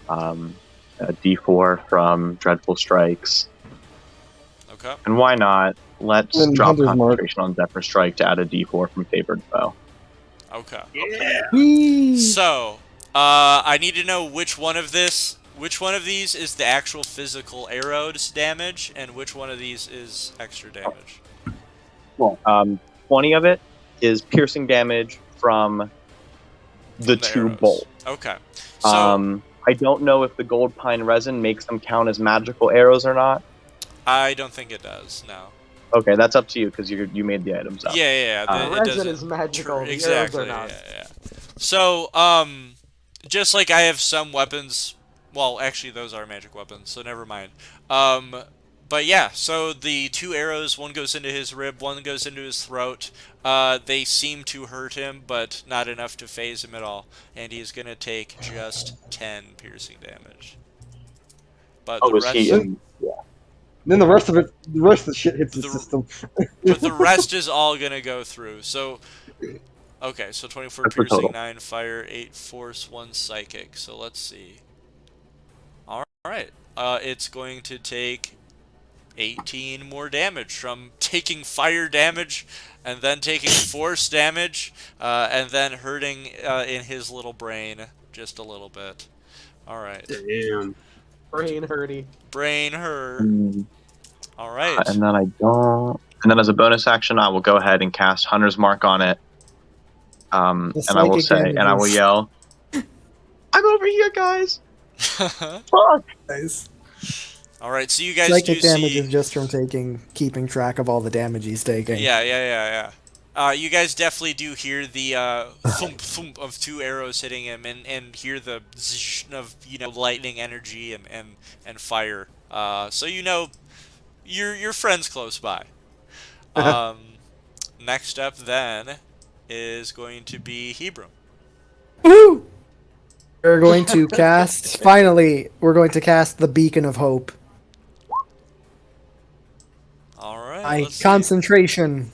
a D4 from Dreadful Strikes, Okay. and why not? Let's And drop Hunter's Mark. concentration on Zephyr Strike to add a D4 from Favored Foe. Okay. Whee! So, I need to know which one of these is the actual physical arrows damage, and which one of these is extra damage. 20 of it is piercing damage from the two arrows. bolts. Okay. So, I don't know if the gold pine resin makes them count as magical arrows or not. I don't think it does, no. Okay, that's up to you because you made the items up. Yeah, The it resin doesn't. is magical. The arrows Exactly. are not. Yeah. So, just like I have some weapons, well, actually those are magic weapons, so never mind. But yeah, so the two arrows, one goes into his rib, one goes into his throat. They seem to hurt him, but not enough to phase him at all, and he's gonna take just 10 piercing damage. But Oh, the was rest, he? Then the rest of the shit hits the The- system. but the rest is all gonna go through. So, okay, so 24 What's the piercing, total? 9 fire, 8 force, 1 psychic. So let's see. All right, it's going to take 18 more damage from taking fire damage, and then taking force damage, and then hurting in his little brain just a little bit. All right, Damn. Brain hurty. brain hurt. Mm, All right. And then I don't. And then as a bonus action, I will go ahead and cast Hunter's Mark on it. And I will psychic say, and I will damages. yell, "I'm over here, guys! Fuck!" Nice. All right, so you guys Psychic do damage see. is just from keeping track of all the damage he's taking. Yeah. You guys definitely do hear the thump thump of two arrows hitting him, and hear the zzz of lightning energy and fire. So your friend's close by. Next up then is going to be Hebron. Woo! We're going to cast. Finally, we're going to cast the Beacon of Hope. All right. right, My let's see. concentration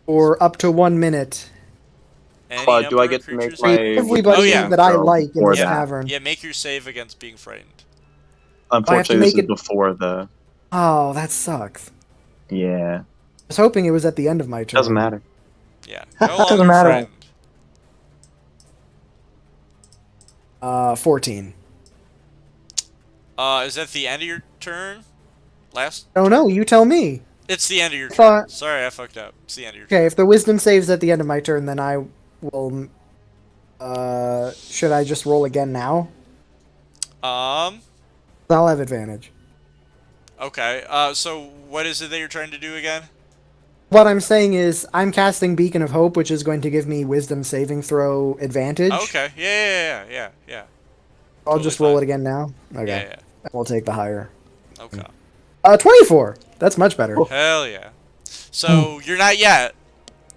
for up to 1 minute. Any Do number I of get to make creatures. my Everybody Oh, yeah. that I throw like in before this Yeah. tavern. Yeah, make your save against being frightened. I have to Unfortunately, this make is it- before the. Oh, that sucks. Yeah, I was hoping it was at the end of my turn. doesn't matter. Yeah, no Doesn't longer matter. frightened. 14. Is that the end of your turn? Last? Oh no, you tell me. It's the end of your I turn. thought- Sorry, I fucked up. It's the end of your turn. Okay, if the wisdom saves at the end of my turn, then I will. Should I just roll again now? I'll have advantage. Okay. So what is it that you're trying to do again? What I'm saying is, I'm casting Beacon of Hope, which is going to give me wisdom saving throw advantage. Okay. Yeah. I'll totally just roll fine. it again now. Okay. Yeah. We'll take the higher. Okay. 24. That's much better. Hell yeah. So you're not yet,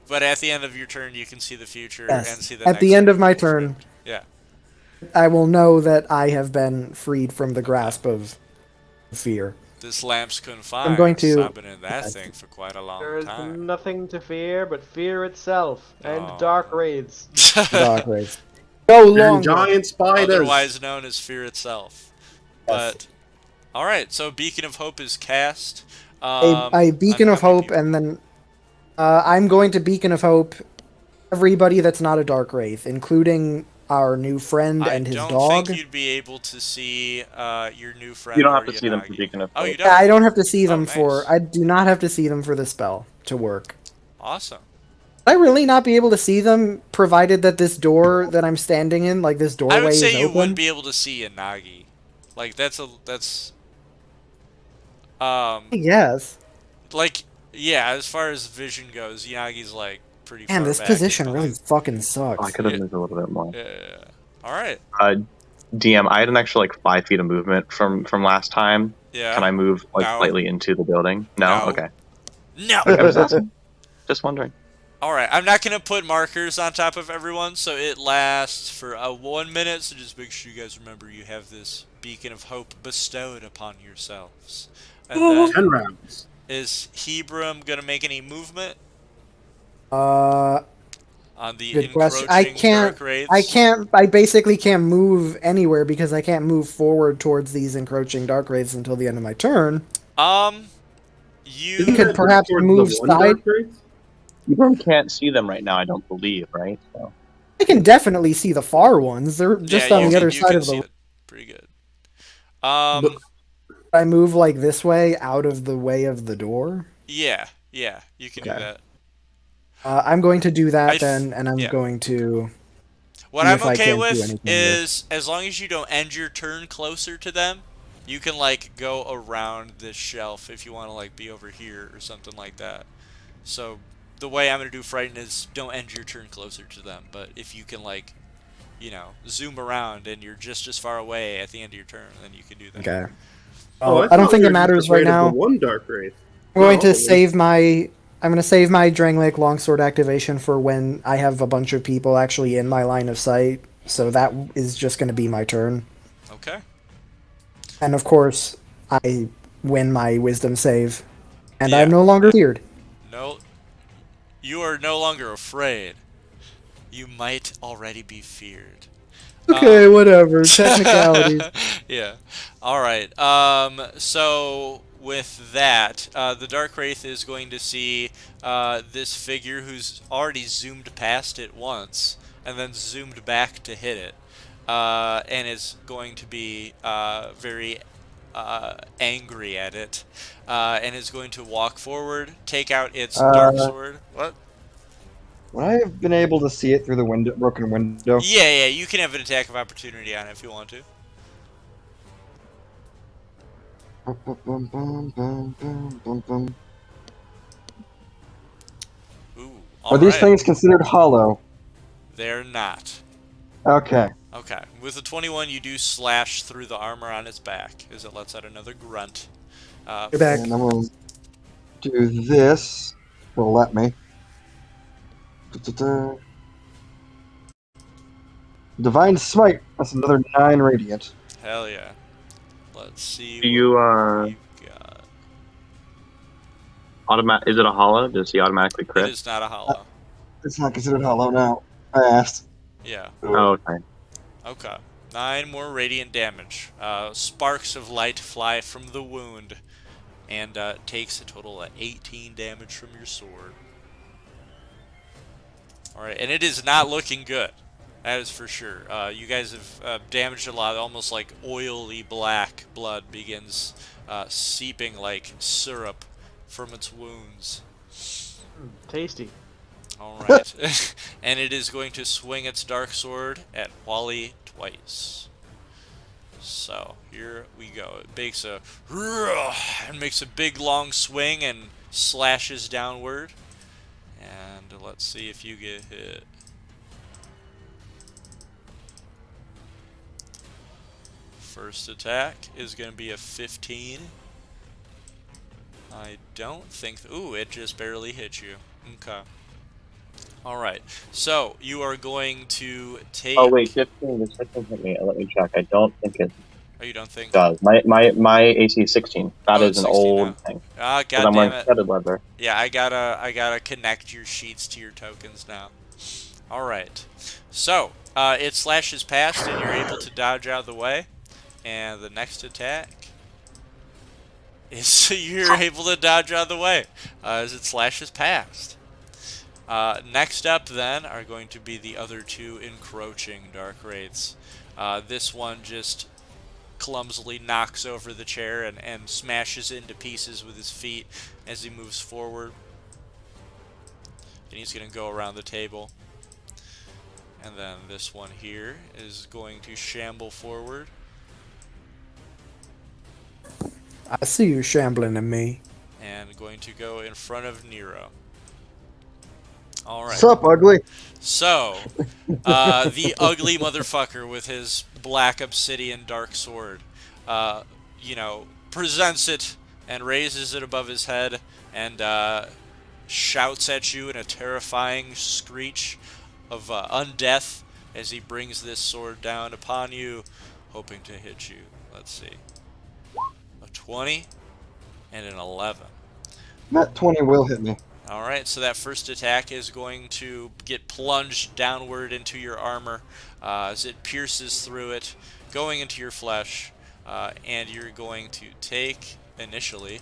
but at the end of your turn, you can see the future and Yes. see the At next the end thing. of my turn, Yeah. I will know that I have been freed from the grasp of fear. This lamp's confined. going to- I've been in that thing for quite a long There is time. nothing to fear but fear itself and Oh. dark wraiths. Darkwraith. No And longer. giant spiders. Otherwise known as fear itself. But all right, so Beacon of Hope is cast. I Beacon on of how many Hope, and then I'm going to Beacon of Hope everybody that's not a Darkwraith, including our new friend and his I don't dog. think you'd be able to see your new friend. You don't or have to see them for Yanagi. Beacon of Oh, you Hope. don't? Yeah, I don't have to see them nice. for. I do not have to see them for the spell to work. Awesome. Would I really not be able to see them, provided that this door that I'm standing in, like this doorway, I would say is you open? wouldn't be able to see Yanagi. Like that's Yes. like yeah, as far as vision goes, Yagi's like pretty Man, far this back position behind. really fucking Oh, I sucks. could have Yeah. moved a little bit more. Yeah. All right. DM, I had an extra like 5 feet of movement from last time. Yeah. Can I move like No. slightly into the building? No. No. Okay. No. I was asking. Just wondering. All right. I'm not gonna put markers on top of everyone, so it lasts for 1 minute. So just make sure you guys remember you have this Beacon of Hope bestowed upon yourselves. And then 10 rounds. is Hebron gonna make any movement Uh, on the good question. encroaching dark wraiths? I can't. I basically can't move anywhere because I can't move forward towards these encroaching dark wraiths until the end of my turn. You You could perhaps Towards move the one side. dark wraith? You can't see them right now, I don't believe, right? So. I can definitely see the far ones. They're just yeah, on you the can- other you side can of see the. it pretty good. I move like this way out of the way of the door. Yeah, you can do Okay. that. I'm going to do that I th- then, and I'm yeah. going to. What See I'm if I okay can't do with anything is as long as you don't end your turn closer to them, you can like go around this shelf if you want to like be over here or something like that. So the way I'm gonna do frighten is don't end your turn closer to them, but if you can like, zoom around and you're just as far away at the end of your turn, then you can do that. Okay. Oh, I don't thought think we it were just matters right afraid of now. the one dark wraith. I'm going to No. save my. I'm going to save my Drangleic longsword activation for when I have a bunch of people actually in my line of sight. So that is just going to be my turn. Okay. And of course, I win my wisdom save, and Yeah. I'm no longer feared. No, you are no longer afraid. You might already be feared. Okay, whatever. Technicalities. Yeah. All right. So with that, the Dark Wraith is going to see this figure who's already zoomed past it once and then zoomed back to hit it, and is going to be very angry at it, and is going to walk forward, take out its dark sword. What? Would I have been able to see it through the window, broken window? Yeah. You can have an attack of opportunity on it if you want to. Bum, bum, bum, bum, bum, bum. Ooh. Are these alright. things considered hollow? They're not. Okay. Okay. With a 21, you do slash through the armor on its back, as it lets out another grunt. You're back. And I'm going to do this. Will let me. Da-da-da. Divine Smite. That's another 9 radiant. Hell yeah. Let's see. Do you, what we've got. Is it a hollow? Does he automatically It crit? is not a hollow. It's not considered hollow now. I asked. Yeah. Oh, okay. Okay. 9 more radiant damage. Sparks of light fly from the wound, and takes a total of 18 damage from your sword. Alright, and it is not looking good. That is for sure. You guys have damaged a lot. Almost like oily black blood begins seeping like syrup from its wounds. Tasty. Alright. And it is going to swing its dark sword at Wally twice. So, here we go. It makes a big long swing and slashes downward. And let's see if you get hit. First attack is going to be a 15. I don't think... Ooh, it just barely hit you. Okay. Alright. So, you are going to take... Oh wait, 15. The second hit me. Let me check. I don't think it Oh, you don't think? does. My AC is 16. That Oh, is it's an 16 old now. thing. Ah, Because I'm wearing goddammit. studded leather. Yeah, I gotta connect your sheets to your tokens now. Alright. So, it slashes past and you're able to dodge out of the way. And the next attack is you're able to dodge out of the way as it slashes past. Next up then are going to be the other two encroaching Darkwraiths. This one just clumsily knocks over the chair and smashes it into pieces with his feet as he moves forward. And he's going to go around the table. And then this one here is going to shamble forward. I see you shambling at me. And going to go in front of Nero. Alright. What's up, ugly? So, the ugly motherfucker with his black obsidian dark sword, presents it and raises it above his head and shouts at you in a terrifying screech of undeath as he brings this sword down upon you, hoping to hit you. Let's see. A 20 and an 11. That 20 will hit me. Alright, so that first attack is going to get plunged downward into your armor as it pierces through it, going into your flesh, and you're going to take, initially,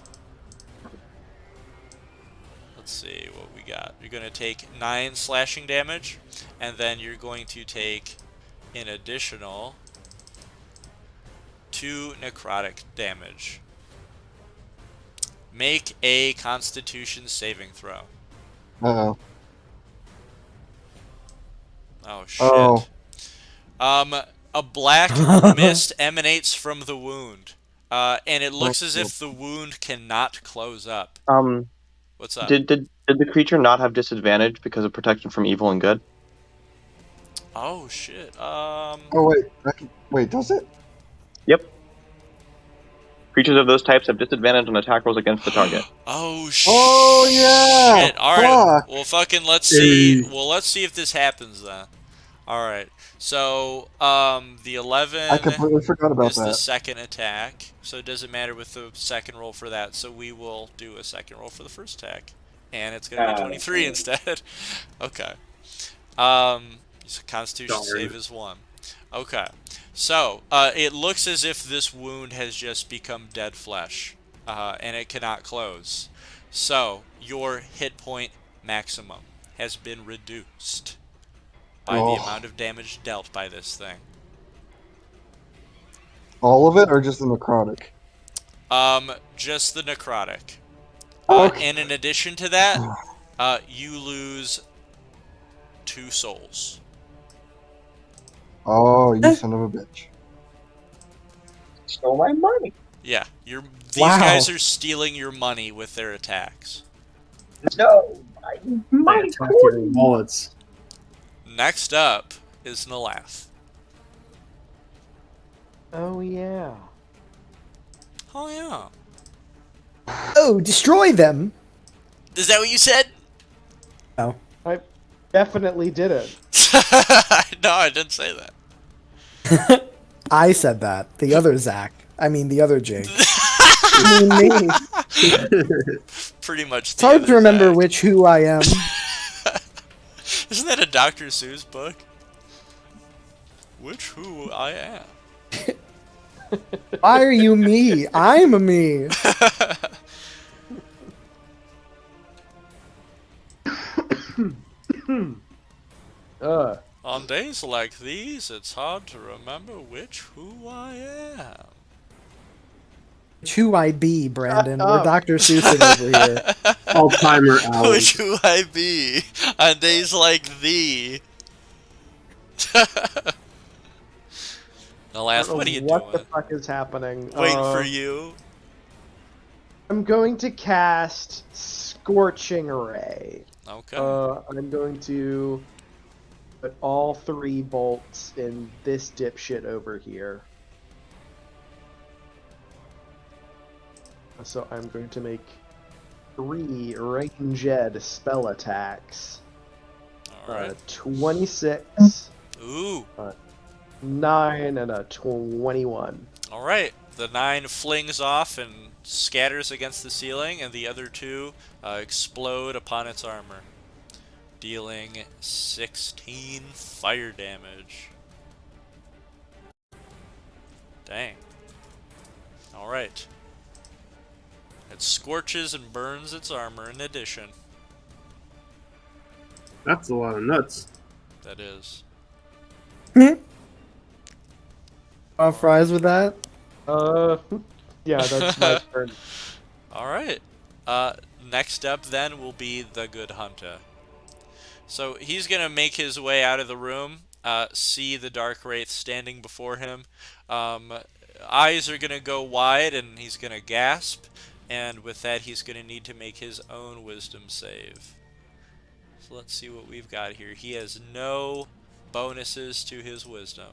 let's see what we got. You're going to take 9 slashing damage, and then you're going to take an additional 2 necrotic damage. Make a Constitution saving throw. Uh-oh. Oh, shit. Oh. A black mist emanates from the wound, and it looks as if the wound cannot close up. What's up? Did the creature not have disadvantage because of protection from evil and good? Oh, shit. Oh, wait, does it? Yep. Creatures of those types have disadvantage on attack rolls against the target. Oh, shit. Oh, yeah! Alright, Fuck. well, fucking, let's see. Well, let's see if this happens, then. Alright, so, the 11 I completely forgot about is the that. second attack, so it doesn't matter with the second roll for that, so we will do a second roll for the first attack. And it's going to be 23 instead. Okay. So Constitution save is 1. Okay. So, it looks as if this wound has just become dead flesh, and it cannot close. So, your hit point maximum has been reduced by the amount of damage dealt by this thing. All of it, or just the necrotic? Just the necrotic. Okay. And in addition to that, you lose 2 souls. Oh, you son of a bitch. Stole my money. Yeah, these Wow. guys are stealing your money with their attacks. No, My attack your wallets. Next up is Nalath. Oh yeah. Oh yeah. Oh, destroy them! Is that what you said? No. I definitely did it. No, I didn't say that. I said that. The other Zach. I mean, the other Jake. Me. Pretty much. It's hard to remember which who I am. Isn't that a Dr. Seuss book? Which who I am. Why are you me? I'm a me. On days like these, it's hard to remember which who I am. Which who I be, Brandon. Shut We're up. Dr. Seussing over here. All timer hours. Which who I be on days like thee. Alas, what are you What the doing? fuck is happening? Waiting for you. I'm going to cast Scorching Ray. Okay. I'm going to put all 3 bolts in this dipshit over here. So I'm going to make 3 ranged spell attacks. Alright. 26, Ooh. 9, and a 21. Alright. The 9 flings off and scatters against the ceiling, and the other 2 explode upon its armor, dealing 16 fire damage. Dang. Alright. It scorches and burns its armor in addition. That's a lot of nuts. That is. Fries with that? Yeah, that's my turn. Alright. Next up then will be the Good Hunter. So he's gonna make his way out of the room, see the Darkwraith standing before him. Eyes are gonna go wide and he's gonna gasp, and with that he's gonna need to make his own wisdom save. So let's see what we've got here. He has no bonuses to his wisdom.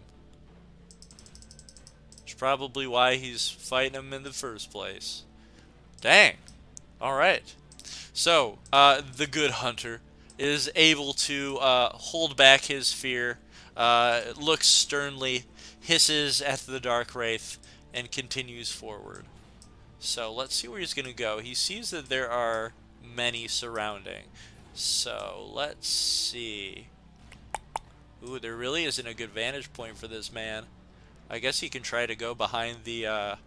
Which is probably why he's fighting him in the first place. Dang. Alright. So, the Good Hunter is able to hold back his fear, looks sternly, hisses at the Darkwraith, and continues forward. So, let's see where he's going to go. He sees that there are many surrounding. So, let's see. Ooh, there really isn't a good vantage point for this man. I guess he can try to go behind the,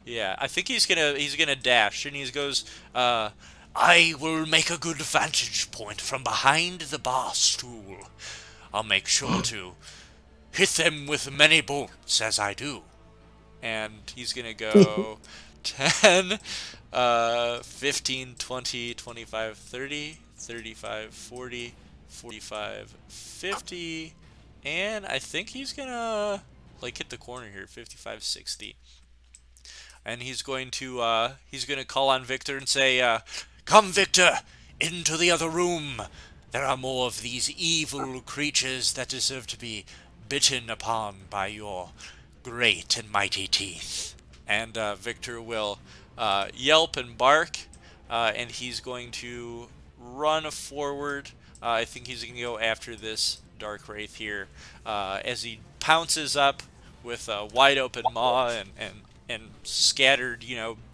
yeah, I think he's gonna dash, and he goes, I will make a good vantage point from behind the bar stool. I'll make sure to hit them with many bolts as I do. And he's gonna go 10, 15, 20, 25, 30, 35, 40, 45, 50, and I think he's gonna, like, hit the corner here, 55, 60. And he's going to call on Victor and say, come, Victor, into the other room. There are more of these evil creatures that deserve to be bitten upon by your great and mighty teeth. And Victor will yelp and bark, and he's going to run forward. I think he's going to go after this Darkwraith here, as he pounces up with a wide open maw and scattered,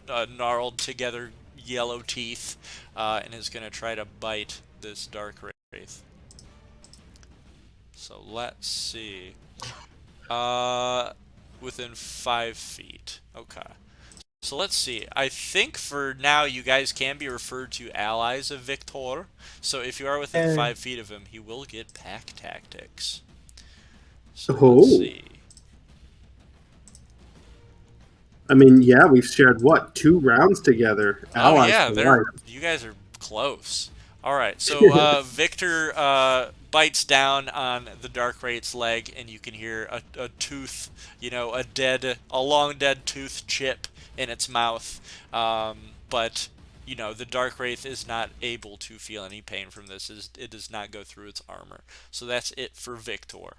gnarled together yellow teeth, and is going to try to bite this Darkwraith. So let's see. Within 5 feet. Okay. So let's see. I think for now you guys can be referred to allies of Victor. So if you are within 5 feet of him, he will get pack tactics. So let's see. I mean, yeah, we've shared, 2 rounds together. Oh, yeah, life. you guys are close. Alright, so Victor bites down on the Darkwraith's leg, and you can hear a tooth, a long dead tooth chip in its mouth. But, the Darkwraith is not able to feel any pain from this. It does not go through its armor. So that's it for Victor.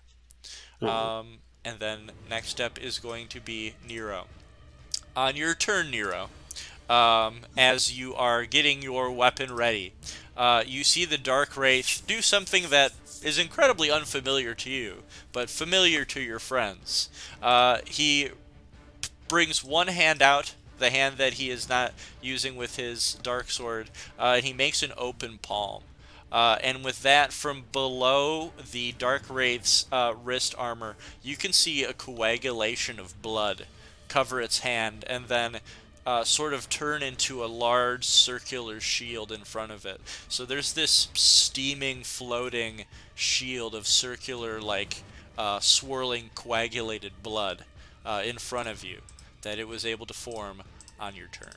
And then next up is going to be Nero. On your turn, Nero, as you are getting your weapon ready, you see the Darkwraith do something that is incredibly unfamiliar to you, but familiar to your friends. He brings one hand out the hand that he is not using with his dark sword, and he makes an open palm. And with that, from below the Darkwraith's wrist armor, you can see a coagulation of blood cover its hand, and then sort of turn into a large circular shield in front of it. So there's this steaming, floating shield of circular, like swirling, coagulated blood in front of you that it was able to form on your turn.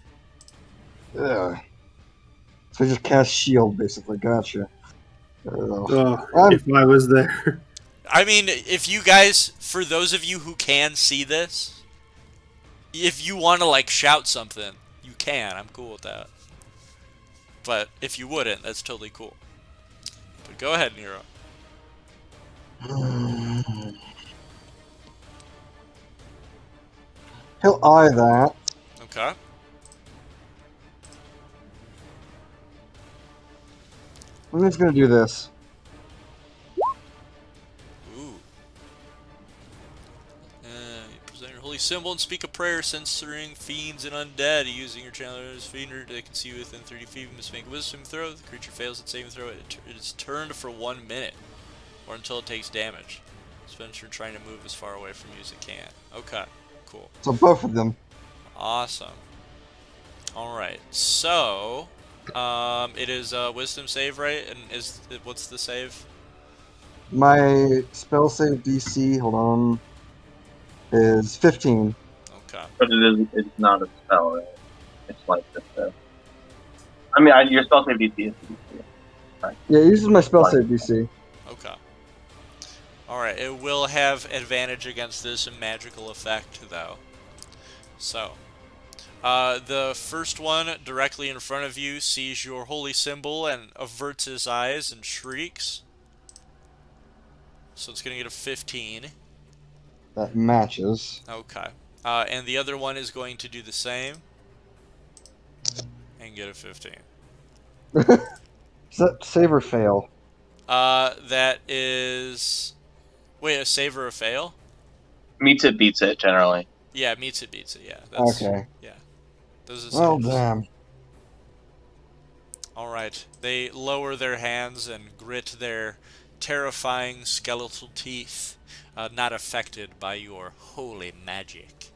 Yeah. So just cast shield, basically. Gotcha. Uh, Oh, I'm- if I was there. I mean, if you guys, for those of you who can see this, if you want to like shout something, you can. I'm cool with that. But if you wouldn't, that's totally cool. But go ahead, Nero. He'll eye that. Okay. I'm just gonna do this. Ooh. You present your holy symbol and speak a prayer censoring fiends and undead. Using your channeler's fiender, they can see you within 30 feet. You must make a wisdom throw. The creature fails its saving throw. It is turned for 1 minute, or until it takes damage. Spencer trying to move as far away from you as it can. Okay, cool. So both of them. Awesome. Alright, so it is a wisdom save, right? And what's the save? My spell save DC, hold on, is 15. Okay. But it's not a spell, right? It's like just a. Your spell save DC is DC. Right? Yeah, it uses my spell Like- save DC. Okay. Alright, it will have advantage against this magical effect, though. So, the first one directly in front of you sees your holy symbol and averts his eyes and shrieks. So it's going to get a 15. That matches. Okay. And the other one is going to do the same and get a 15. Is that save or fail? That is... Wait, a save or a fail? Meets it, beats it, generally. Yeah, meets it, beats it, yeah. That's, Okay. Yeah. Those are Well, saves. damn. Alright. They lower their hands and grit their terrifying skeletal teeth, not affected by your holy magic.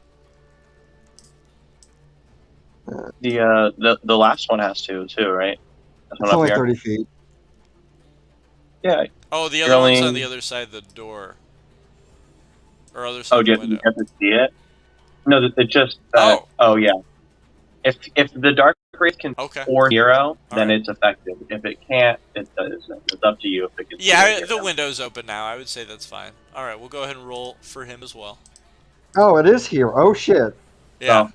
The last one has to too, right? That's It's one up only here. 30 feet. Yeah. Oh, the You're other one's only- on the other side of the door. Or other side Oh, of do the you window. have to see it? No, it just. Oh. Oh, yeah. If the Darkwraith can Okay. or Nero, then Alright. it's effective. If it can't, it doesn't. It's up to you if it can. see Yeah, it. the window's open now. I would say that's fine. Alright, we'll go ahead and roll for him as well. Oh, it is here. Oh, shit. Yeah.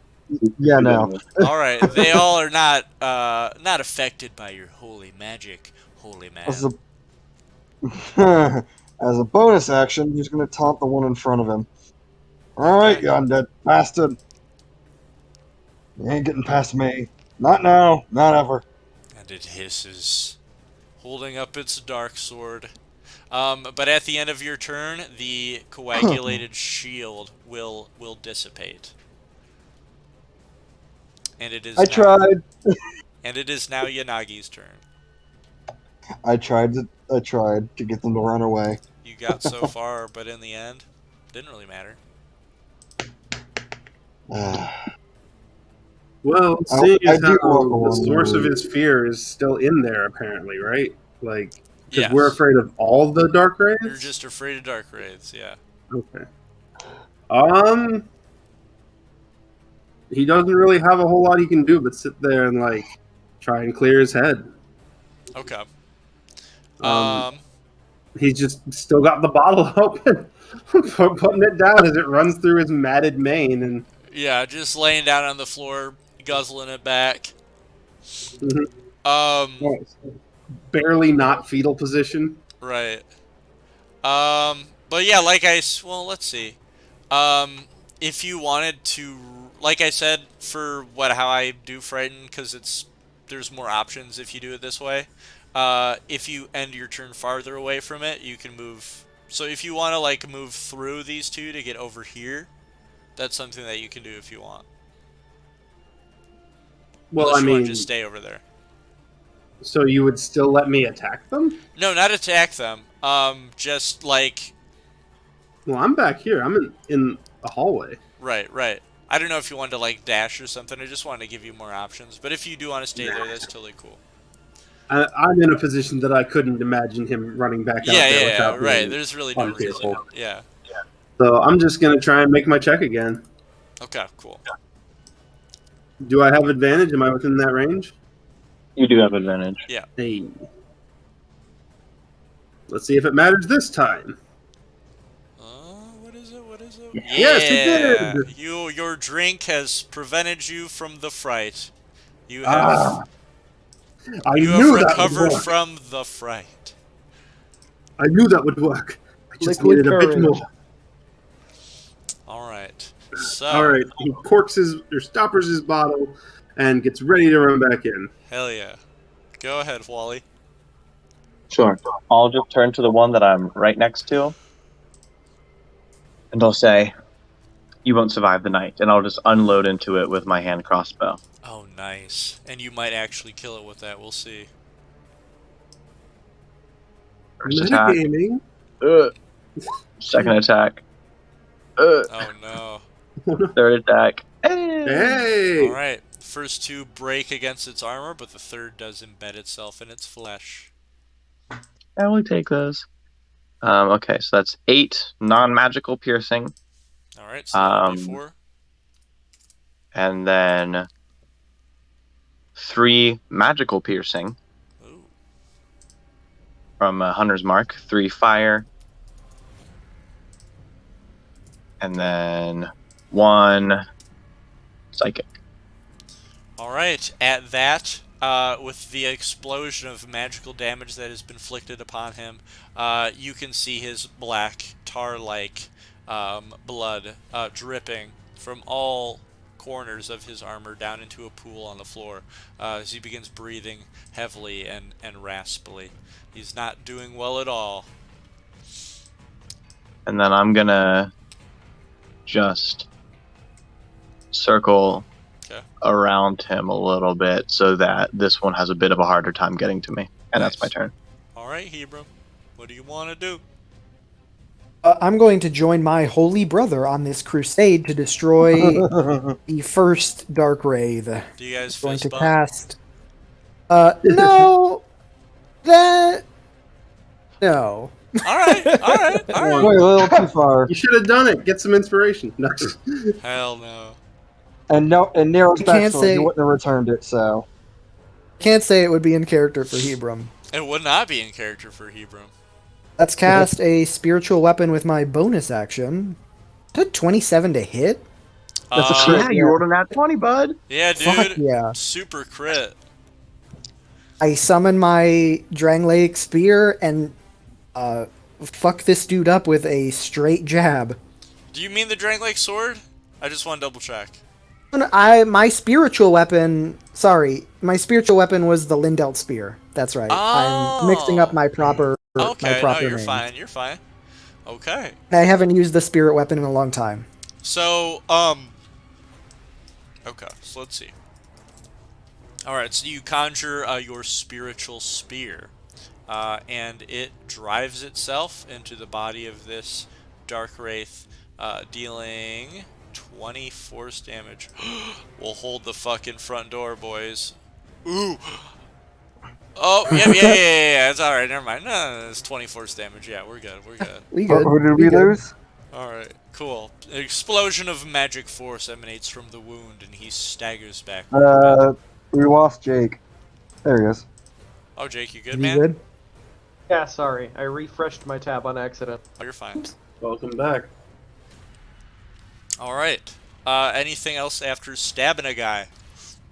Yeah, no. Alright, they all are not affected by your holy magic, holy man. As a, as a bonus action, he's going to taunt the one in front of him. Alright, Okay. you undead bastard. You ain't getting past me. Not now. Not ever. And it hisses, holding up its dark sword. But at the end of your turn, the coagulated shield will dissipate. And it is I tried. And it is now Yanagi's turn. I tried to get them to run away. You got so far, but in the end, didn't really matter. Well, I seeing do as how walk the along source of the- his fear is still in there, apparently, right? Like, because Yes. we're afraid of all the Darkwraiths? You're just afraid of Darkwraiths, yeah. Okay. He doesn't really have a whole lot he can do but sit there and, like, try and clear his head. Okay. He's just still got the bottle open, putting it down as it runs through his matted mane, and Yeah, just laying down on the floor, guzzling it back. Mhm. Um, barely not fetal position. right. But yeah, well, let's see. If you wanted to, like I said, for how I do frighten, because there's more options if you do it this way. If you end your turn farther away from it, you can move. So if you want to like move through these two to get over here, that's something that you can do if you want. Well, Unless I you want mean, to just stay over there. so you would still let me attack them? No, not attack them. Just like Well, I'm back here. I'm in a hallway. right. I don't know if you wanted to like dash or something. I just wanted to give you more options. But if you do want to stay there, that's totally cool. I'm in a position that I couldn't imagine him running back out there without Right. being There's really no reason. uncareful. Yeah. So I'm just gonna try and make my check again. Okay, cool. Do I have advantage? Am I within that range? You do have advantage. Hey. Let's see if it matters this time. What is it? Yes, it did. Your drink has prevented you from the fright. You have I you knew have that would recovered work. from the fright. I knew that would work. I just Liquid needed a bit courage. more. All right. So All right, he corks or stoppers his bottle and gets ready to run back in. hell yeah. Go ahead, Wally. Sure. I'll just turn to the one that I'm right next to, and I'll say, "You won't survive the night," and I'll just unload into it with my hand crossbow. Oh, nice. And you might actually kill it with that. We'll see. First attack. Metagaming. Second attack. Oh no. Third attack. Hey! All right. First two break against its armor, but the third does embed itself in its flesh. I only take those. Okay, so that's 8 non-magical piercing, All right. So that'll be 4. and then 3 magical piercing Ooh. from Hunter's Mark, 3 fire, and then 1 psychic. All right. At that, with the explosion of magical damage that has been inflicted upon him, you can see his black tar-like blood dripping from all corners of his armor down into a pool on the floor as he begins breathing heavily and raspily. He's not doing well at all. And then I'm gonna just circle Okay. around him a little bit so that this one has a bit of a harder time getting to me. And that's my Nice. turn. All right, Hebron, what do you want to do? I'm going to join my holy brother on this crusade to destroy the first Darkwraith. Do you guys Going fist to bump? cast. No, that no. All right. Wait, a little too far. You should have done it. Get some inspiration. No. Hell no. And Nero's You can't backstory, say- he wouldn't have returned it, so. Can't say it would be in character for Hebron. It would not be in character for Hebron. Let's cast a spiritual weapon with my bonus action. Did 27 to hit? That's a crit. Yeah, you rolled a nat 20, bud. Yeah, dude. Fuck yeah. Super crit. I summon my Drangleic spear and fuck this dude up with a straight jab. Do you mean the Drangleic sword? I just want to double check. My spiritual weapon. Sorry, my spiritual weapon was the Lindelt spear. That's right. I'm mixing up my proper. Okay, my proper no, you're names. fine. You're fine. Okay. I haven't used the spirit weapon in a long time. So, okay, so let's see. Alright, so you conjure your spiritual spear, and it drives itself into the body of this Darkwraith, dealing 20 force damage. We'll hold the fucking front door, boys. Ooh! Oh, yeah, it's alright, never mind. No, it's 20 force damage. Yeah, we're good. We good. Who did we good. lose? Alright, cool. An explosion of magic force emanates from the wound, and he staggers back. We lost Jake. There he is. Oh, Jake, you good, You man? good? Yeah, sorry. I refreshed my tab on accident. Oh, you're fine. Welcome back. Alright. Anything else after stabbing a guy?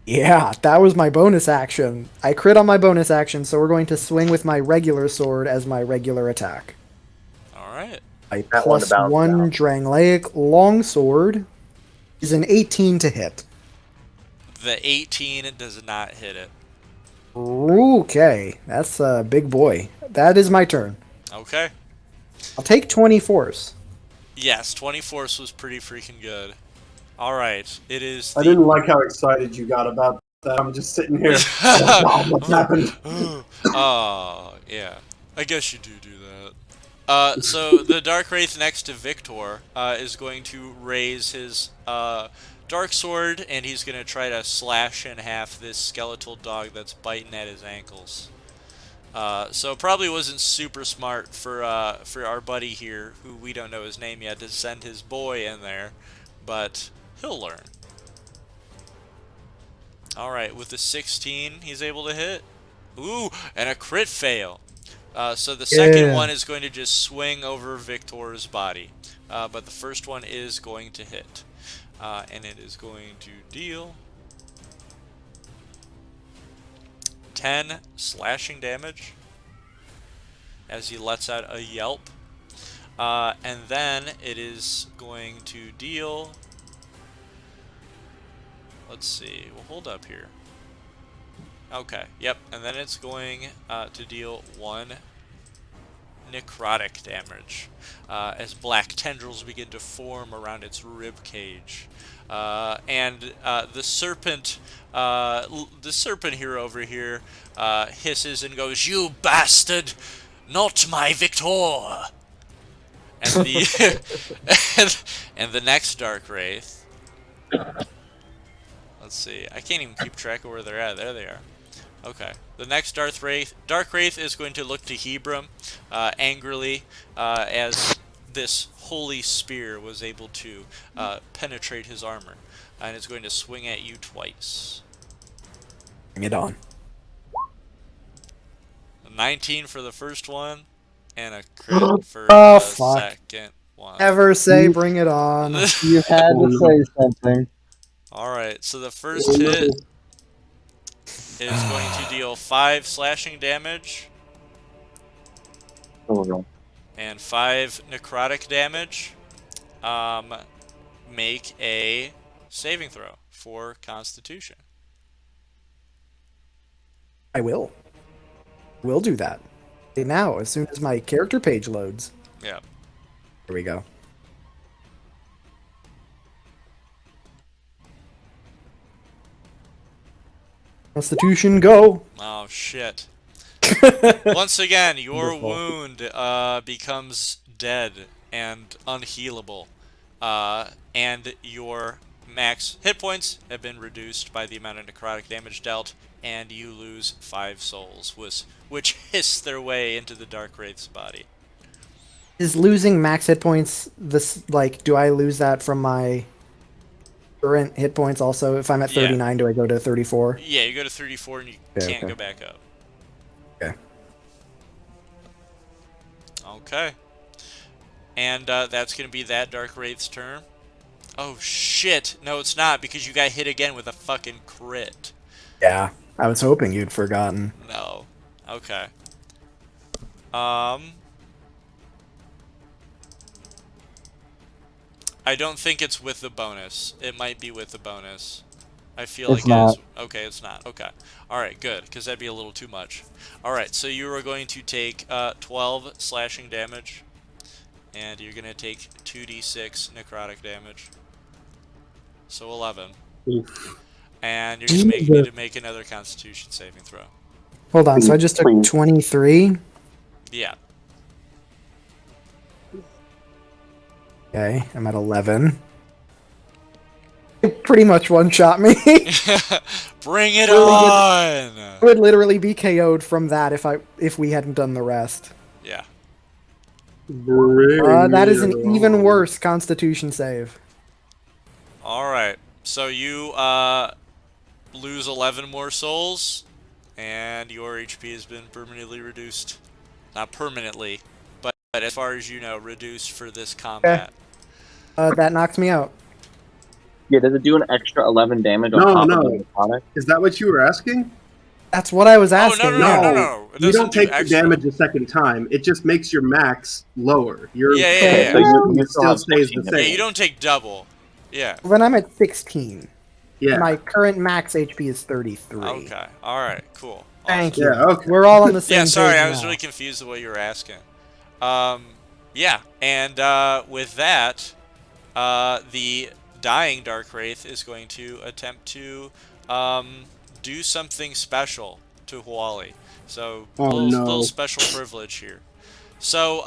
Yeah, that was my bonus action. I crit on my bonus action, so we're going to swing with my regular sword as my regular attack. Alright. My That one to plus balance 1 out. Drangleic longsword is an 18 to hit. The 18 does not hit it. Okay, that's a big boy. That is my turn. Okay. I'll take 20 force. Yes, 20 force was pretty freaking good. Alright, it is I the... didn't like how excited you got about that. I'm just sitting here. Oh God, what's happened? Oh, yeah. I guess you do that. So the Darkwraith next to Victor is going to raise his dark sword, and he's going to try to slash in half this skeletal dog that's biting at his ankles. So probably wasn't super smart for our buddy here, who we don't know his name yet, to send his boy in there, but he'll learn. All right, with the 16, he's able to hit. Ooh, and a crit fail. So the second one is going to just swing over Victor's body, but the first one is going to hit, and it is going to deal 10 slashing damage as he lets out a yelp, and then it is going to deal, let's see, we'll hold up here. Okay, yep, and then it's going to deal 1 necrotic damage as black tendrils begin to form around its rib cage, and the serpent hero over here hisses and goes, "You bastard! Not my Victor!" And the and the next Darkwraith. Let's see. I can't even keep track of where they're at. There they are. Okay. The next Darkwraith is going to look to Hebram angrily as this holy spear was able to penetrate his armor, and it's going to swing at you twice. Bring it on. 19 for the first one, and a crit for Oh, the fuck. second one. Never say bring it on. You had to say something. Alright, so the first hit is going to deal 5 slashing damage and 5 necrotic damage. Make a saving throw for Constitution. I will. Will do that. Now, as soon as my character page loads. Yeah. Here we go. Constitution, go! Oh, shit. Once again, your wound becomes dead and unhealable. And your max hit points have been reduced by the amount of necrotic damage dealt, and you lose 5 souls, which hiss their way into the Darkwraith's body. Is losing max hit points this, like, do I lose that from my current hit points also? If I'm at 39, do I go to 34? Yeah, you go to 34 and you can't go back up. Okay. Okay. And that's going to be that Darkwraith's turn. Oh, shit. No, it's not, because you got hit again with a fucking crit. Yeah, I was hoping you'd forgotten. No. Okay. I don't think it's with the bonus. It might be with the bonus. I feel It's like it is. not. Okay, it's not. Okay. Alright, good, because that'd be a little too much. Alright, so you are going to take 12 slashing damage, and you're going to take 2d6 necrotic damage. So 11. Oof. And you're going to need to make another Constitution saving throw. Hold on, so I just took 23. Yeah. Okay, I'm at 11. It pretty much one-shot me. Bring it on! I would literally be KO'd from that if we hadn't done the rest. Yeah. That is an even worse Constitution save. Alright, so you lose 11 more souls, and your HP has been permanently reduced. Not permanently, but as far as you know, reduced for this combat. That knocks me out. Yeah, does it do an extra 11 damage on No, top no. of the necrotic? Is that what you were asking? That's what I was asking. Oh, no. It You doesn't don't take do the damage a second time. It just makes your max lower. Your Yeah. So you it still still have stays 14 the Yeah, same. you don't take double. Yeah. Then I'm at 16. Yeah. My current max HP is 33. Okay. Alright, cool. Thank Awesome. you. Yeah, okay. We're all on the same Yeah, sorry, page I was now. really confused with what you were asking. Yeah, and with that, the dying Darkwraith is going to attempt to do something special to Huali. So Oh, little no. special privilege here. So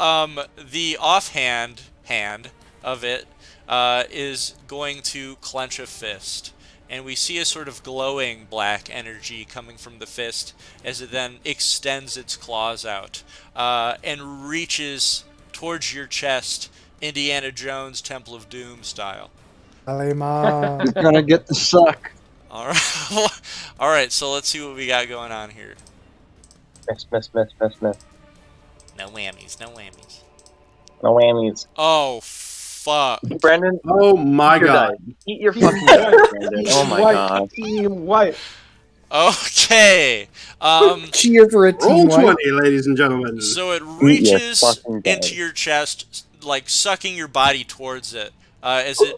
the offhand hand of it is going to clench a fist. And we see a sort of glowing black energy coming from the fist as it then extends its claws out and reaches towards your chest, Indiana Jones Temple of Doom style. Alema. You're gonna get the suck. All right, all right. So let's see what we got going on here. Miss. No whammies, no whammies. No whammies. Oh fuck! Brandon, Oh my eat your god. dice. Eat your fucking dice, Brandon. Oh my White, god. Team white. Okay. Cheer for a Roll team white. 20, ladies and gentlemen. So it Eat your reaches fucking dice. into your chest, like sucking your body towards it, as it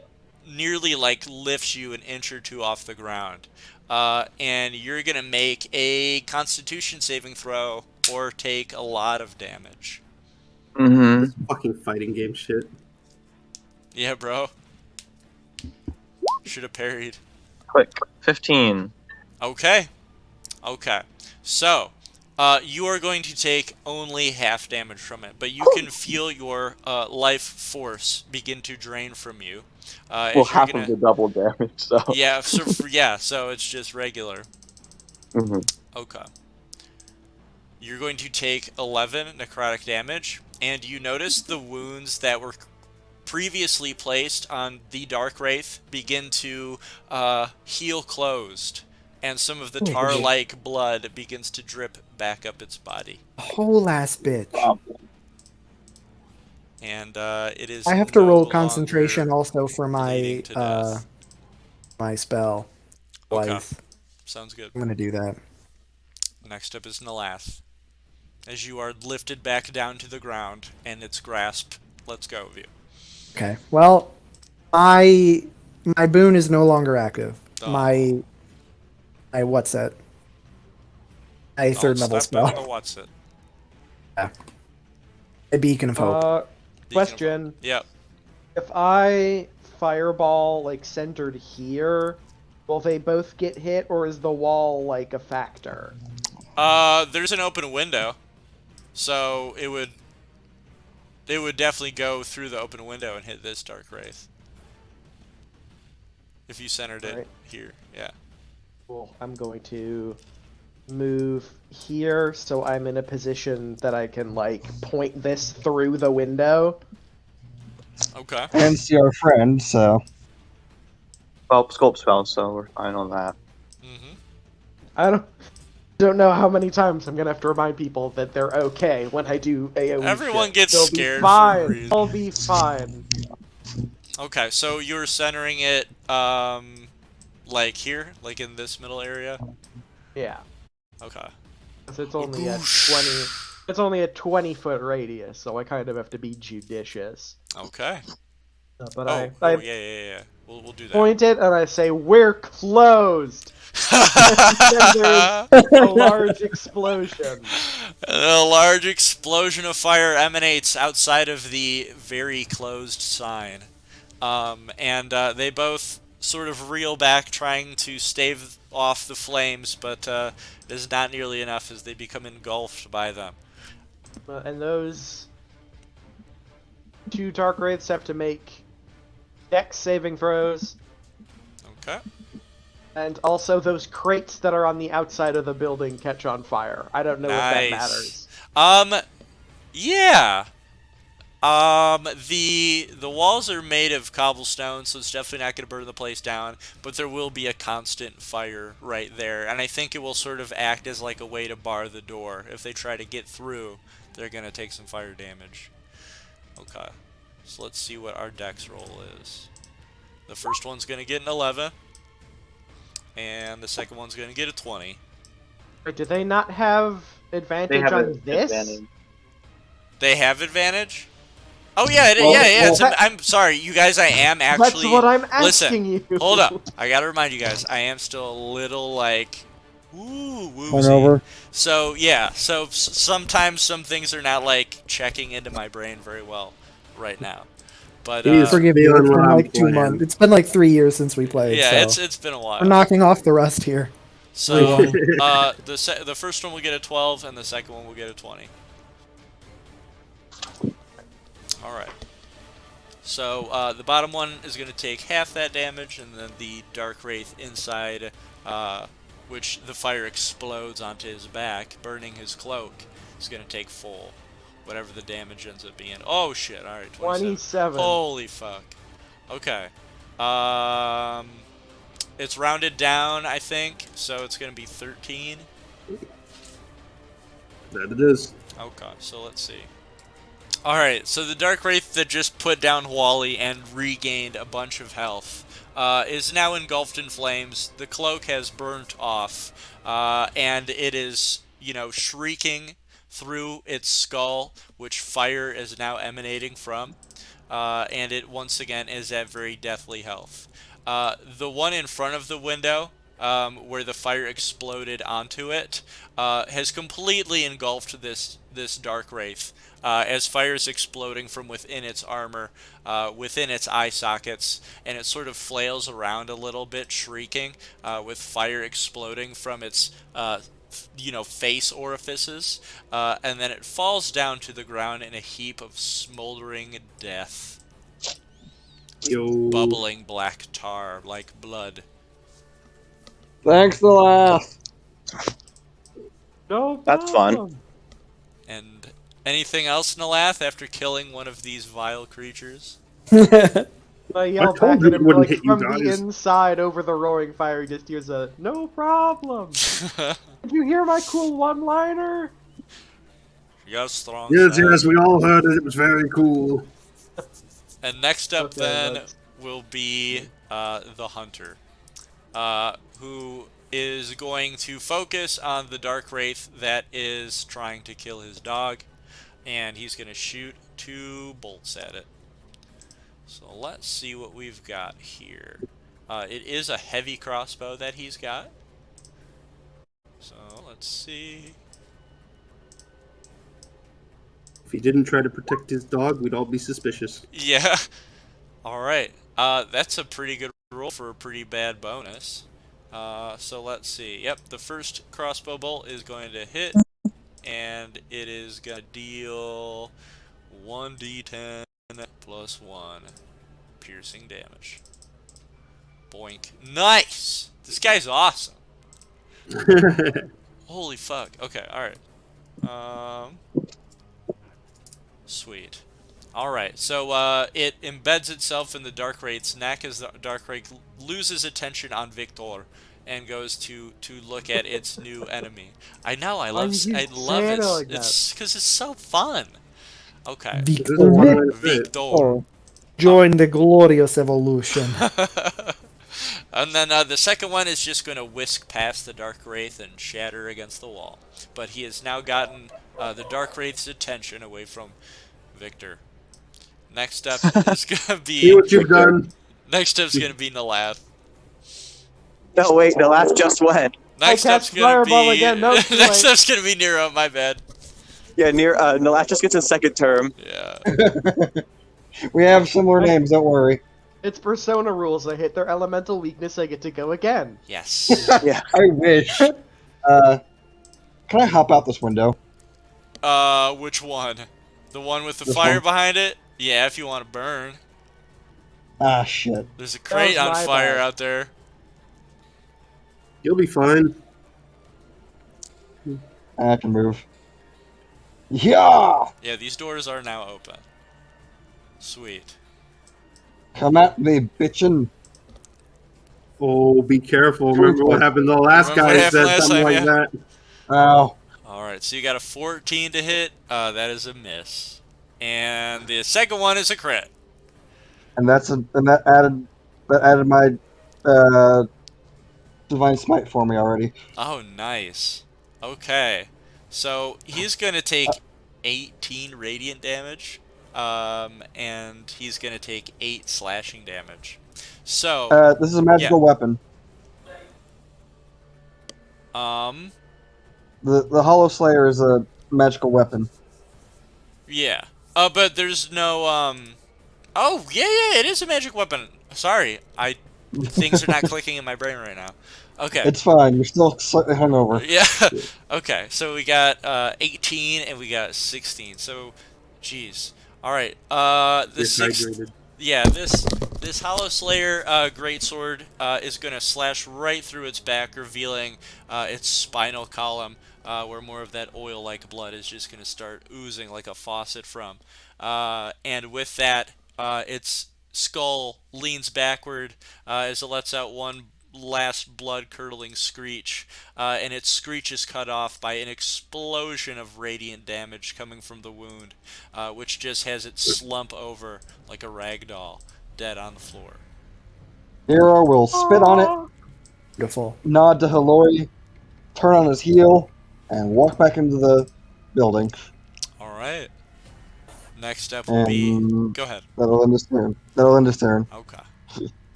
nearly like lifts you an inch or two off the ground. And you're gonna make a Constitution saving throw or take a lot of damage. Mm-hmm. Fucking fighting game shit. Yeah, bro. Should have parried. Quick. 15. Okay. Okay. So, you are going to take only half damage from it, but you can feel your life force begin to drain from you. As Well, you're half gonna... of the double damage, so. Yeah, so it's just regular. Mm-hmm. Okay. You're going to take 11 necrotic damage, and you notice the wounds that were previously placed on the Darkwraith begin to heal closed, and some of the tar-like blood begins to drip back up its body. Whole ass bitch. And it is. I have to no roll longer concentration also for my bleeding to death. my spell. Okay. Life. Sounds good. I'm gonna do that. Next up is Nalath. As you are lifted back down to the ground and its grasp lets go of you. Okay. Well, my boon is no longer active. Oh. My what's that? A third level Step into spell. what's it? A beacon of hope. Question. Yep. If I fireball like centered here, will they both get hit, or is the wall like a factor? There's an open window, so it would definitely go through the open window and hit this Darkwraith. If you centered it Right. here, yeah. Cool. I'm going to move here so I'm in a position that I can like point this through the window. Okay. And see our friend, so. Well, sculpt spell, so we're fine on that. Mm-hmm. I don't know how many times I'm gonna have to remind people that they're okay when I do AoE. Everyone shit. gets They'll scared Be for a fine. reason. They'll be fine. Okay, so you're centering it, like here, like in this middle area. Yeah. Okay. 'Cause it's only a 20. It's only a 20-foot radius, so I kind of have to be judicious. Okay. But Oh, I yeah. We'll do that. point it and I say, "We're closed." Then there's a large explosion. A large explosion of fire emanates outside of the very closed sign. And they both sort of reel back, trying to stave off the flames, but it is not nearly enough as they become engulfed by them. And those two Darkwraiths have to make Dex saving throws. Okay. And also those crates that are on the outside of the building catch on fire. I don't know if that matters. Yeah. The walls are made of cobblestone, so it's definitely not going to burn the place down, but there will be a constant fire right there, and I think it will sort of act as like a way to bar the door. If they try to get through, they're going to take some fire damage. Okay. So let's see what our dex roll is. The first one's going to get an 11, and the second one's going to get a 20. Wait, do they not have advantage on this? Advantage. They have advantage? Oh yeah, I'm sorry, you guys. I am actually. That's what I'm asking you. Hold up, I gotta remind you guys. I am still a little like, woozy. Over. So yeah, so sometimes some things are not like checking into my brain very well right now. But Forgive me, it's been like 2 plan. months. It's been like 3 years since we played. yeah, so it's been a while. we're knocking off the rust here. So the first one will get a 12, and the second one will get a 20. All right. So the bottom one is going to take half that damage, and then the Darkwraith inside, which the fire explodes onto his back, burning his cloak, is going to take full, whatever the damage ends up being. Oh shit! All right, 27. Holy fuck. Okay. It's rounded down, I think, so it's going to be 13. That it is. Okay, so let's see. Alright, so the Darkwraith that just put down Wally and regained a bunch of health is now engulfed in flames. The cloak has burnt off, and it is, shrieking through its skull, which fire is now emanating from, and it once again is at very deathly health. The one in front of the window, where the fire exploded onto it, has completely engulfed this Darkwraith, as fire is exploding from within its armor, within its eye sockets, and it sort of flails around a little bit, shrieking, with fire exploding from its face orifices, and then it falls down to the ground in a heap of smoldering death. Yo. Bubbling black tar like blood. Thanks, the laugh. No That's fun. problem. And anything else, Nalath, after killing one of these vile creatures? I yell told back you at it him wouldn't like hit you from the guys. inside over the roaring fire. He just hears a "no problem." Did you hear my cool one-liner? You got a strong Yes, side. yes, we all heard it. It was very cool. And next up Okay, then let's- will be the hunter, who is going to focus on the Darkwraith that is trying to kill his dog, and he's going to shoot 2 bolts at it. So let's see what we've got here. It is a heavy crossbow that he's got. So let's see. If he didn't try to protect his dog, we'd all be suspicious. Yeah. All right. That's a pretty good roll for a pretty bad bonus. So let's see. Yep, the first crossbow bolt is going to hit, and it is going to deal 1d10 plus 1 piercing damage. Boink. Nice! This guy's awesome. Holy fuck. Okay, alright. Sweet. Alright, so it embeds itself in the Darkwraith's neck as the Darkwraith loses attention on Victor and goes to look at its new enemy. I know, I love you it. say it like It's because it's so fun. Okay. There's a fun way to say it. Victor. Join the glorious evolution. And then the second one is just going to whisk past the Darkwraith and shatter against the wall. But he has now gotten the Darkwraith's attention away from Victor. Next up is going to See be... what you've done. Next up's going to be Nalath. No, wait, the last just went. Next catch up's going to Fireball be... again. No, too Next late. up's going to be Nero, my bad. Yeah, Nalat just gets a second term. Yeah. We have similar names, don't worry. It's Persona rules. I hit their elemental weakness, I get to go again. Yes. Yeah. I wish. Can I hop out this window? Which one? The one with the This fire one. behind it? Yeah, if you want to burn. Ah, shit. There's a crate was on my fire bad. out there. You'll be fine. I can move. Yeah! Yeah, these doors are now open. Sweet. Come at me, bitchin'. Oh, be careful. Remember what happened to the last Remember what guy who happened said last something time, like yeah. that? Ow. Alright, so you got a 14 to hit. That is a miss. And the second one is a crit. And that added my divine smite for me already. Oh, nice. Okay. So he's going to take 18 radiant damage. And he's going to take 8 slashing damage. So, This is a magical weapon. The Hollow Slayer is a magical weapon. yeah. But there's no, oh, yeah, it is a magic weapon. Sorry, I Things are not clicking in my brain right now. Okay. It's fine. You're still slightly hungover. Yeah. Okay. So we got 18 and we got 16. So, jeez. All right. The sixth. Dehydrated. Yeah. This Hollow Slayer greatsword is gonna slash right through its back, revealing its spinal column, where more of that oil-like blood is just gonna start oozing like a faucet from. And with that, its skull leans backward as it lets out one last blood-curdling screech, and its screech is cut off by an explosion of radiant damage coming from the wound, which just has it slump over like a rag doll, dead on the floor. Nero will spit on it, Beautiful. nod to Halori, turn on his heel, and walk back into the building. All right. Next up will be. And Go ahead. that'll end his turn. That'll end his turn. Okay.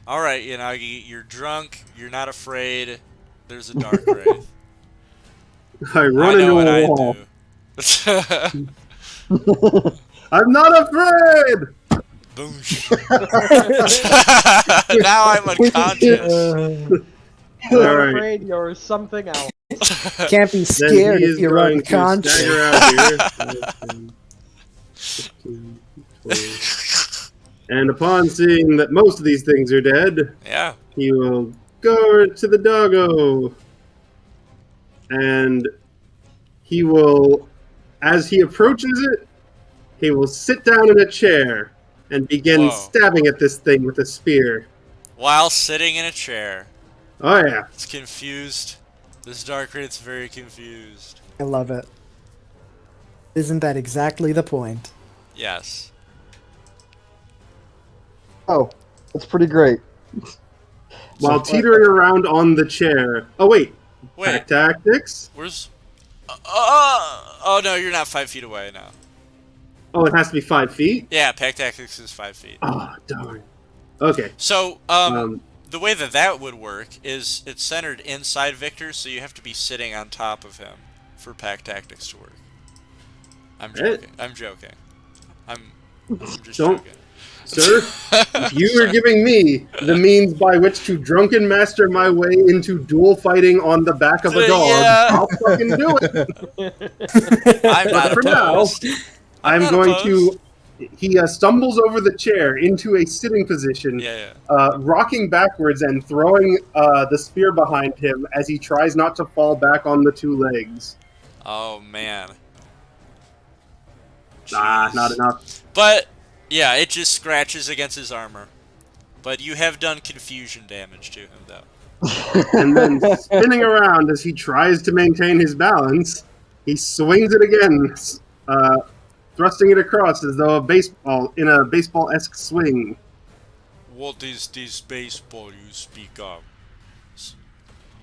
All right. You're drunk. You're not afraid. There's a Darkwraith. I I run know what into a I wall. do. I'm not afraid! Boom. Now I'm unconscious. You're Alright. afraid you're something else. Can't be Then scared he if is you're going to unconscious. stagger out here. 15, 12. And upon seeing that most of these things are dead, Yeah. he will go to the doggo. And he will, as he approaches it, he will sit down in a chair and begin Whoa. stabbing at this thing with a spear. While sitting in a chair. Oh yeah. It's confused. This Darkwraith's very confused. I love it. Isn't that exactly the point? Yes. Oh, that's pretty great. While teetering around on the chair. Oh wait. Wait. Pack tactics? Where's... oh no, you're not 5 feet away now. Oh, it has to be 5 feet? Yeah, Pack Tactics is 5 feet. Oh, darn. Okay. So, the way that would work is it's centered inside Victor, so you have to be sitting on top of him for Pack Tactics to work. I'm joking. I'm joking. I'm just Don't- joking. Sir, if you are giving me the means by which to drunken master my way into duel fighting on the back of a dog, Yeah. I'll fucking do it. I'm not for now, opposed. I'm not going opposed. to... He stumbles over the chair into a sitting position, Yeah. rocking backwards and throwing the spear behind him as he tries not to fall back on the two legs. Oh, man. Ah, Jeez. not enough. But, yeah, it just scratches against his armor. But you have done confusion damage to him, though. And then spinning around as he tries to maintain his balance, he swings it again, thrusting it across as though a baseball in a baseball-esque swing. What is this baseball you speak of?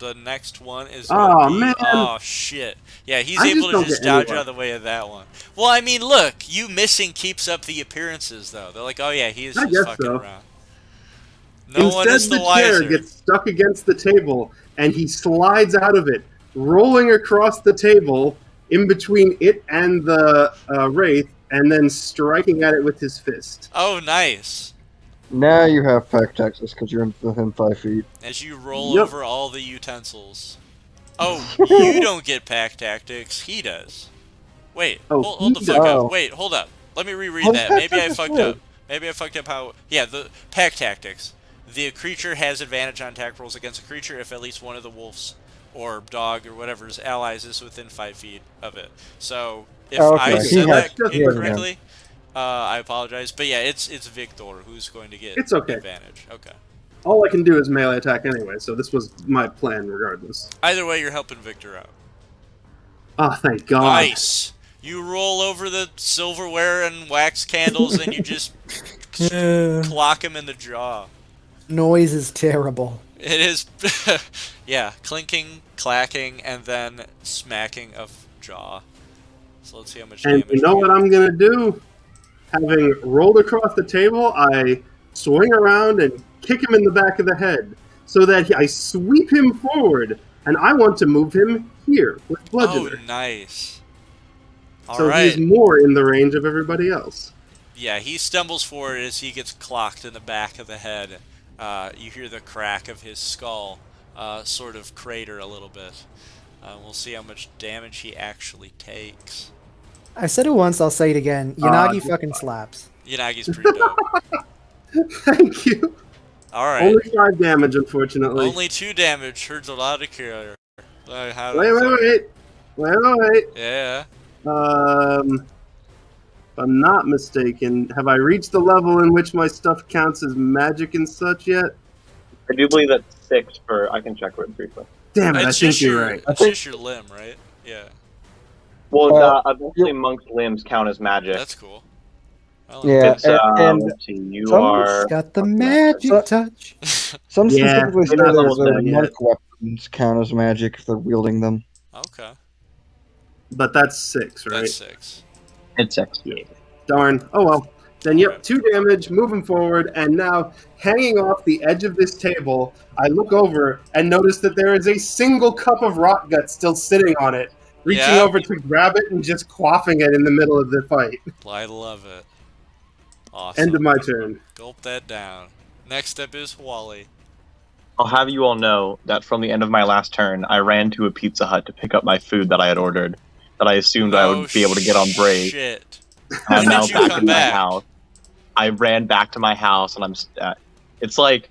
The next one is Oh, gonna be... man. Oh, shit. Yeah, he's I able just to don't just get dodge anywhere. out of the way of that one. Well, I mean, look, you missing keeps up the appearances, though. They're like, oh yeah, he is I just guess fucking so. around. No one Instead, is the the chair wiser. gets stuck against the table, and he slides out of it, rolling across the table in between it and the wraith, and then striking at it with his fist. Oh, nice. Now you have pack tactics because you're within 5 feet. As you roll Yep. over all the utensils. Oh, you don't get pack tactics. He does. Wait, Oh, hold the he fuck does. up. Wait, hold up. Let me reread How's that. pack Maybe I tactics fucked work? up. Maybe I fucked up how... Yeah, the pack tactics. The creature has advantage on attack rolls against a creature if at least one of the wolves or dog or whatever's allies is within 5 feet of it. So, if Oh, okay. I He said has- that he has incorrectly, I apologize. But yeah, it's Victor who's going to get It's okay. advantage. Okay. All I can do is melee attack anyway, so this was my plan regardless. Either way, you're helping Victor out. Ah, thank God. Nice. You roll over the silverware and wax candles, and you just clock him in the jaw. Noise is terrible. It is, yeah, clinking, clacking, and then smacking of jaw. So let's see how much And damage. you know we what get. I'm gonna do? Having rolled across the table, I swing around and kick him in the back of the head, so that I sweep him forward, and I want to move him here with Oh, bludgeoner. nice. All So right. he's more in the range of everybody else. Yeah, he stumbles forward as he gets clocked in the back of the head. You hear the crack of his skull sort of crater a little bit. We'll see how much damage he actually takes. I said it once, I'll say it again. Yanagi fucking slaps. Yanagi's pretty dope. Thank you. All right. Only 5 damage, unfortunately. Only 2 damage. Hurts a lot of care. Wait. Yeah. If I'm not mistaken, have I reached the level in which my stuff counts as magic and such yet? I do believe that's 6 for. I can check it briefly. Damn it, I think you're right. It's just your limb, right? Yeah. Well, eventually monk's limbs count as magic. That's cool. I like Yeah, It's and let's see, you some- are. Got the magic touch. some Yeah, specifically say we're not that almost their there yet. monk weapons count as magic if they're wielding them. Okay. But that's 6, right? That's 6. It's 6. Yeah. Darn. Oh well. Then yep, 2 damage, moving forward, and now hanging off the edge of this table, I look over and notice that there is a single cup of rot gut still sitting on it. Reaching Yeah. over to grab it and just quaffing it in the middle of the fight. I love it. Awesome. End of my turn. Gulp that down. Next up is Wally. I'll have you all know that from the end of my last turn, I ran to a Pizza Hut to pick up my food that I had ordered, that I assumed I would be able to get on break. Shit. I'm When now did you back come in my back? house. I ran back to my house, and it's like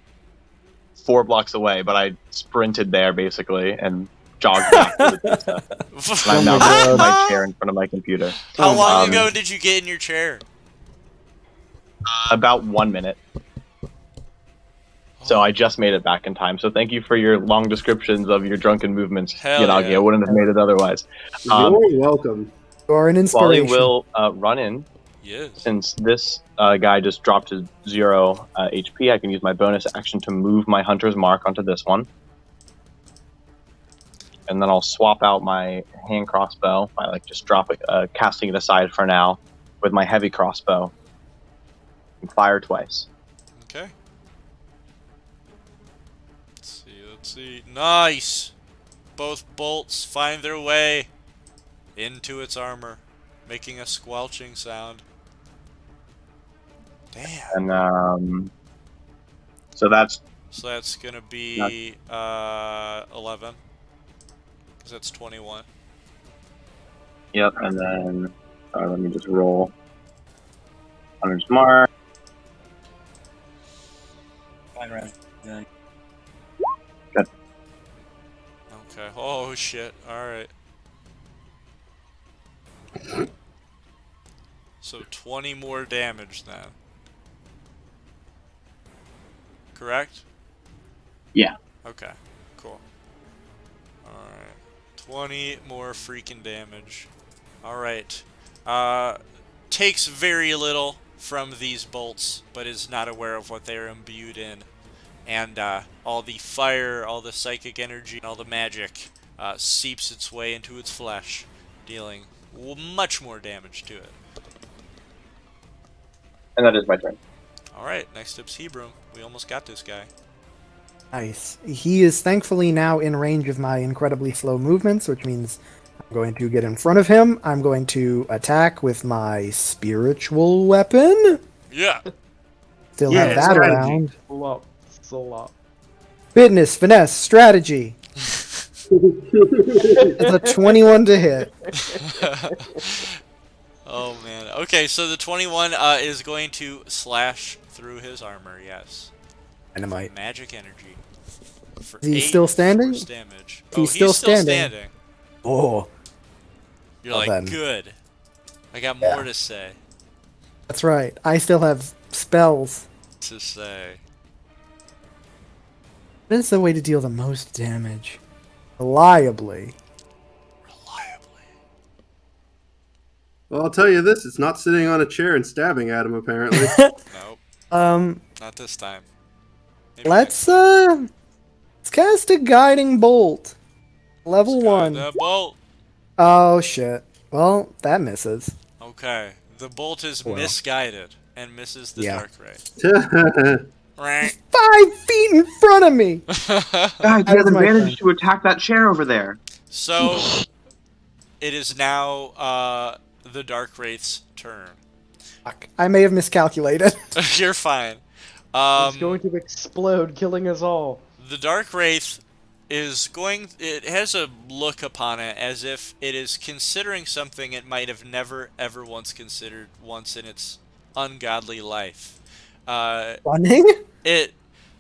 4 blocks away, but I sprinted there basically and jogged back to the pizza. And I'm now back in my chair in front of my computer. How long Um, ago did you get in your chair? About 1 minute. So I just made it back in time. So thank you for your long descriptions of your drunken movements, Hell Yanagi. yeah. I wouldn't have made it otherwise. You're welcome. Or an Wally inspiration. will run in. Yes. Since this guy just dropped to 0 HP, I can use my bonus action to move my Hunter's Mark onto this one. And then I'll swap out my hand crossbow by just casting it aside for now with my heavy crossbow. And fire twice. Okay. Let's see. Nice! Both bolts find their way into its armor, making a squelching sound. Damn. And so that's So that's gonna be 11. 'Cause that's 21. yep. And then let me just roll. Hunter's Mark. Okay. Oh shit. Alright. So 20 more damage then. Correct? Yeah. Okay. Cool. Alright. 20 more freaking damage. Alright. Takes very little from these bolts, but is not aware of what they are imbued in. And all the fire, all the psychic energy, and all the magic seeps its way into its flesh, dealing much more damage to it. And that is my turn. Alright, next up's Hebron. We almost got this guy. Nice. He is thankfully now in range of my incredibly slow movements, which means I'm going to get in front of him. I'm going to attack with my spiritual weapon. Yeah! Still Yeah, have that strategy. around. Full up. Full up. Fitness, finesse, strategy. It's a 21 to hit. Oh man. Okay, so the 21 is going to slash through his armor, yes. Dynamite. Magic energy. For Is he 8 still standing? force damage. He's still standing. standing. Oh, You're Well like, then. good. I got Yeah. more to say. that's right. I still have spells. To say. What is the way to deal the most damage? Reliably. Reliably. Well, I'll tell you this: it's not sitting on a chair and stabbing at him. Apparently. Nope, not this time. Maybe Let's next time. let's cast a guiding bolt. Level Let's go 1. with that bolt. Oh shit. Well, that misses. Okay. The bolt is Well. misguided and misses the Yeah. Darkwraith. Right. 5 feet in front of me. Guys, That you have is my advantage turn. to attack that chair over there. So it is now the Darkwraith's turn. Fuck. I may have miscalculated. You're fine. It's going to explode, killing us all. The Darkwraith is going. It has a look upon it as if it is considering something it might have never ever once considered once in its ungodly life. Running? It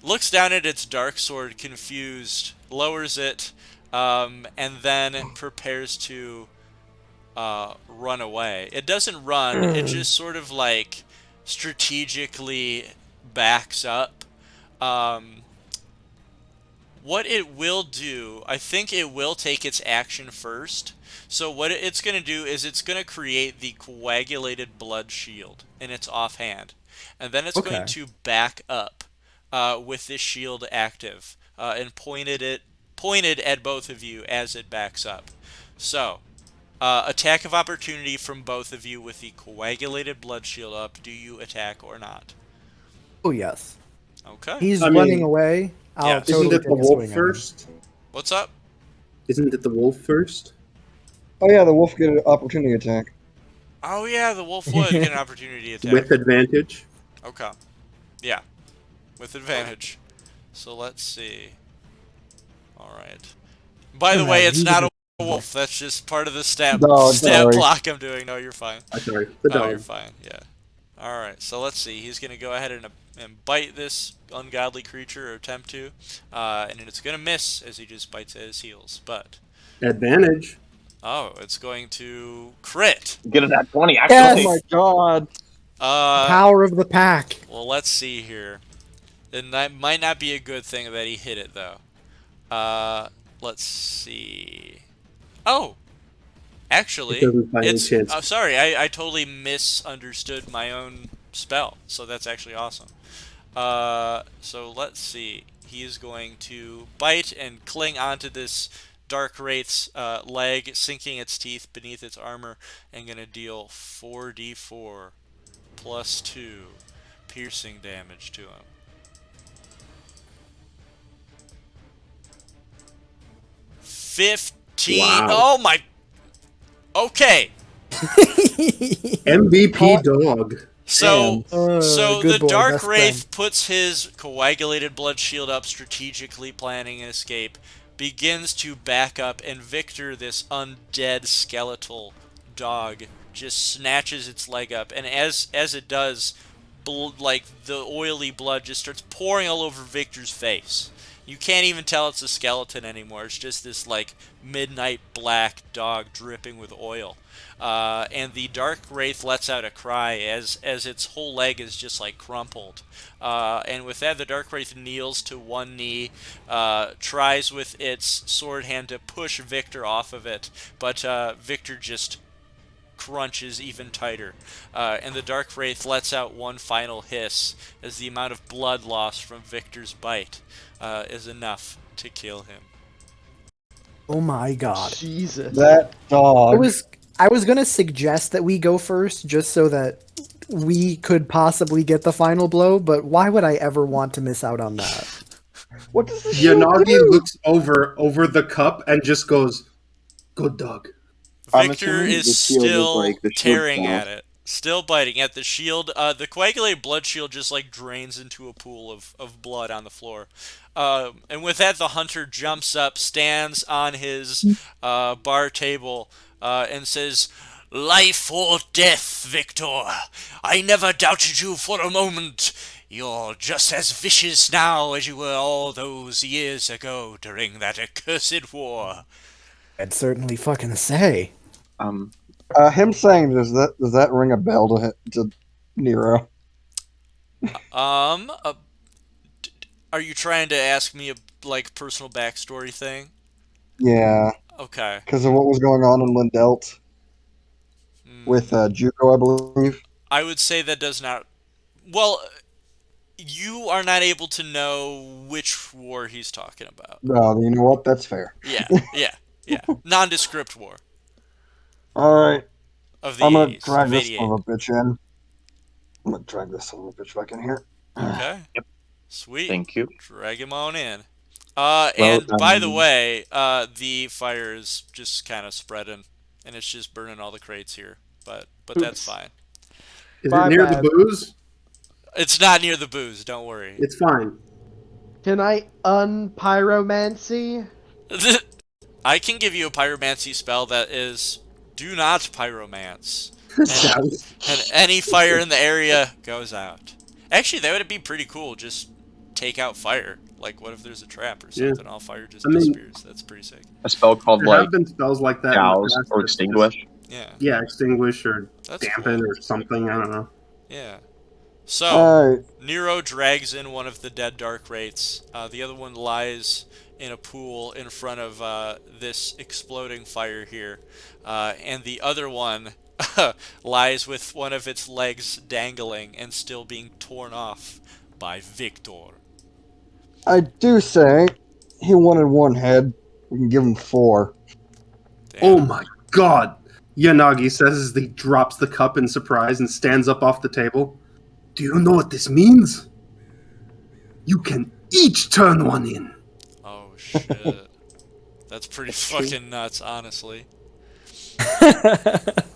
looks down at its dark sword, confused, lowers it, and then prepares to run away. It doesn't run. It just sort of like strategically backs up. What it will do, I think it will take its action first. So what it's going to do is it's going to create the coagulated blood shield in its offhand. And then it's going Okay. to back up with this shield active and pointed at both of you as it backs up. So, attack of opportunity from both of you with the coagulated blood shield up. Do you attack or not? Oh yes. Okay. He's I running mean, away. I'll yes. totally Isn't it the take a wolf swing at him. first? What's up? Isn't it the wolf first? Oh yeah, the wolf get an opportunity attack. Oh yeah, the wolf would get an opportunity attack. With advantage? Okay. Yeah. With advantage. So let's see. Alright. By the way, it's not a wolf. That's just part of the stat Dog, sorry. block I'm doing. No, you're fine. Sorry, the Oh, you're dog. fine. Yeah. Alright, so let's see. He's going to go ahead and bite this ungodly creature, or attempt to. And it's going to miss as he just bites at his heels. But, Advantage. oh, it's going to crit. Get it at 20, Yes! actually. Oh my god. Power of the pack. Well, let's see here. And that might not be a good thing that he hit it, though. Let's see. Oh! Actually, It doesn't by any it's... chance. sorry, I totally misunderstood my own spell. So that's actually awesome. So let's see. He is going to bite and cling onto this Darkwraith's leg, sinking its teeth beneath its armor, and going to deal 4d4 plus 2 piercing damage to him. 15. Wow. Oh my. Okay. MVP dog. So, so the good boy, best Darkwraith friend. puts his coagulated blood shield up, strategically planning an escape, begins to back up, and Victor, this undead skeletal dog, just snatches its leg up, and as it does, like the oily blood just starts pouring all over Victor's face. You can't even tell it's a skeleton anymore. It's just this like midnight black dog dripping with oil. And the Darkwraith lets out a cry as its whole leg is just like crumpled. And with that, the Darkwraith kneels to one knee, tries with its sword hand to push Victor off of it, but Victor just crunches even tighter, and the Darkwraith lets out one final hiss as the amount of blood lost from Victor's bite is enough to kill him. Oh my god. Jesus. That dog. I was gonna suggest that we go first just so that we could possibly get the final blow, but why would I ever want to miss out on that? What does this shield Yanagi do? looks over the cup and just goes, "Good dog." I'm Victor assuming is the shield is still like the shield tearing cloth. at it. Still biting at the shield. The coagulated blood shield just like drains into a pool of blood on the floor. And with that, the hunter jumps up, stands on his bar table, and says, "Life or death, Victor. I never doubted you for a moment. You're just as vicious now as you were all those years ago during that accursed war." I'd certainly fucking say. Him saying does that ring a bell to Nero? Are you trying to ask me a like personal backstory thing? Yeah, Okay. because of what was going on in Lindelt with Juko, I believe. I would say that does not. Well, you are not able to know which war he's talking about. No, you know what? That's fair. Yeah. Nondescript war All right, of the I'm gonna 80s. drag of this 88. son of a bitch in. I'm gonna drag this son of a bitch back in here. Okay. Yep. Sweet. Thank you. Drag him on in. And by the way, the fire is just kind of spreading, and it's just burning all the crates here. But that's Oops. fine. Is My it near bad. the booze? It's not near the booze. Don't worry. It's fine. Can I unpyromancy? I can give you a pyromancy spell that is do not pyromance, Sounds. and any fire in the area goes out. Actually, that would be pretty cool. Just take out fire. Like, what if there's a trap or Yeah. something? All fire just I mean- disappears. That's pretty sick. A spell called There like have been spells like that in the douse past. or It's just- extinguish. Yeah, Yeah, extinguish or that's dampen cool. or something. I don't know. Yeah. So Alright. Nero drags in one of the dead Darkwraiths. The other one lies in a pool in front of this exploding fire here, and the other one lies with one of its legs dangling and still being torn off by Victor. I do say he wanted one head. We can give him 4. Damn. Oh my god! Yanagi says as he drops the cup in surprise and stands up off the table. Do you know what this means? You can each turn one in. Oh shit. That's pretty fucking nuts, honestly.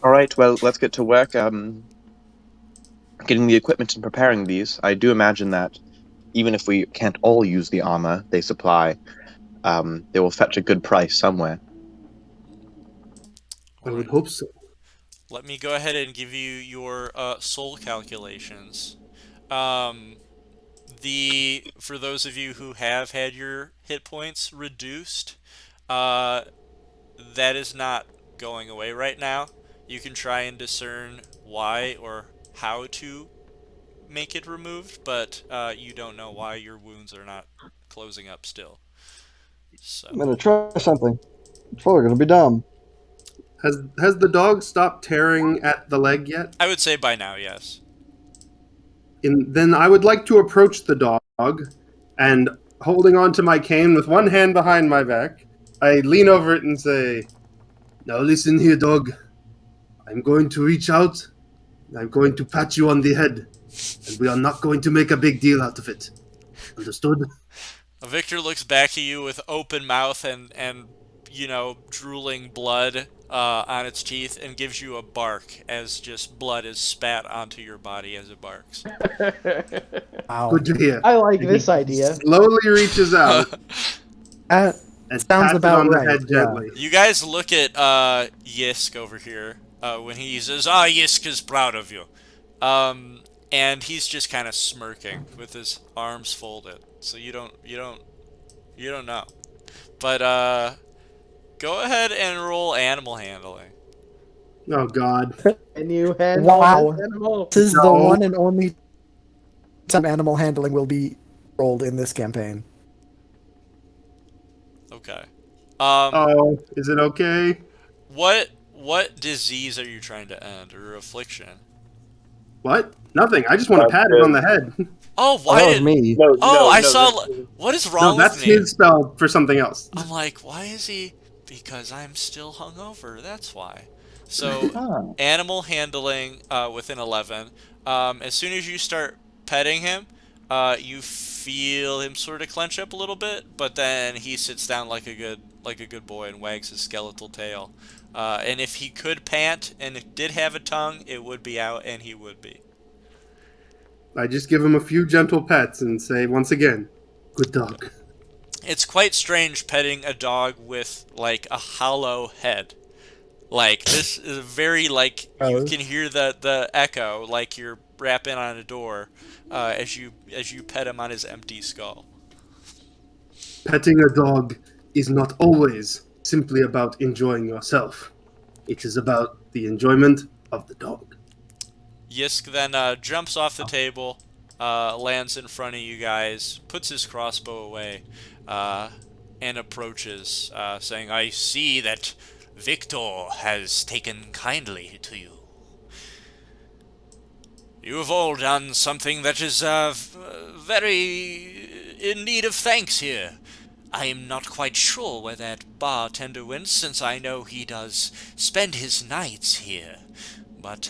All right, well, let's get to work. Getting the equipment and preparing these. I do imagine that even if we can't all use the armor they supply, they will fetch a good price somewhere. I would hope so. Let me go ahead and give you your soul calculations. For those of you who have had your hit points reduced, that is not going away right now. You can try and discern why or how to make it removed, but you don't know why your wounds are not closing up still. So I'm gonna try something. It's probably gonna be dumb. Has the dog stopped tearing at the leg yet? I would say by now, yes. Then I would like to approach the dog, and holding onto my cane with one hand behind my back, I lean over it and say, "Now listen here, dog. I'm going to reach out, and I'm going to pat you on the head, and we are not going to make a big deal out of it. Understood?" Victor looks back at you with open mouth and drooling blood on its teeth and gives you a bark as just blood is spat onto your body as it barks. Wow. Good to hear. I like this idea. Slowly reaches out Uh, and Sounds pats it about on the right, head yeah. gently. You guys look at Yisk over here when he says, Yisk is proud of you. And he's just kind of smirking with his arms folded. So you don't know. But go ahead and roll animal handling. Oh God! Can you handle Wow. this animal? this is the No. one and only time animal handling will be rolled in this campaign. Okay. Oh, is it okay? What disease are you trying to end, or affliction? What? Nothing. I just want to pat it on the head. Oh, Oh, why that was did? me. I saw. What is No, wrong that's with me? his spell for something else. I'm like, why is he? Because I'm still hungover. That's why. So, Ah. animal handling with an 11. As soon as you start petting him, you feel him sort of clench up a little bit, but then he sits down like a good boy and wags his skeletal tail. And if he could pant and it did have a tongue, it would be out, and he would be. I just give him a few gentle pets and say once again, "Good dog." It's quite strange petting a dog with like a hollow head. Like this is very like you can hear the echo like you're rapping on a door as you pet him on his empty skull. Petting a dog is not always simply about enjoying yourself. It is about the enjoyment of the dog. Yisk then jumps off the table, lands in front of you guys, puts his crossbow away, and approaches, saying, "I see that Victor has taken kindly to you. You have all done something that is very in need of thanks here. I am not quite sure where that bartender went, since I know he does spend his nights here. But,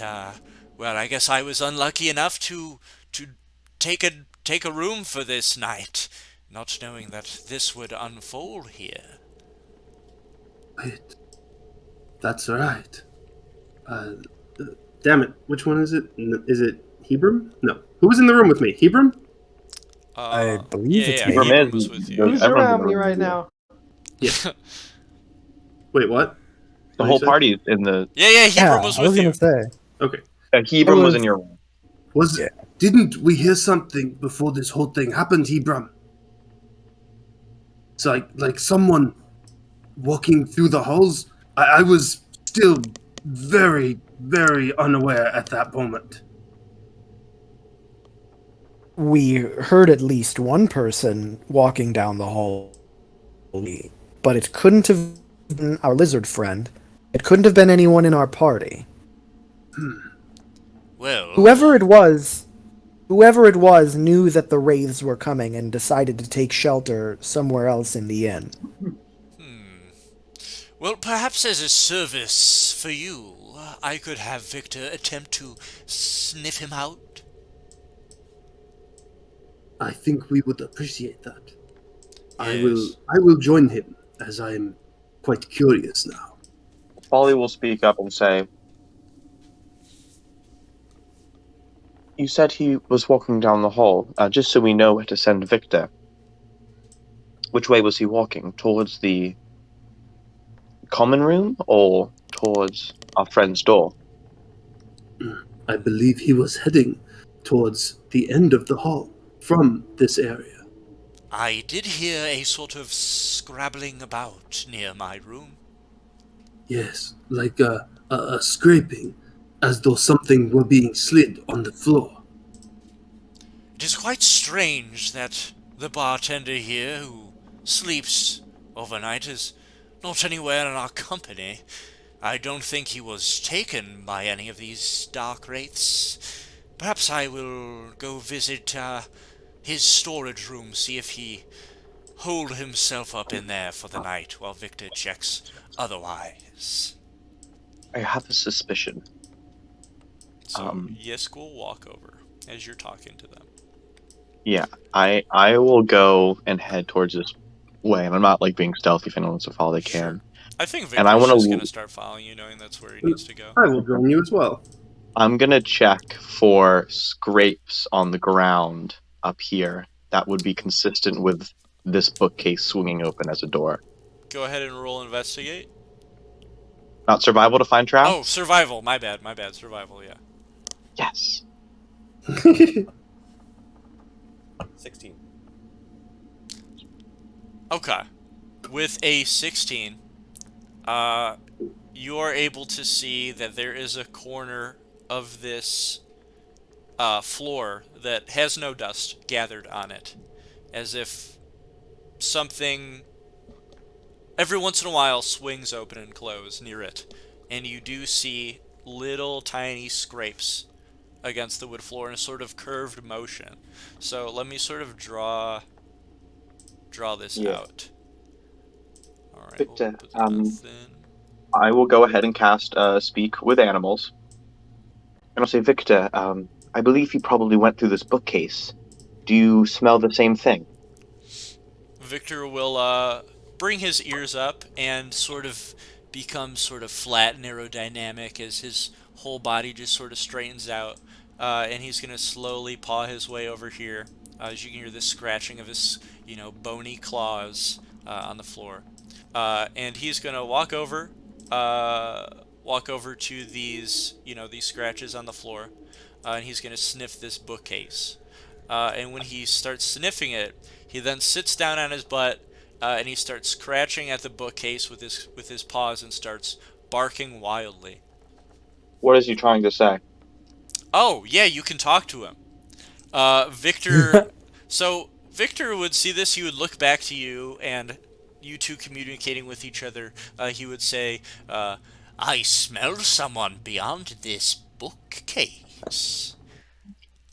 well, I guess I was unlucky enough to take a room for this night, not knowing that this would unfold here." Right. That's right. Damn it. Which one is it? Is it Hebron? No. Who was in the room with me? Hebron? I believe Yeah, it's yeah, me. Hebron was with you. Who's Everyone's in around the me room right with you. now? Yeah. Wait, what? The What whole you said? party is in the. Yeah, Hebron Yeah, was I was with you. gonna say. Okay. Hebron was in was- your room. Yeah. Didn't we hear something before this whole thing happened, Hebron? It's like someone walking through the halls. I was still very, very unaware at that moment. We heard at least one person walking down the hall, but it couldn't have been our lizard friend. It couldn't have been anyone in our party. Well, Whoever it was knew that the wraiths were coming and decided to take shelter somewhere else in the inn. well, perhaps as a service for you, I could have Victor attempt to sniff him out. I think we would appreciate that. Yes. I will join him, as I am quite curious now. Folly will speak up and say, "You said he was walking down the hall. Just so we know where to send Victor. Which way was he walking? Towards the common room or towards our friend's door?" I believe he was heading towards the end of the hall from this area. I did hear a sort of scrabbling about near my room. Yes, like a scraping, as though something were being slid on the floor. It is quite strange that the bartender here, who sleeps overnight, is not anywhere in our company. I don't think he was taken by any of these dark wraiths. Perhaps I will go visit his storage room, see if he holed himself up in there for the night while Victor checks otherwise. I have a suspicion. So Yisk will walk over as you're talking to them. Yeah, I will go and head towards this way, and I'm not like being stealthy. If anyone wants to follow, they Sure. can. I think And I Victor's want just gonna to. start following you, knowing that's where he needs to go. I will join you as well. I'm gonna check for scrapes on the ground up here that would be consistent with this bookcase swinging open as a door. Go ahead and roll investigate. Not survival to find traps? Oh, survival. My bad. Survival, yeah. Yes. 16. Okay. With a 16, you are able to see that there is a corner of this floor that has no dust gathered on it. As if something every once in a while swings open and close near it. And you do see little tiny scrapes against the wood floor in a sort of curved motion. So let me sort of draw this out. All right, Victor, we'll put nothing. I will go ahead and cast Speak with Animals. And I'll say, Victor, I believe he probably went through this bookcase. Do you smell the same thing? Victor will bring his ears up and sort of become sort of flat and aerodynamic as his whole body just sort of straightens out. And he's going to slowly paw his way over here. As you can hear the scratching of his, bony claws on the floor. And he's going to walk over to these, these scratches on the floor. And he's going to sniff this bookcase. And when he starts sniffing it, he then sits down on his butt and he starts scratching at the bookcase with his paws and starts barking wildly. What is he trying to say? Oh, yeah, you can talk to him. Victor... So, Victor would see this, he would look back to you, and you two communicating with each other, he would say, I smell someone beyond this bookcase.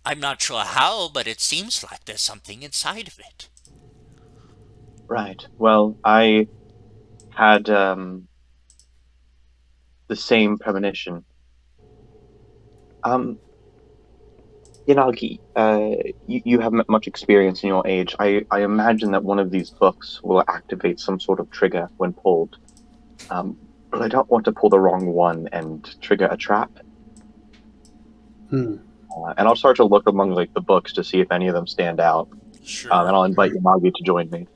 I'm not sure how, but it seems like there's something inside of it. Right. Well, I had the same premonition. Yanagi, you have much experience in your age. I imagine that one of these books will activate some sort of trigger when pulled. But I don't want to pull the wrong one and trigger a trap. and I'll start to look among like the books to see if any of them stand out. Sure. And I'll invite Yamagi to join me.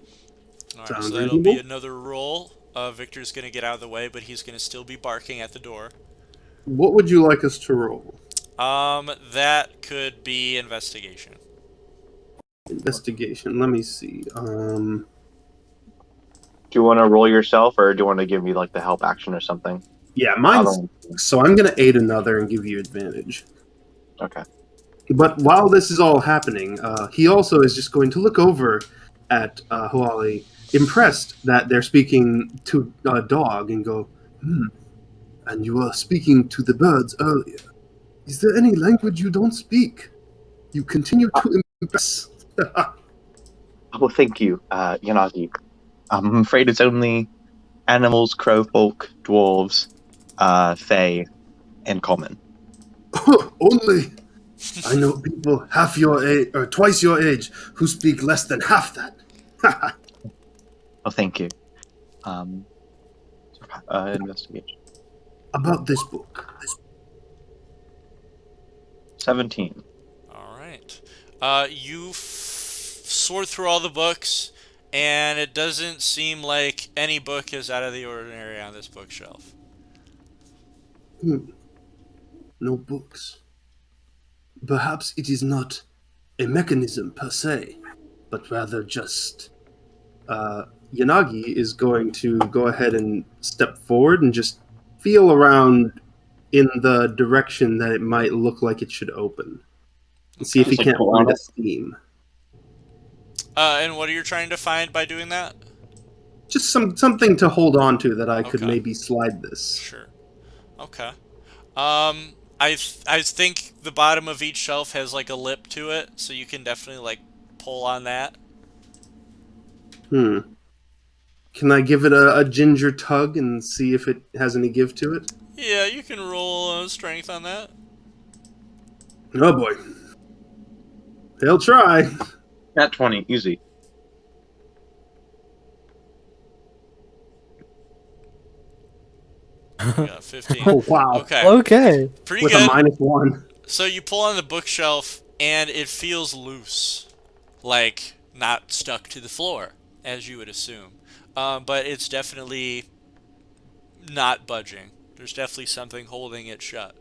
All right, Sounds so that'll be reasonable. another roll. Victor's gonna get out of the way, but he's gonna still be barking at the door. What would you like us to roll? That could be investigation. Investigation. Let me see. Do you want to roll yourself, or do you want to give me like the help action or something? Yeah, mine's. Other- So I'm going to aid another and give you advantage. Okay. But while this is all happening, he also is just going to look over at Huali, impressed that they're speaking to a dog, and go, and you were speaking to the birds earlier. Is there any language you don't speak? You continue to impress. Well, thank you, Yanagi. I'm afraid it's only animals, crowfolk, dwarves, fae, and common. Only. I know people half your age, or twice your age, who speak less than half that. Well, thank you. Investigation. About this book. 17. All right. You sort through all the books, and it doesn't seem like any book is out of the ordinary on this bookshelf. No books. Perhaps it is not a mechanism per se, but rather just Yanagi is going to go ahead and step forward and just feel around in the direction that it might look like it should open. And see if he Just like can't pull find on a it? theme. And what are you trying to find by doing that? Just something to hold on to that I could Okay. maybe slide this. Sure. Okay. I think the bottom of each shelf has like a lip to it, so you can definitely like pull on that. Can I give it a ginger tug and see if it has any give to it? Yeah, you can roll strength on that. Oh boy. He'll try. At 20, easy. You got 15. Oh wow. Okay. Okay. Pretty With good. a -1. So you pull on the bookshelf, and it feels loose, like not stuck to the floor, as you would assume. But it's definitely not budging. There's definitely something holding it shut,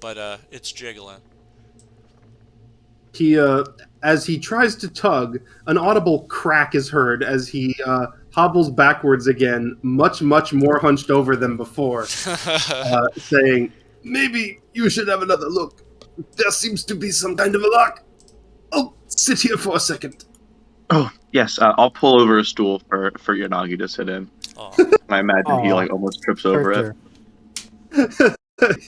but it's jiggling. He, as he tries to tug, an audible crack is heard as he hobbles backwards again, much more hunched over than before, saying, "Maybe you should have another look. There seems to be some kind of a lock. Oh, sit here for a second." Oh, yes, I'll pull over a stool for Yanagi to sit in. Oh, I imagine he Aw. like almost trips over it. Victor. I'm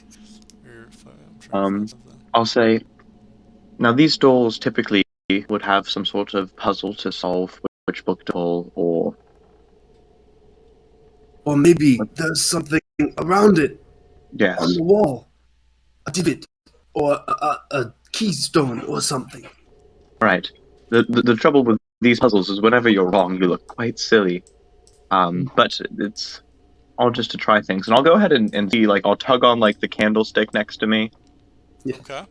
trying to find something. I'll say, now these doors typically would have some sort of puzzle to solve, which book to pull, or Or maybe there's something around it yes, on the wall, a divot, or a keystone, or something. right. The trouble with these puzzles is whenever you're wrong, you look quite silly. But it's all just to try things, and I'll go ahead and see, like, I'll tug on like the candlestick next to me, Okay.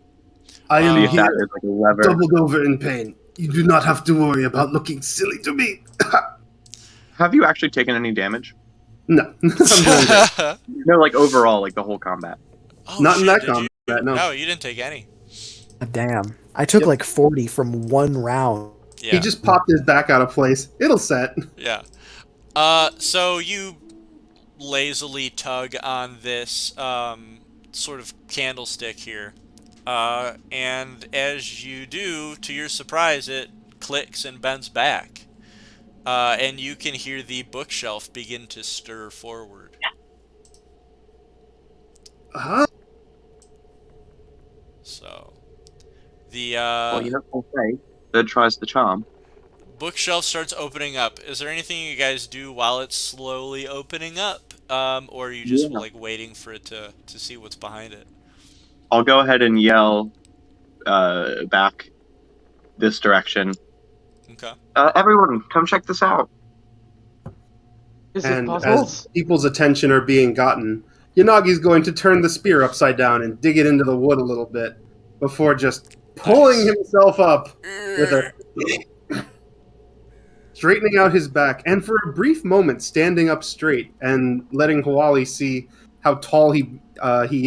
I am see if that here, is like a lever. doubled over in pain. You do not have to worry about looking silly to me. Have you actually taken any damage? No, I'm doing good. No, like overall, like the whole combat. Oh, Not in shit, that did you? combat, no. No, you didn't take any. Damn. I took Yep. like 40 from one round. Yeah. He just popped his back out of place. It'll set. Yeah. So you lazily tug on this sort of candlestick here. And as you do, to your surprise, it clicks and bends back. And you can hear the bookshelf begin to stir forward. Huh? So, the Well, you know what they say. Third tries the charm. bookshelf starts opening up. Is there anything you guys do while it's slowly opening up? Or are you just Yeah. like waiting for it to see what's behind it? I'll go ahead and yell back this direction. Okay. Everyone, come check this out. Is it And puzzles? as people's attention are being gotten, Yanagi's going to turn the spear upside down and dig it into the wood a little bit before just pulling Nice. himself up with a straightening out his back, and for a brief moment standing up straight and letting Hawali see how tall he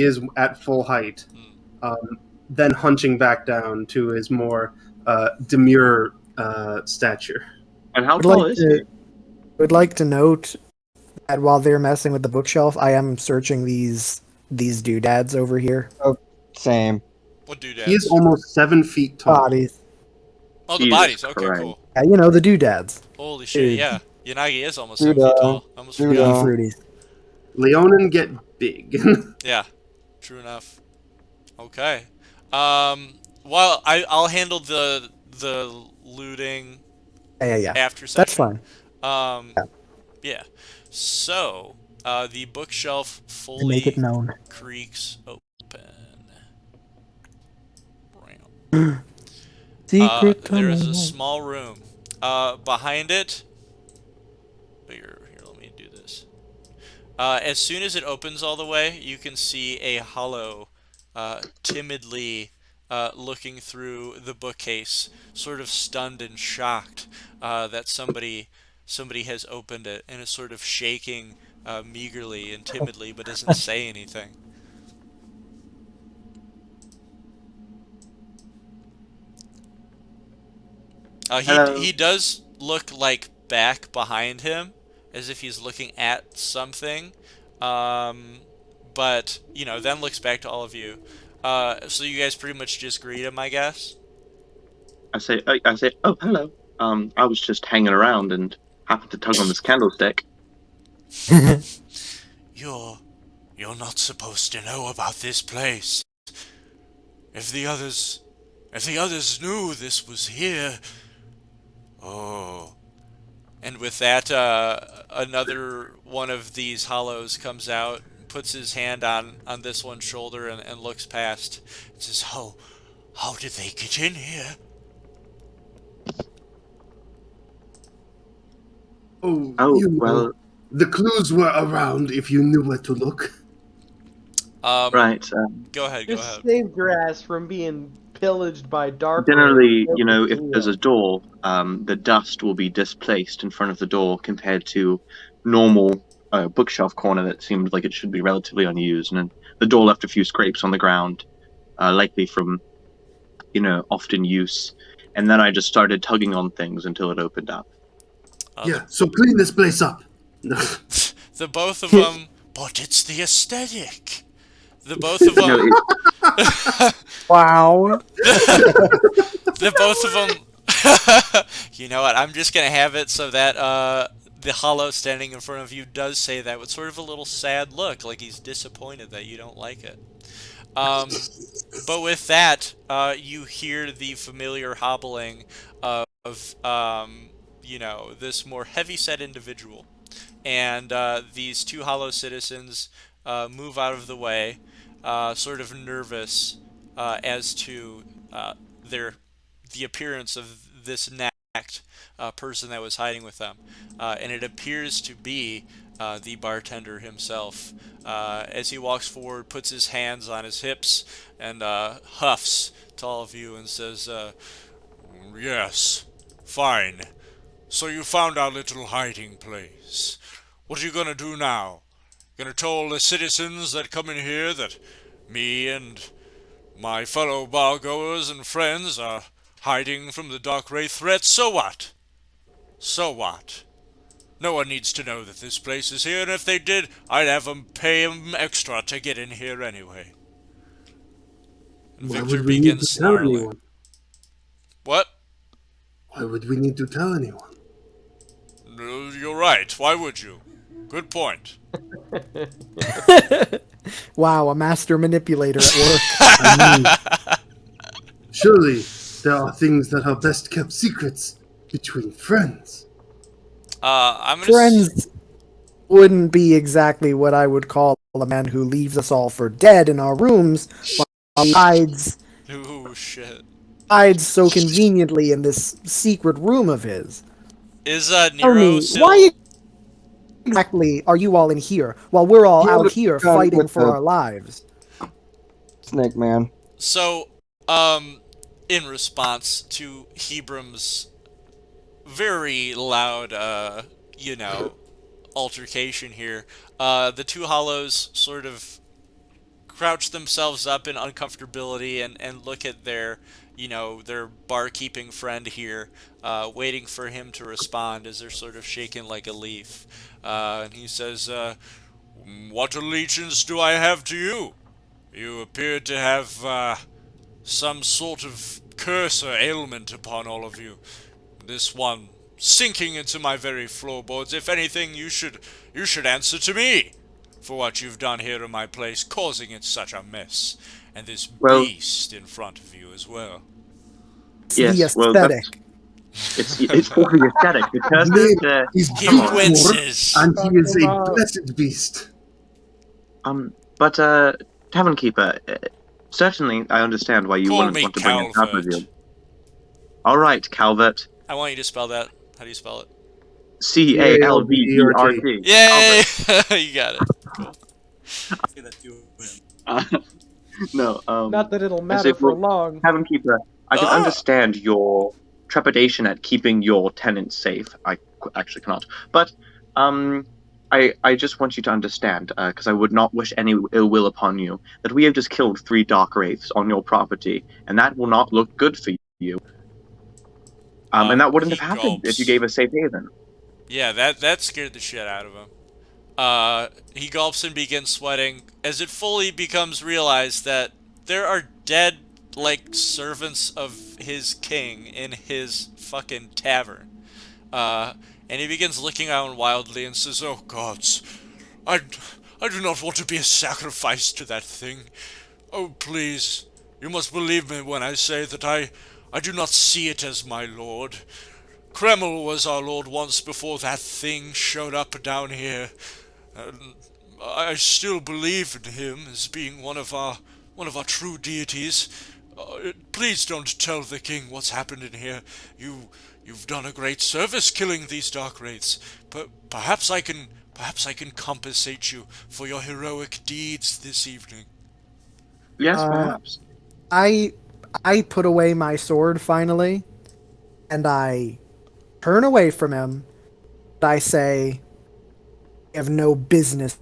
is at full height. Then hunching back down to his more demure stature. And how Would tall like is to he? would like to note that while they're messing with the bookshelf, I am searching these doodads over here. Same. What He is doodads? almost 7 feet tall. Bodies. Oh, the Jesus bodies. Okay, Christ. cool. Yeah, you know, the doodads. Holy shit, Dude. yeah. Yanagi is almost Dude, 7 feet tall. I almost dude, forgot. Fruities. Leonin get big. Yeah, true enough. Okay. Well, I'll handle the looting Yeah. after session. That's fine. Yeah. So, the bookshelf To make it fully known. creaks open. Secret There is a tunnel. small room. Behind it. Here, let me do this. As soon as it opens all the way, you can see a hollow, timidly looking through the bookcase, sort of stunned and shocked that somebody has opened it, and is sort of shaking meagerly and timidly, but doesn't say anything. Hello. He does look like back behind him, as if he's looking at something, but then looks back to all of you. So you guys pretty much just greet him, I guess. I say, oh, hello. I was just hanging around and happened to tug on this candlestick. You're not supposed to know about this place. If the others knew this was here. Oh. And with that, another one of these hollows comes out, puts his hand on this one's shoulder, and looks past. And says, how did they get in here? Oh, Oh, you know, well, the clues were around if you knew where to look. right. Go ahead. Just saved your ass from being pillaged by Darkwraith. Generally, if there's a door, the dust will be displaced in front of the door compared to normal bookshelf corner that seemed like it should be relatively unused. And then the door left a few scrapes on the ground, likely from, often use. And then I just started tugging on things until it opened up. Yeah, so clean this place up. The both of them, but it's the aesthetic. The both of them. Wow. The both of them. You know what? I'm just gonna have it so that the hollow standing in front of you does say that with sort of a little sad look, like he's disappointed that you don't like it. But with that, you hear the familiar hobbling of this more heavy-set individual, and these two hollow citizens move out of the way, sort of nervous as to the appearance of this nacked person that was hiding with them, and it appears to be the bartender himself. As he walks forward, puts his hands on his hips, and huffs to all of you and says, "Yes, fine. So you found our little hiding place. What are you gonna do now? Gonna tell all the citizens that come in here that me and my fellow bargoers and friends are hiding from the Darkwraith threat? So what? So what? No one needs to know that this place is here, and if they did, I'd have them pay them extra to get in here anyway." And Why Victor would we need to begins tell snarling. anyone? What? Why would we need to tell anyone? No, you're right. Why would you? Good point. Wow, a master manipulator at work. I mean, surely there are things that are best kept secrets between friends. I'm gonna Friends wouldn't be exactly what I would call a man who leaves us all for dead in our rooms while he Ooh, shit. hides so conveniently in this secret room of his. Is Tell Nero me, still... why exactly are you all in here while we're all You out would've here gone fighting with for the- our lives? Snake man. So, In response to Hebram's very loud, altercation here, the two hollows sort of crouch themselves up in uncomfortability and look at their barkeeping friend here, waiting for him to respond as they're sort of shaken like a leaf. And he says, "What allegiance do I have to you? You appear to have some sort of curse or ailment upon all of you. This one sinking into my very floorboards. If anything, you should answer to me for what you've done here in my place, causing it such a mess. And this Well, beast in front of you as well." It's the yes, well, that's aesthetic. it's for the aesthetic. The His curses, name is He come on. Victor, winces. and he is a Talk about- blessed beast. But Tavern Keeper, certainly I understand why you Call wouldn't me want to bring him out with Calvert. you. All right, Calvert. I want you to spell that. How do you spell it? Calvert. Yay! You got it. Cool. Say that to him. No, Not that it'll I matter say, for well, long. Tavern Keeper, I can Ah! understand your trepidation at keeping your tenants safe. I actually cannot. But I just want you to understand, because I would not wish any ill will upon you, that we have just killed 3 Darkwraiths on your property, and that will not look good for you. And that wouldn't He have happened if you gulps. gave us safe haven. Yeah, that scared the shit out of him. He gulps and begins sweating as it fully becomes realized that there are dead, servants of his king in his fucking tavern. And he begins looking around wildly and says, "Oh gods, I do not want to be a sacrifice to that thing. Oh, please, you must believe me when I say that I do not see it as my lord. Kreml was our lord once before that thing showed up down here. And I still believe in him as being one of our true deities. Please don't tell the king what's happened in here. You've done a great service killing these dark wraiths. But perhaps I can compensate you for your heroic deeds this evening." Yes, Uh, perhaps. I put away my sword finally, and I turn away from him. And I say, "You have no business,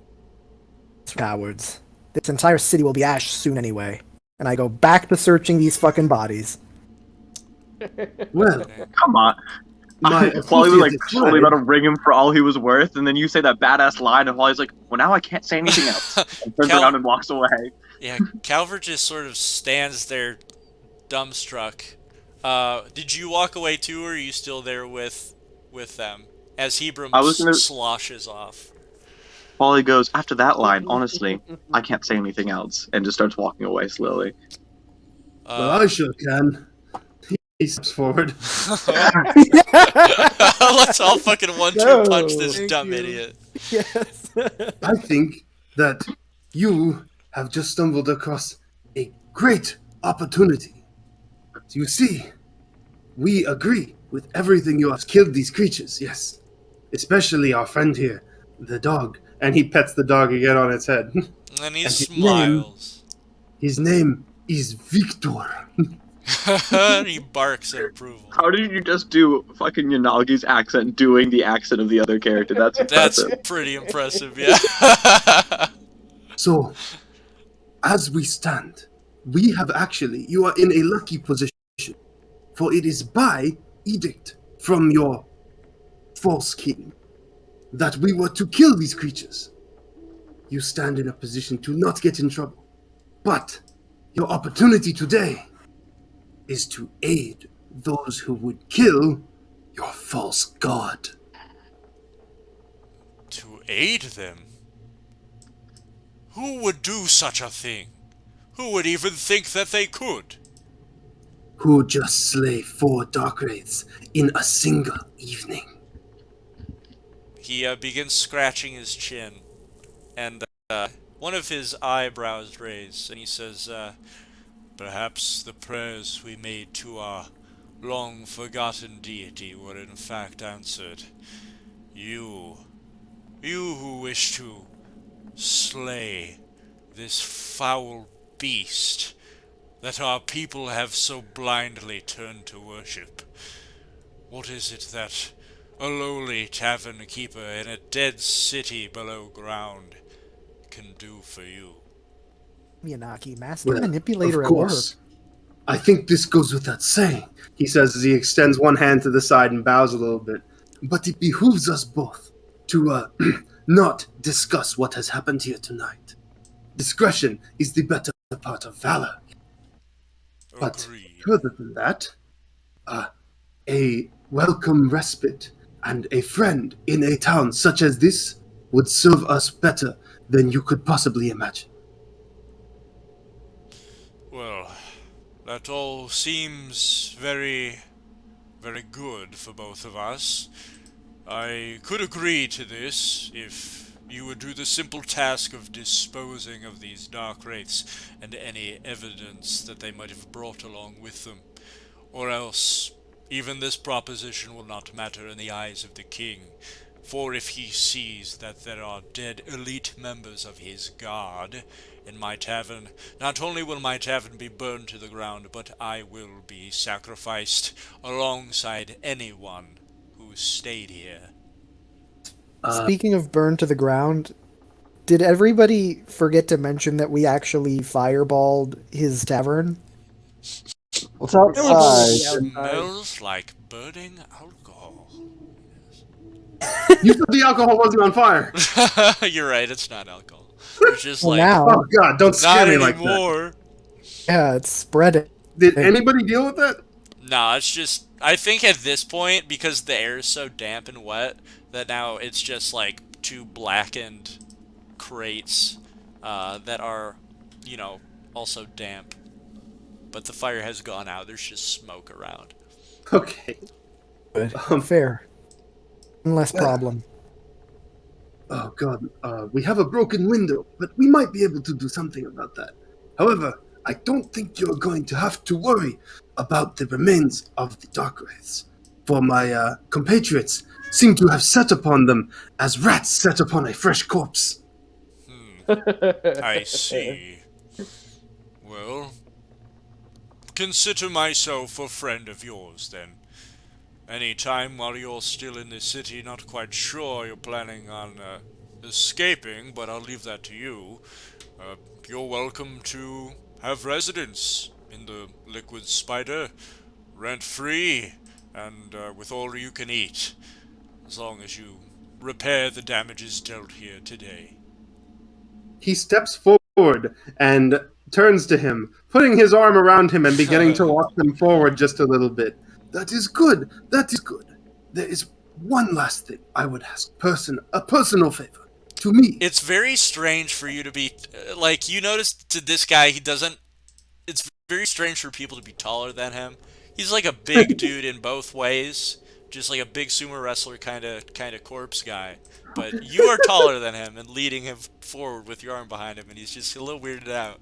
cowards. This entire city will be ash soon anyway." And I go back to searching these fucking bodies. Well, Come on. my Wally was associate slowly about tried. to ring him for all he was worth, and then you say that badass line, and Wally's like, "Well, now I can't say anything else." And turns Cal- around and walks away. Yeah, Calvert just sort of stands there, dumbstruck. Did you walk away too, or are you still there with them as Hebram I was gonna. sloshes off? Wally goes, "After that line, honestly, I can't say anything else," and just starts walking away slowly. Well, I sure can. He steps forward. Let's all fucking 1-2 No, punch this thank dumb you. idiot. Yes. I think that you have just stumbled across a great opportunity. You see, we agree with everything you have killed these creatures, yes. Especially our friend here, the dog. And he pets the dog again on its head. And he And his smiles. His name is Victor. He barks in approval. How did you just do fucking Yanagi's accent doing the accent of the other character? That's That's impressive. pretty impressive, yeah. So, as we stand, you are in a lucky position, for it is by edict from your false king that we were to kill these creatures. You stand in a position to not get in trouble. But your opportunity today is to aid those who would kill your false god. To aid them? Who would do such a thing? Who would even think that they could? Who just slay 4 Darkwraiths in a single evening. He begins scratching his chin, and one of his eyebrows raised, and he says, "Perhaps the prayers we made to our long-forgotten deity were in fact answered. You who wish to slay this foul beast, that our people have so blindly turned to worship? What is it that a lowly tavern keeper in a dead city below ground can do for you? Yanaki, master Well, of manipulator at work. course. I think this goes without saying, he says as he extends one hand to the side and bows a little bit. But it behooves us both to not discuss what has happened here tonight. Discretion is the better part of valor. But Agreed. further than that, a welcome respite and a friend in a town such as this would serve us better than you could possibly imagine. Well, that all seems very, very good for both of us. I could agree to this if you would do the simple task of disposing of these Darkwraiths and any evidence that they might have brought along with them. Or else, even this proposition will not matter in the eyes of the king, for if he sees that there are dead elite members of his guard in my tavern, not only will my tavern be burned to the ground, but I will be sacrificed alongside anyone who stayed here. Speaking of burned to the ground, did everybody forget to mention that we actually fireballed his tavern? What's It was outside? only outside. Smells like burning alcohol. You said the alcohol wasn't on fire. You're right, it's not alcohol. It's just Well, like, now, Oh God, don't scare not me like that. anymore. yeah, it's spreading. Did anybody deal with that? Nah, it's just, I think at this point, because the air is so damp and wet, that now it's just like two blackened crates that are, also damp. But the fire has gone out, there's just smoke around. Okay. Fair. One less well- problem. Oh God, we have a broken window, but we might be able to do something about that. However, I don't think you're going to have to worry about the remains of the Darkwraiths, for my compatriots seem to have set upon them as rats set upon a fresh corpse. I see. Well, consider myself a friend of yours, then. Any time while you're still in the city, not quite sure you're planning on escaping, but I'll leave that to you. You're welcome to have residence in the Liquid Spider, rent-free, and with all you can eat, as long as you repair the damages dealt here today. He steps forward and turns to him, putting his arm around him and beginning to walk him forward just a little bit. That is good. That is good. There is one last thing I would ask. A personal favor to me. It's very strange for you to be, like, you notice to this guy, it's very strange for people to be taller than him. He's like a big dude in both ways, just like a big sumo wrestler kind of corpse guy. But you are taller than him and leading him forward with your arm behind him, and he's just a little weirded out.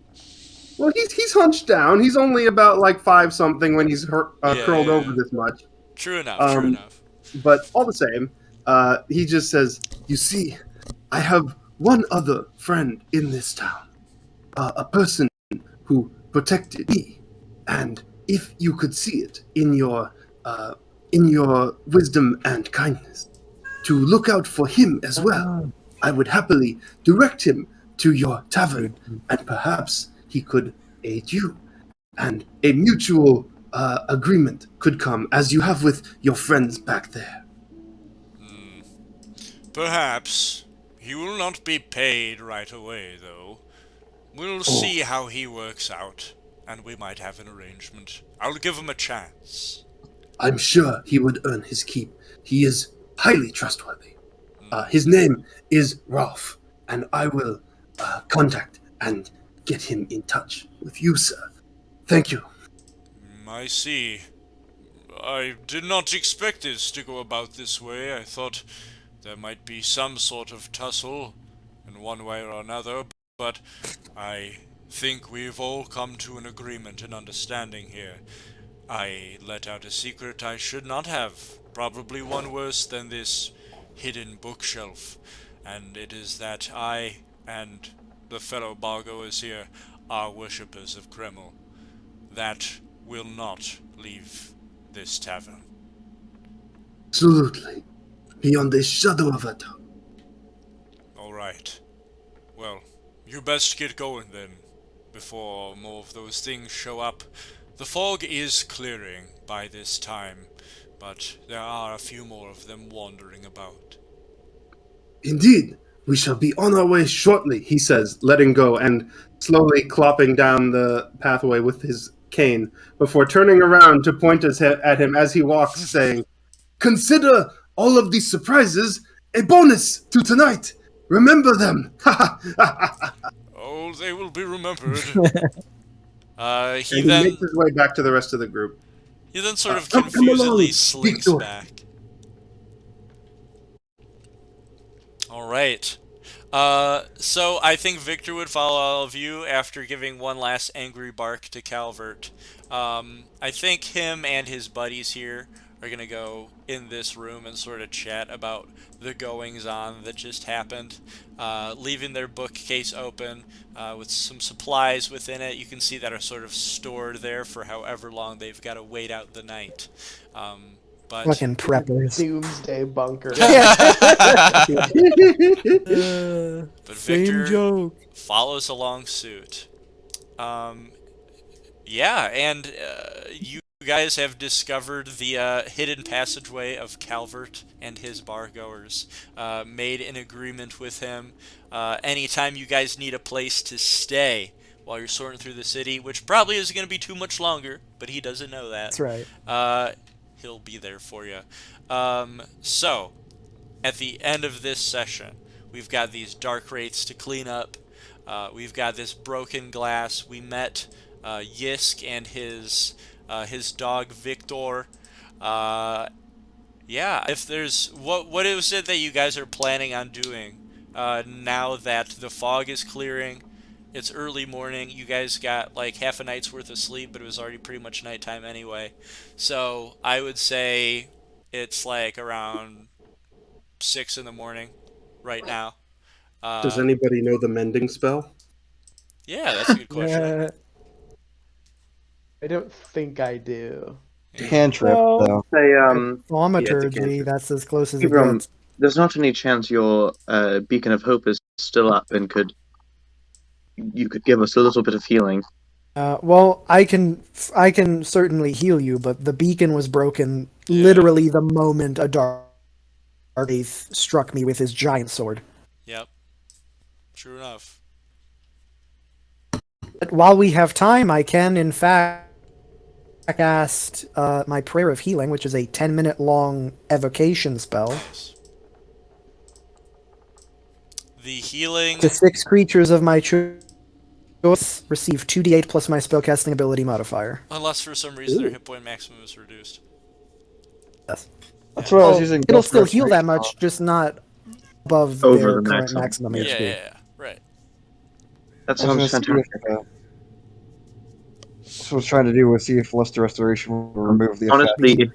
Well, he's hunched down. He's only about like 5 something when he's curled over this much. True enough. But all the same, he just says, "You see, I have one other friend in this town, a person who protected me, and if you could see it in your wisdom and kindness, to look out for him as well, I would happily direct him to your tavern, and perhaps he could aid you, and a mutual agreement could come, as you have with your friends back there." Perhaps. He will not be paid right away, though. We'll see how he works out, and we might have an arrangement. I'll give him a chance. I'm sure he would earn his keep. He is highly trustworthy. His name is Rolf, and I will contact and get him in touch with you, sir. Thank you. I see. I did not expect this to go about this way. I thought there might be some sort of tussle in one way or another, but I think we've all come to an agreement and understanding here. I let out a secret I should not have, probably one worse than this hidden bookshelf, and it is that I and the fellow bargoers here are worshippers of Kreml. that will not leave this tavern. Absolutely. Beyond a shadow of a doubt. Alright. Well, you best get going then, before more of those things show up. The fog is clearing by this time, but there are a few more of them wandering about. Indeed, we shall be on our way shortly, he says, letting go and slowly clopping down the pathway with his cane before turning around to point at him as he walks, saying, "Consider all of these surprises a bonus to tonight. Remember them." Oh, they will be remembered. And He he makes then his way back to the rest of the group. sort of Come confusedly along, slinks Victor. back. Alright. So I think Victor would follow all of you after giving one last angry bark to Calvert. I think him and his buddies here are gonna go in this room and sort of chat about the goings-on that just happened, leaving their bookcase open with some supplies within it. You can see that are sort of stored there for however long they've got to wait out the night. But Fucking preppers. Doomsday bunker. But Same Victor joke. follows along suit. Yeah, and you guys have discovered the hidden passageway of Calvert and his bargoers. Made an agreement with him. Anytime you guys need a place to stay while you're sorting through the city, which probably isn't going to be too much longer, but he doesn't know that. That's right. He'll be there for you. So, at the end of this session, we've got these Darkwraiths to clean up. We've got this broken glass. We met Yisk and his dog Victor. Yeah, if there's what is it that you guys are planning on doing now that the fog is clearing? It's early morning. You guys got like half a night's worth of sleep, but it was already pretty much nighttime anyway. So I would say it's like around 6 in the morning right now. Does anybody know the mending spell? Yeah, that's a good question. I don't think I do. Cantrip, Well, though. Say, Thaumaturgy, cantrip. that's as close as it Ibram, gets. there's not any chance your beacon of hope is still up and you could give us a little bit of healing. Well, I can certainly heal you, but the beacon was broken literally the moment a Darkwraith struck me with his giant sword. Yep. True enough. But while we have time, I can, in fact, cast my Prayer of Healing, which is a 10-minute long evocation spell. Nice. The healing. To 6 creatures of my choice, receive 2d8 plus my spellcasting ability modifier. Unless for some reason their hit point maximum is reduced. Yes. That's what I was using. It'll Ghost still heal that Restoration much, just not above Over their the current maximum. maximum Yeah, HP. yeah, yeah. Right. That on. I was sounds gonna see fantastic. that's what I was trying to do was see if Luster Restoration will remove the effect. Honestly,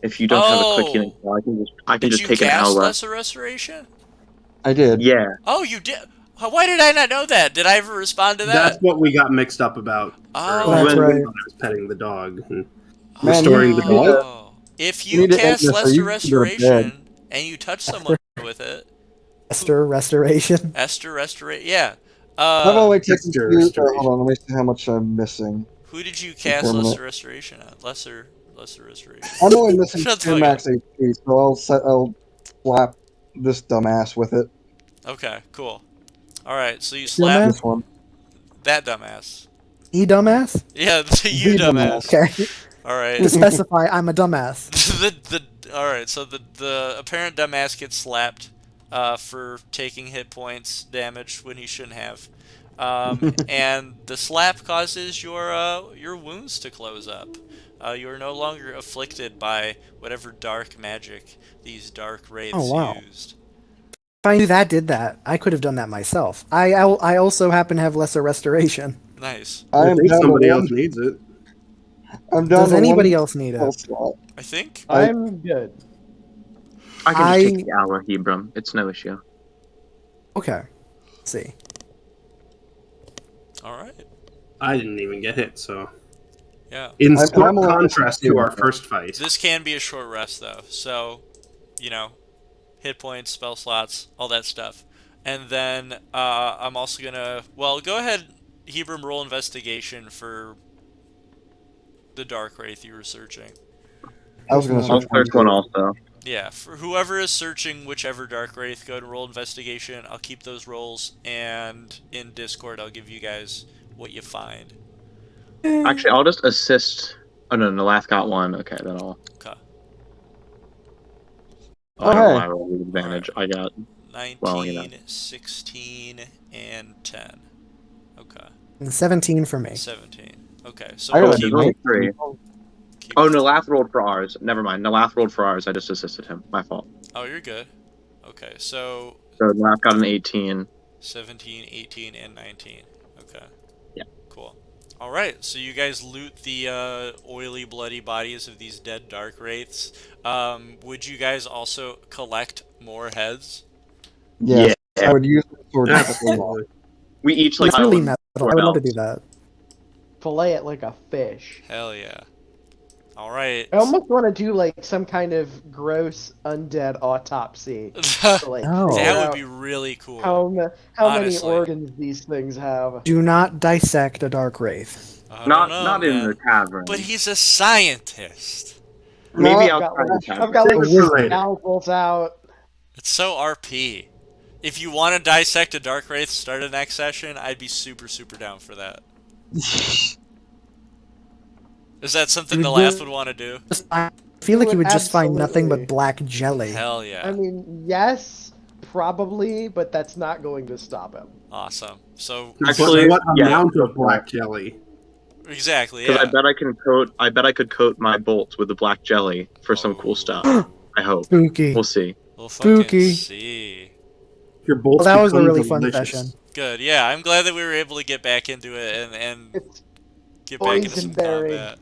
if you don't have a quick healing spell, I can Did just you take an cast hour. Lesser Restoration? I did. Yeah. Oh, you did. Why did I not know that? Did I ever respond to That's that? what we got mixed up about. Oh, earlier That's when right. I was petting the dog and Man, restoring the you need dog. Oh. If you you need to cast end this, or Lesser you can go to bed. Restoration and you touch someone with it, Esther Restoration. Esther Restoration. Yeah. I've only taken Texture two. restoration. Hold on, let me see how much I'm missing. Who did you cast Permanent. Lesser Restoration on? Lesser Restoration. I'm only missing Shut the 2 fuck max HP, so I'll slap this dumbass with it. Okay, cool. Alright, so you Dumbass? slap This one. that dumbass. E dumbass? Yeah, you The dumbass. Okay. Alright. To specify, I'm a dumbass. Alright, so the apparent dumbass gets slapped for taking hit points damage when he shouldn't have. And the slap causes your wounds to close up. You are no longer afflicted by whatever dark magic these dark wraiths Oh, wow. used. If I knew that did that, I could have done that myself. I also happen to have Lesser Restoration. Nice. I I'm think down somebody to else one. needs it. I'm down Does to anybody one else need spell it? slot. I think. I'm good. I can just take I- the hour, Hebron. It's no issue. Okay. Let's see. Alright. I didn't even get hit, so Yeah. in I'm stark a little contrast to our confused. first fight. This can be a short rest though, so hit points, spell slots, all that stuff. And then I'm also gonna go ahead, Hebron, roll investigation for the Darkwraith you were searching. I was gonna I'll I'll search search one also. Yeah, for whoever is searching whichever Darkwraith, go ahead and roll investigation. I'll keep those rolls, and in Discord I'll give you guys what you find. Actually, I'll just assist. Oh no, Nalath got one. Okay, then I'll. Okay. I don't know hey. why I rolled with advantage. I got. 19, 16, and 10. Okay. And 17 for me. 17. Okay, so I we'll got a keep, there's only 3. keep Oh, Nalath rolled for ours. Never mind. Nalath rolled for ours. I just assisted him. My fault. Oh, you're good. Okay, so So Nalath got an 18. 17, 18, and 19. Okay. Yeah. Cool. Alright, so you guys loot the oily, bloody bodies of these dead dark wraiths. Would you guys also collect more heads? Yes, Yeah. I would use the sword to cut them off. Absolutely. We each It's pile really them metal. I would love to do that. Fillet it like a fish. Hell yeah. Alright. I almost want to do like some kind of gross undead autopsy. To, like, Oh. figure That would out be really cool. how many honestly. organs these things have. Do not dissect a dark wraith. I don't Not know, not in man. the tavern. But he's a scientist. Maybe I've outside the tavern. got like Related. scalpels out. It's so RP. If you want to dissect a dark wraith, start a next session. I'd be super, super down for that. Is that something You the would Lath would want to do? I feel like you would just find nothing Absolutely. but black jelly. Hell yeah. I mean, yes, probably, but that's not going to stop him. Awesome. So Actually, what yeah. amount of black jelly? exactly, Because yeah. I bet I could coat my bolts with the black jelly for some cool stuff. I hope. Spooky. We'll see. We'll fucking Spooky. see. Your bolts Well, that was a become really fun delicious. session. Good. Yeah, I'm glad that we were able to get back into it and It's get back into some boysenberry. combat.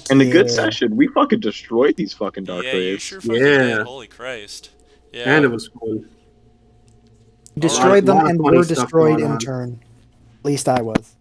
And a good Yeah. session. We fucking destroyed these fucking dark Yeah, you wraiths. sure fucking Yeah. did. Holy Christ. Yeah. And it was fun. Destroyed them lot of and funny were stuff destroyed going in on. turn. At least I was.